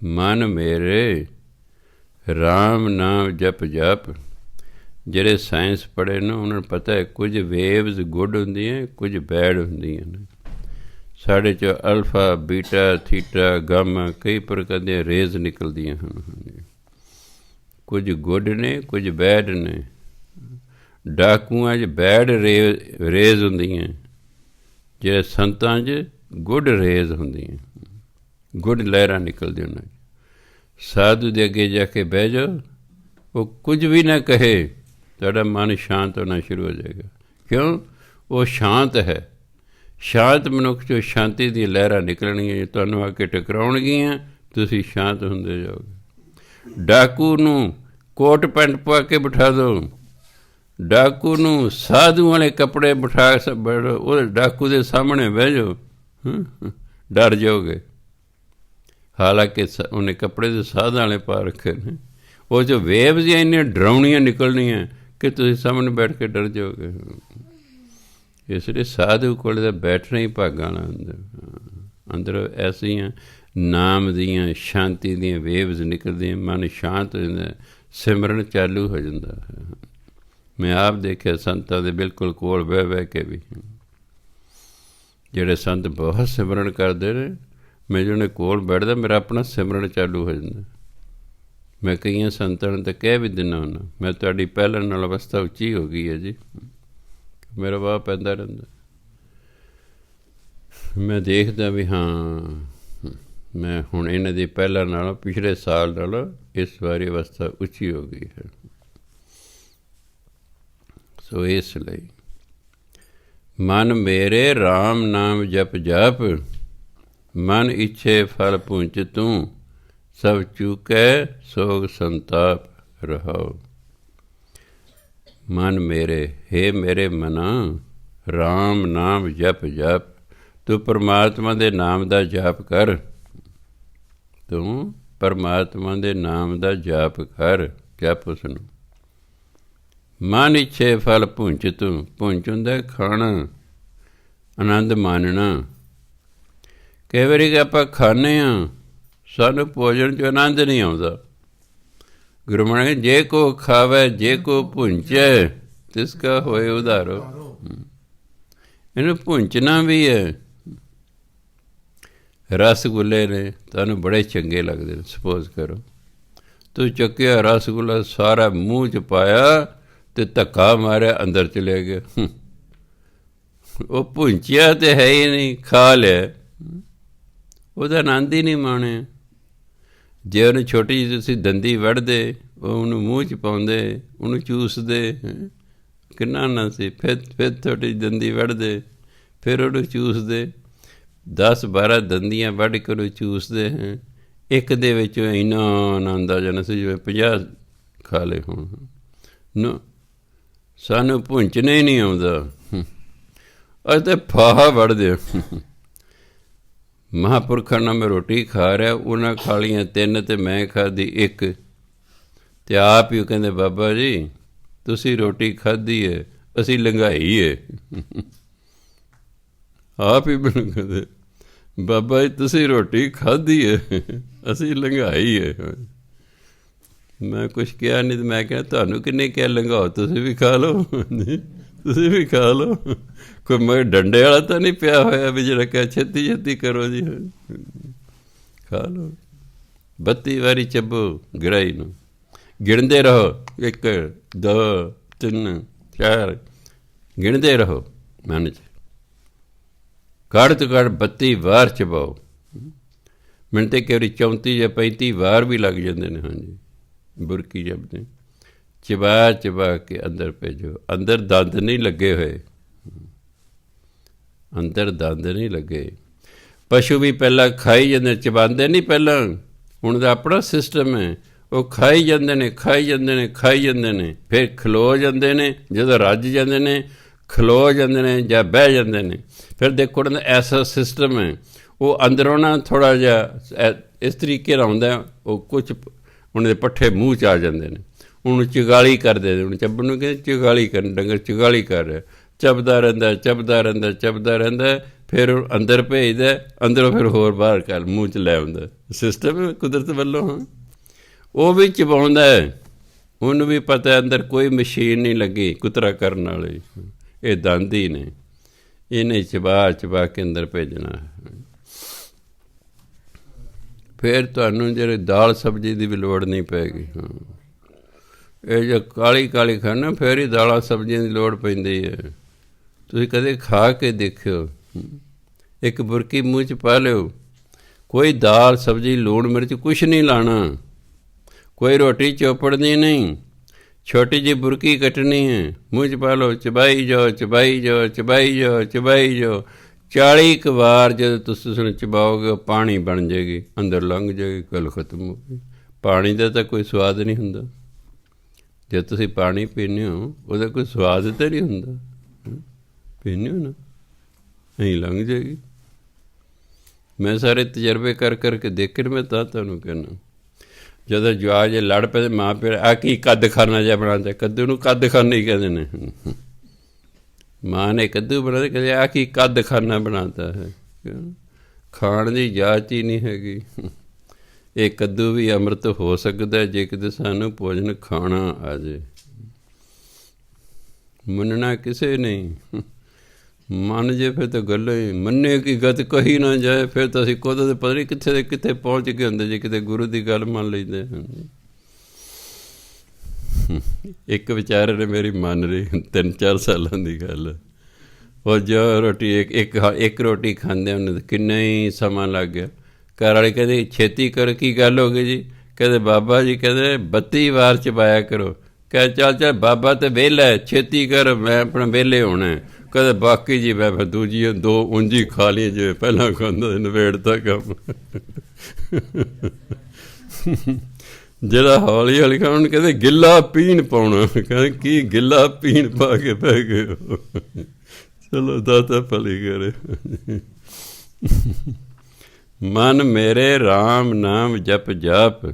ਮਨ ਮੇਰੇ ਰਾਮ ਨਾਮ ਜਪ ਜਪ। ਜਿਹੜੇ ਸਾਇੰਸ ਪੜ੍ਹੇ ਨਾ, ਉਹਨਾਂ ਨੂੰ ਪਤਾ ਹੈ ਕੁਝ ਵੇਵਜ਼ ਗੁੱਡ ਹੁੰਦੀਆਂ, ਕੁਝ ਬੈਡ ਹੁੰਦੀਆਂ ਨੇ। ਸਾਡੇ 'ਚ ਅਲਫਾ, ਬੀਟਾ, ਥੀਟਾ, ਗਾਮਾ, ਕਈ ਪ੍ਰਕਾਰ ਦੀਆਂ ਰੇਜ਼ ਨਿਕਲਦੀਆਂ ਹਨ। ਕੁਝ ਗੁੱਡ ਨੇ, ਕੁਝ ਬੈਡ ਨੇ। ਡਾਕੂਆਂ 'ਚ ਬੈਡ ਰੇਜ਼ ਹੁੰਦੀਆਂ, ਜਿਹੜੇ ਸੰਤਾਂ 'ਚ ਗੁੱਡ ਰੇਜ਼ ਹੁੰਦੀਆਂ, ਗੁੱਡ ਲਹਿਰਾਂ ਨਿਕਲਦੀਆਂ ਉਹਨਾਂ 'ਚ। ਸਾਧੂ ਦੇ ਅੱਗੇ ਜਾ ਕੇ ਬਹਿ ਜਾਓ, ਉਹ ਕੁਝ ਵੀ ਨਾ ਕਹੇ, ਤੁਹਾਡਾ ਮਨ ਸ਼ਾਂਤ ਹੋਣਾ ਸ਼ੁਰੂ ਹੋ ਜਾਏਗਾ। ਕਿਉਂ? ਉਹ ਸ਼ਾਂਤ ਹੈ। ਸ਼ਾਂਤ ਮਨੁੱਖ 'ਚੋਂ ਸ਼ਾਂਤੀ ਦੀਆਂ ਲਹਿਰਾਂ ਨਿਕਲਣਗੀਆਂ, ਤੁਹਾਨੂੰ ਆ ਕੇ ਟਕਰਾਉਣਗੀਆਂ, ਤੁਸੀਂ ਸ਼ਾਂਤ ਹੁੰਦੇ ਜਾਓਗੇ। ਡਾਕੂ ਨੂੰ ਕੋਟ ਪੈਂਟ ਪਾ ਕੇ ਬਿਠਾ ਦਿਓ, ਡਾਕੂ ਨੂੰ ਸਾਧੂ ਵਾਲੇ ਕੱਪੜੇ ਬਿਠਾ ਉਹ ਡਾਕੂ ਦੇ ਸਾਹਮਣੇ ਬਹਿ ਜਾਓ, ਡਰ ਜਾਓਗੇ। ਹਾਲਾਂਕਿ ਉਹਨੇ ਕੱਪੜੇ ਦੇ ਸਾਧਾਂ ਵਾਲੇ ਪਾ ਰੱਖੇ ਨੇ, ਉਹ 'ਚੋਂ ਵੇਵਜ਼ ਜਿਹੀਆਂ ਇੰਨੀਆਂ ਡਰਾਉਣੀਆਂ ਨਿਕਲਣੀਆਂ ਕਿ ਤੁਸੀਂ ਸਾਹਮਣੇ ਬੈਠ ਕੇ ਡਰ ਜਾਓਗੇ। ਇਸ ਲਈ ਸਾਧੂ ਕੋਲ ਤਾਂ ਬੈਠਣਾ ਹੀ ਭਾਗਾਂ ਵਾਲਾ ਹੁੰਦਾ। ਅੰਦਰੋਂ ਐਸੀਆਂ ਨਾਮ ਦੀਆਂ ਸ਼ਾਂਤੀ ਦੀਆਂ ਵੇਵਜ਼ ਨਿਕਲਦੀਆਂ, ਮਨ ਸ਼ਾਂਤ ਹੋ ਜਾਂਦਾ, ਸਿਮਰਨ ਚਾਲੂ ਹੋ ਜਾਂਦਾ ਹੈ। ਮੈਂ ਆਪ ਦੇਖਿਆ ਸੰਤਾਂ ਦੇ ਬਿਲਕੁਲ ਕੋਲ ਬਹਿ ਬਹਿ ਕੇ ਵੀ, ਜਿਹੜੇ ਸੰਤ ਬਹੁਤ ਸਿਮਰਨ ਕਰਦੇ ਨੇ, ਮੈਂ ਜਿਹਨੇ ਕੋਲ ਬੈਠਦਾ, ਮੇਰਾ ਆਪਣਾ ਸਿਮਰਨ ਚਾਲੂ ਹੋ ਜਾਂਦਾ। ਮੈਂ ਕਈਆਂ ਸੰਤਾਂ ਨੂੰ ਤਾਂ ਕਹਿ ਵੀ ਦਿੰਦਾ ਹੁੰਦਾ, ਮੈਂ ਤੁਹਾਡੀ ਪਹਿਲਾਂ ਨਾਲ ਅਵਸਥਾ ਉੱਚੀ ਹੋ ਗਈ ਹੈ ਜੀ, ਮੇਰਾ ਵਾਹ ਪੈਂਦਾ ਰਹਿੰਦਾ। ਮੈਂ ਦੇਖਦਾ ਵੀ ਹਾਂ, ਮੈਂ ਹੁਣ ਇਹਨਾਂ ਦੀ ਪਹਿਲਾਂ ਨਾਲੋਂ, ਪਿਛਲੇ ਸਾਲ ਨਾਲੋਂ ਇਸ ਵਾਰੀ ਅਵਸਥਾ ਉੱਚੀ ਹੋ ਗਈ ਹੈ। ਸੋ ਇਸ ਲਈ ਮਨ ਮੇਰੇ ਰਾਮ ਨਾਮ ਜਪ ਜਪ, ਮਨ ਇੱਛੇ ਫਲ ਪੁੰਚ ਤੂੰ, ਸਭ ਚੂਕੈ ਸੋਗ ਸੰਤਾਪ ਰਹਾਓ। ਮਨ ਮੇਰੇ, ਹੇ ਮੇਰੇ ਮਨਾ, ਰਾਮ ਨਾਮ ਜਪ ਜਪ, ਤੂੰ ਪਰਮਾਤਮਾ ਦੇ ਨਾਮ ਦਾ ਜਾਪ ਕਰ। ਤੂੰ ਪਰਮਾਤਮਾ ਦੇ ਨਾਮ ਦਾ ਜਾਪ ਕਰ, ਜਪ ਉਸ ਨੂੰ। ਮਨ ਇੱਛੇ ਫਲ ਪੁੰਚ ਤੂੰ, ਪੁੰਚ ਹੁੰਦਾ ਖਾਣਾ, ਆਨੰਦ ਮਾਣਨਾ। ਕਈ ਵਾਰੀ ਕਿ ਆਪਾਂ ਖਾਂਦੇ ਹਾਂ, ਸਾਨੂੰ ਭੋਜਨ 'ਚ ਆਨੰਦ ਨਹੀਂ ਆਉਂਦਾ। ਗੁਰੂ ਮਹਾਰਾਜ ਜੇ ਕੋ ਖਾਵੇ ਜੇ ਕੋ ਭੁੰਚੈ ਤਿਸ ਕਾ ਹੋਏ ਉਧਾਰੋ। ਇਹਨੂੰ ਭੁੰਚਣਾ ਵੀ ਹੈ। ਰਸਗੁੱਲੇ ਨੇ ਤੁਹਾਨੂੰ ਬੜੇ ਚੰਗੇ ਲੱਗਦੇ ਨੇ। ਸਪੋਜ਼ ਕਰੋ ਤੂੰ ਚੱਕਿਆ ਰਸਗੁੱਲਾ, ਸਾਰਾ ਮੂੰਹ 'ਚ ਪਾਇਆ ਅਤੇ ਧੱਕਾ ਮਾਰਿਆ, ਅੰਦਰ ਚਲੇ ਗਿਆ। ਉਹ ਭੁੰਚਿਆ ਤਾਂ ਹੈ ਹੀ ਨਹੀਂ, ਖਾ ਲਿਆ, ਉਹਦਾ ਆਨੰਦ ਹੀ ਨਹੀਂ ਮਾਣਿਆ। ਜੇ ਉਹਨੂੰ ਛੋਟੀ ਜਿਹੀ ਤੁਸੀਂ ਦੰਦੀ ਵੱਢਦੇ, ਉਹਨੂੰ ਮੂੰਹ 'ਚ ਪਾਉਂਦੇ, ਉਹਨੂੰ ਚੂਸਦੇ, ਕਿੰਨਾ ਆਨੰਦ ਸੀ। ਫਿਰ ਛੋਟੀ ਦੰਦੀ ਵੱਢਦੇ, ਫਿਰ ਉਹਨੂੰ ਚੂਸਦੇ, 10-12 ਦੰਦੀਆਂ ਵੱਢ ਕੇ ਉਹਨੂੰ ਚੂਸਦੇ ਹੈ। ਇੱਕ ਦੇ ਵਿੱਚ ਇੰਨਾ ਆਨੰਦ ਆ ਜਾਣਾ ਸੀ ਜਿਵੇਂ 50 ਖਾ ਲਏ ਹੋਣ। ਨਾ, ਸਾਨੂੰ ਭੁੰਚਣਾ ਹੀ ਨਹੀਂ ਆਉਂਦਾ। ਅਸੀਂ ਤਾਂ ਫਾਹਾ ਵੱਢਦੇ। ਮਹਾਂਪੁਰਖਾਂ ਨਾਲ ਮੈਂ ਰੋਟੀ ਖਾ ਰਿਹਾ, ਉਹਨਾਂ ਖਾ ਲਈਆਂ 3 ਅਤੇ ਮੈਂ ਖਾਧੀ 1। ਅਤੇ ਆਪ ਹੀ ਉਹ ਕਹਿੰਦੇ ਬਾਬਾ ਜੀ ਤੁਸੀਂ ਰੋਟੀ ਖਾਧੀ ਹੈ, ਅਸੀਂ ਲੰਘਾਈ ਹੈ। ਆਪ ਹੀ ਮੈਨੂੰ ਕਹਿੰਦੇ ਬਾਬਾ ਜੀ ਤੁਸੀਂ ਰੋਟੀ ਖਾਧੀ ਹੈ, ਅਸੀਂ ਲੰਘਾਈ ਹੈ। ਮੈਂ ਕੁਛ ਕਿਹਾ ਨਹੀਂ, ਅਤੇ ਮੈਂ ਕਿਹਾ ਤੁਹਾਨੂੰ ਕਿਹਨੇ ਕਿਹਾ ਲੰਘਾਓ, ਤੁਸੀਂ ਵੀ ਖਾ ਲਓ, ਤੁਸੀਂ ਵੀ ਖਾ ਲਓ। ਕੋਈ ਮੈਂ ਡੰਡੇ ਵਾਲਾ ਤਾਂ ਨਹੀਂ ਪਿਆ ਹੋਇਆ ਵੀ ਜਿਹੜਾ ਕਹਿ ਛੇਤੀ ਛੇਤੀ ਕਰੋ ਜੀ, ਖਾ ਲਓ। 32 ਵਾਰੀ ਚੱਬੋ ਗਿਰਾਈ ਨੂੰ, ਗਿਣਦੇ ਰਹੋ 1 2 3 4, ਗਿਣਦੇ ਰਹੋ ਮਨ 'ਚ। ਘੱਟ ਤੋਂ ਘੱਟ 32 ਵਾਰ ਚਬਾਓ। ਮੈਨੂੰ ਤਾਂ ਕਈ ਵਾਰੀ 34 ਜਾਂ 35 ਵਾਰ ਵੀ ਲੱਗ ਜਾਂਦੇ ਨੇ। ਹਾਂਜੀ, ਬੁਰਕੀ ਜਪਦੇ ਚਬਾ ਚਬਾ ਕੇ ਅੰਦਰ ਭੇਜੋ। ਅੰਦਰ ਦੰਦ ਨਹੀਂ ਲੱਗੇ ਹੋਏ, ਅੰਦਰ ਦੰਦ ਨਹੀਂ ਲੱਗੇ। ਪਸ਼ੂ ਵੀ ਪਹਿਲਾਂ ਖਾਈ ਜਾਂਦੇ, ਚਬਾਉਂਦੇ ਨਹੀਂ ਪਹਿਲਾਂ। ਹੁਣ ਦਾ ਆਪਣਾ ਸਿਸਟਮ ਹੈ, ਉਹ ਖਾਈ ਜਾਂਦੇ ਨੇ, ਖਾਈ ਜਾਂਦੇ ਨੇ, ਖਾਈ ਜਾਂਦੇ ਨੇ, ਫਿਰ ਖਲੋ ਜਾਂਦੇ ਨੇ। ਜਦੋਂ ਰੱਜ ਜਾਂਦੇ ਨੇ ਖਲੋ ਜਾਂਦੇ ਨੇ ਜਾਂ ਬਹਿ ਜਾਂਦੇ ਨੇ। ਫਿਰ ਦੇਖੋ ਉਹਨਾਂ ਦਾ ਐਸਾ ਸਿਸਟਮ ਹੈ, ਉਹ ਅੰਦਰੋਂ ਨਾ ਥੋੜ੍ਹਾ ਜਿਹਾ ਇਸ ਤਰੀਕੇ ਨਾਲ ਆਉਂਦਾ, ਉਹ ਕੁਛ ਉਹਨਾਂ ਦੇ ਪੱਠੇ ਮੂੰਹ 'ਚ ਆ ਜਾਂਦੇ ਨੇ, ਉਹਨੂੰ ਚੁਗਾਲੀ ਕਰਦੇ ਨੇ। ਉਹਨੂੰ ਚੱਬਣ ਨੂੰ ਕਹਿੰਦੇ ਚੁਗਾਲੀ ਕਰਨ, ਡੰਗਰ ਚੁਗਾਲੀ ਕਰ ਰਿਹਾ, ਚੱਬਦਾ ਰਹਿੰਦਾ, ਚੱਬਦਾ ਰਹਿੰਦਾ, ਚੱਬਦਾ ਰਹਿੰਦਾ, ਫਿਰ ਅੰਦਰ ਭੇਜਦਾ, ਅੰਦਰੋਂ ਫਿਰ ਹੋਰ ਬਾਹਰ ਕਰ ਮੂੰਹ 'ਚ ਲੈ ਆਉਂਦਾ। ਸਿਸਟਮ ਕੁਦਰਤ ਵੱਲੋਂ। ਹਾਂ, ਉਹ ਵੀ ਚਬਾਉਂਦਾ ਹੈ, ਉਹਨੂੰ ਵੀ ਪਤਾ ਅੰਦਰ ਕੋਈ ਮਸ਼ੀਨ ਨਹੀਂ ਲੱਗੀ ਕੁਤਰਾ ਕਰਨ ਵਾਲੀ, ਇਹ ਦੰਦ ਹੀ ਨੇ, ਇਹਨੇ ਚਬਾ ਚਬਾ ਕੇ ਅੰਦਰ ਭੇਜਣਾ। ਫਿਰ ਤੁਹਾਨੂੰ ਜਿਹੜੇ ਦਾਲ ਸਬਜ਼ੀ ਦੀ ਵੀ ਲੋੜ ਨਹੀਂ ਪਏਗੀ। ਹਾਂ, ਇਹ ਜੋ ਕਾਲੀ ਕਾਲੀ ਖਾਣਾ, ਫਿਰ ਹੀ ਦਾਲਾਂ ਸਬਜ਼ੀਆਂ ਦੀ ਲੋੜ ਪੈਂਦੀ ਹੈ। ਤੁਸੀਂ ਕਦੇ ਖਾ ਕੇ ਦੇਖਿਓ, ਇੱਕ ਬੁਰਕੀ ਮੂੰਹ 'ਚ ਪਾ ਲਿਓ, ਕੋਈ ਦਾਲ ਸਬਜ਼ੀ ਲੂਣ ਮਿਰਚ ਕੁਛ ਨਹੀਂ ਲਾਣਾ, ਕੋਈ ਰੋਟੀ ਚੋਪੜਨੀ ਨਹੀਂ, ਛੋਟੀ ਜਿਹੀ ਬੁਰਕੀ ਕੱਟਣੀ ਹੈ, ਮੂੰਹ 'ਚ ਪਾ ਲਓ, ਚਬਾਈ ਜਾਓ, ਚਬਾਈ ਜਾਓ, ਚਬਾਈ ਜਾਓ, ਚਬਾਈ ਜਾਓ। 40 ਕੁ ਵਾਰ ਜਦੋਂ ਤੁਸੀਂ ਉਸਨੂੰ ਚਬਾਓਗੇ, ਪਾਣੀ ਬਣ ਜਾਏਗੀ, ਅੰਦਰ ਲੰਘ ਜਾਏਗੀ, ਗੱਲ ਖਤਮ ਹੋ ਗਈ। ਪਾਣੀ ਦਾ ਤਾਂ ਕੋਈ ਸਵਾਦ ਨਹੀਂ ਹੁੰਦਾ। ਜੇ ਤੁਸੀਂ ਪਾਣੀ ਪੀਂਦੇ ਹੋ, ਉਹਦਾ ਕੋਈ ਸਵਾਦ ਤਾਂ ਨਹੀਂ ਹੁੰਦਾ। ਪੀਂਦੇ ਹੋ ਨਾ, ਨਹੀਂ ਲੰਘ ਜਾਏਗੀ। ਮੈਂ ਸਾਰੇ ਤਜਰਬੇ ਕਰ ਕਰਕੇ ਦੇਖੇ, ਮੈਂ ਤਾਂ ਤੁਹਾਨੂੰ ਕਹਿੰਦਾ। ਜਦੋਂ ਜਵਾਕ ਜੇ ਲੜ ਪਏ, ਮਾਂ ਪਿਓ ਆ ਕੀ ਕੱਦ ਖਾਨਾ ਜਿਹਾ ਬਣਾਉਂਦਾ, ਕੱਦੂ ਨੂੰ ਕੱਦ ਖਾਨਾ ਹੀ ਕਹਿੰਦੇ ਨੇ। ਮਾਂ ਨੇ ਕੱਦੂ ਬਣਾਉਂਦੇ, ਕਹਿੰਦੇ ਆ ਕੀ ਕੱਦ ਖਾਨਾ ਬਣਾਤਾ ਹੈ। ਖਾਣ ਦੀ ਜਾਚ ਹੀ ਨਹੀਂ ਹੈਗੀ। ਇਹ ਕੱਦੂ ਵੀ ਅੰਮ੍ਰਿਤ ਹੋ ਸਕਦਾ ਜੇ ਕਿਤੇ ਸਾਨੂੰ ਭੋਜਨ ਖਾਣਾ ਆ ਜਾਏ। ਮੰਨਣਾ ਕਿਸੇ ਨਹੀਂ, ਮੰਨ ਜੇ ਫਿਰ ਤਾਂ ਗੱਲ ਹੀ ਮੰਨੇ ਕੀ ਗਤ ਕਹੀ ਨਾ ਜਾਏ। ਫਿਰ ਤਾਂ ਅਸੀਂ ਖੁਦ ਦੇ ਪਤਾ ਨਹੀਂ ਕਿੱਥੇ ਦੇ ਕਿੱਥੇ ਪਹੁੰਚ ਗਏ ਹੁੰਦੇ ਜੇ ਕਿਤੇ ਗੁਰੂ ਦੀ ਗੱਲ ਮੰਨ ਲੈਂਦੇ। ਇੱਕ ਵਿਚਾਰੇ ਨੇ ਮੇਰੀ ਮੰਨ ਲਈ, 3-4 ਸਾਲਾਂ ਦੀ ਗੱਲ। ਉਹ ਜੋ ਰੋਟੀ ਇੱਕ ਰੋਟੀ ਖਾਂਦੇ ਉਹਨੂੰ ਕਿੰਨਾ ਹੀ ਸਮਾਂ ਲੱਗ ਗਿਆ। ਘਰ ਵਾਲੇ ਕਹਿੰਦੇ ਛੇਤੀ ਕਰ, ਕੀ ਗੱਲ ਹੋ ਗਈ ਜੀ? ਕਹਿੰਦੇ ਬਾਬਾ ਜੀ ਕਹਿੰਦੇ 32 ਵਾਰ ਚਬਾਇਆ ਕਰੋ। ਕਹਿੰਦੇ ਚੱਲ ਬਾਬਾ ਤਾਂ ਵਿਹਲਾ, ਛੇਤੀ ਕਰ, ਮੈਂ ਆਪਣਾ ਵਿਹਲੇ ਹੋਣਾ। ਕਹਿੰਦੇ ਬਾਕੀ ਜੀ ਮੈਂ ਫਿਰ ਦੂਜੀ 2 ਉਂਝ ਖਾ ਲਈਆਂ ਜਿਵੇਂ ਪਹਿਲਾਂ ਖਾਂਦਾ, ਨਵੇੜਤਾ ਕੰਮ। ਜਿਹੜਾ ਹੌਲੀ ਹੌਲੀ ਖਾਣ, ਕਹਿੰਦੇ ਗਿੱਲਾ ਪੀਣ ਪਾਉਣਾ। ਕਹਿੰਦੇ ਕੀ ਗਿੱਲਾ ਪੀਣ ਪਾ ਕੇ ਬਹਿ ਗਏ ਹੋ। ਚਲੋ ਦਾਤਾ ਭਲੀ ਕਰੇ। ਮਨ ਮੇਰੇ RAM ਨਾਮ ਜਪ ਜਪ।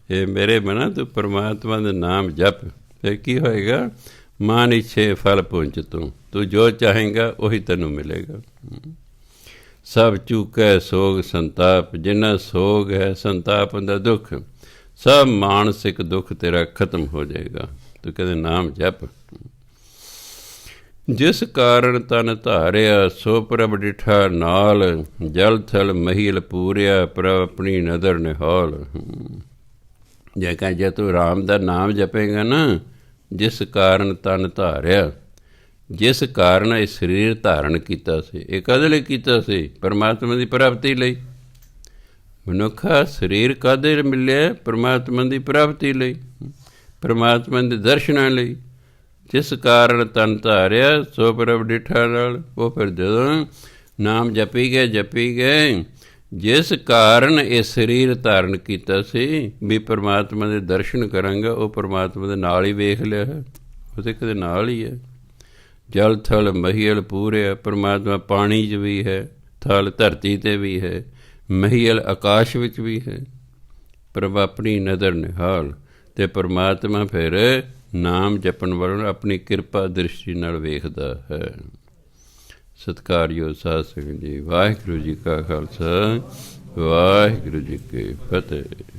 ਇਹ ਮੇਰੇ ਮਨਾ ਤੂੰ ਪਰਮਾਤਮਾ ਦਾ ਨਾਮ ਜਪ, ਫਿਰ ਕੀ ਹੋਏਗਾ? ਮਨ ਇੱਛੇ ਫਲ ਪੁੰਚ ਤੂੰ ਜੋ ਚਾਹੇਂਗਾ ਉਹੀ ਤੈਨੂੰ ਮਿਲੇਗਾ। ਸਭ ਚੂਕੈ ਸੋਗ ਸੰਤਾਪ, ਜਿੰਨਾ ਸੋਗ ਹੈ ਸੰਤਾਪ ਦਾ ਦੁੱਖ, ਸਭ ਮਾਨਸਿਕ ਦੁੱਖ ਤੇਰਾ ਖਤਮ ਹੋ ਜਾਏਗਾ। ਤੂੰ ਕਹਿੰਦੇ ਨਾਮ ਜਪ। ਜਿਸ ਕਾਰਨ ਤਨ ਧਾਰਿਆ, ਸੋ ਪ੍ਰਭ ਡਿਠਾ ਨਾਲ, ਜਲ ਥਲ ਮਹੀਲ ਪੂਰਿਆ, ਪ੍ਰਭ ਆਪਣੀ ਨਦਰ ਨਿਹਾਲ। ਜੇ ਤੂੰ ਰਾਮ ਦਾ ਨਾਮ ਜਪੇਗਾ ਨਾ, ਜਿਸ ਕਾਰਨ ਤਨ ਧਾਰਿਆ, ਜਿਸ ਕਾਰਨ ਇਹ ਸਰੀਰ ਧਾਰਨ ਕੀਤਾ ਸੀ, ਇਹ ਕਾਹਦੇ ਲਈ ਕੀਤਾ ਸੀ? ਪਰਮਾਤਮਾ ਦੀ ਪ੍ਰਾਪਤੀ ਲਈ। ਮਨੁੱਖਾ ਸਰੀਰ ਕਾਹਦੇ ਮਿਲਿਆ? ਪਰਮਾਤਮਾ ਦੀ ਪ੍ਰਾਪਤੀ ਲਈ, ਪਰਮਾਤਮਾ ਦੇ ਦਰਸ਼ਨਾਂ ਲਈ। ਜਿਸ ਕਾਰਨ ਤਨ ਧਾਰਿਆ, ਸੋ ਪ੍ਰਭ ਡਿਠਾ ਨਾਲ। ਉਹ ਫਿਰ ਜਦੋਂ ਨਾਮ ਜਪੀ ਗਏ, ਜਿਸ ਕਾਰਨ ਇਹ ਸਰੀਰ ਧਾਰਨ ਕੀਤਾ ਸੀ ਵੀ ਪਰਮਾਤਮਾ ਦੇ ਦਰਸ਼ਨ ਕਰਾਂਗਾ, ਉਹ ਪਰਮਾਤਮਾ ਦੇ ਨਾਲ ਹੀ ਵੇਖ ਲਿਆ ਹੈ, ਉਹਦੇ ਕਦੇ ਨਾਲ ਹੀ ਹੈ। ਜਲ ਥਲ ਮਹੀਲ ਪੂਰਿਆ, ਪਰਮਾਤਮਾ ਪਾਣੀ 'ਚ ਵੀ ਹੈ, ਥਲ ਧਰਤੀ 'ਤੇ ਵੀ ਹੈ, ਮਹੀਲ ਆਕਾਸ਼ ਵਿੱਚ ਵੀ ਹੈ। ਪ੍ਰਭ ਆਪਣੀ ਨਜ਼ਰ ਨਿਹਾਲ, ਅਤੇ ਪਰਮਾਤਮਾ ਫਿਰ ਨਾਮ ਜਪਣ ਵਾਲੇ ਨੂੰ ਆਪਣੀ ਕਿਰਪਾ ਦ੍ਰਿਸ਼ਟੀ ਨਾਲ ਵੇਖਦਾ ਹੈ। ਸਤਿਕਾਰਯੋਗ ਸਾਧ ਸੰਗਤ ਜੀ, ਵਾਹਿਗੁਰੂ ਜੀ ਕਾ ਖਾਲਸਾ, ਵਾਹਿਗੁਰੂ ਜੀ ਕੀ ਫਤਿਹ।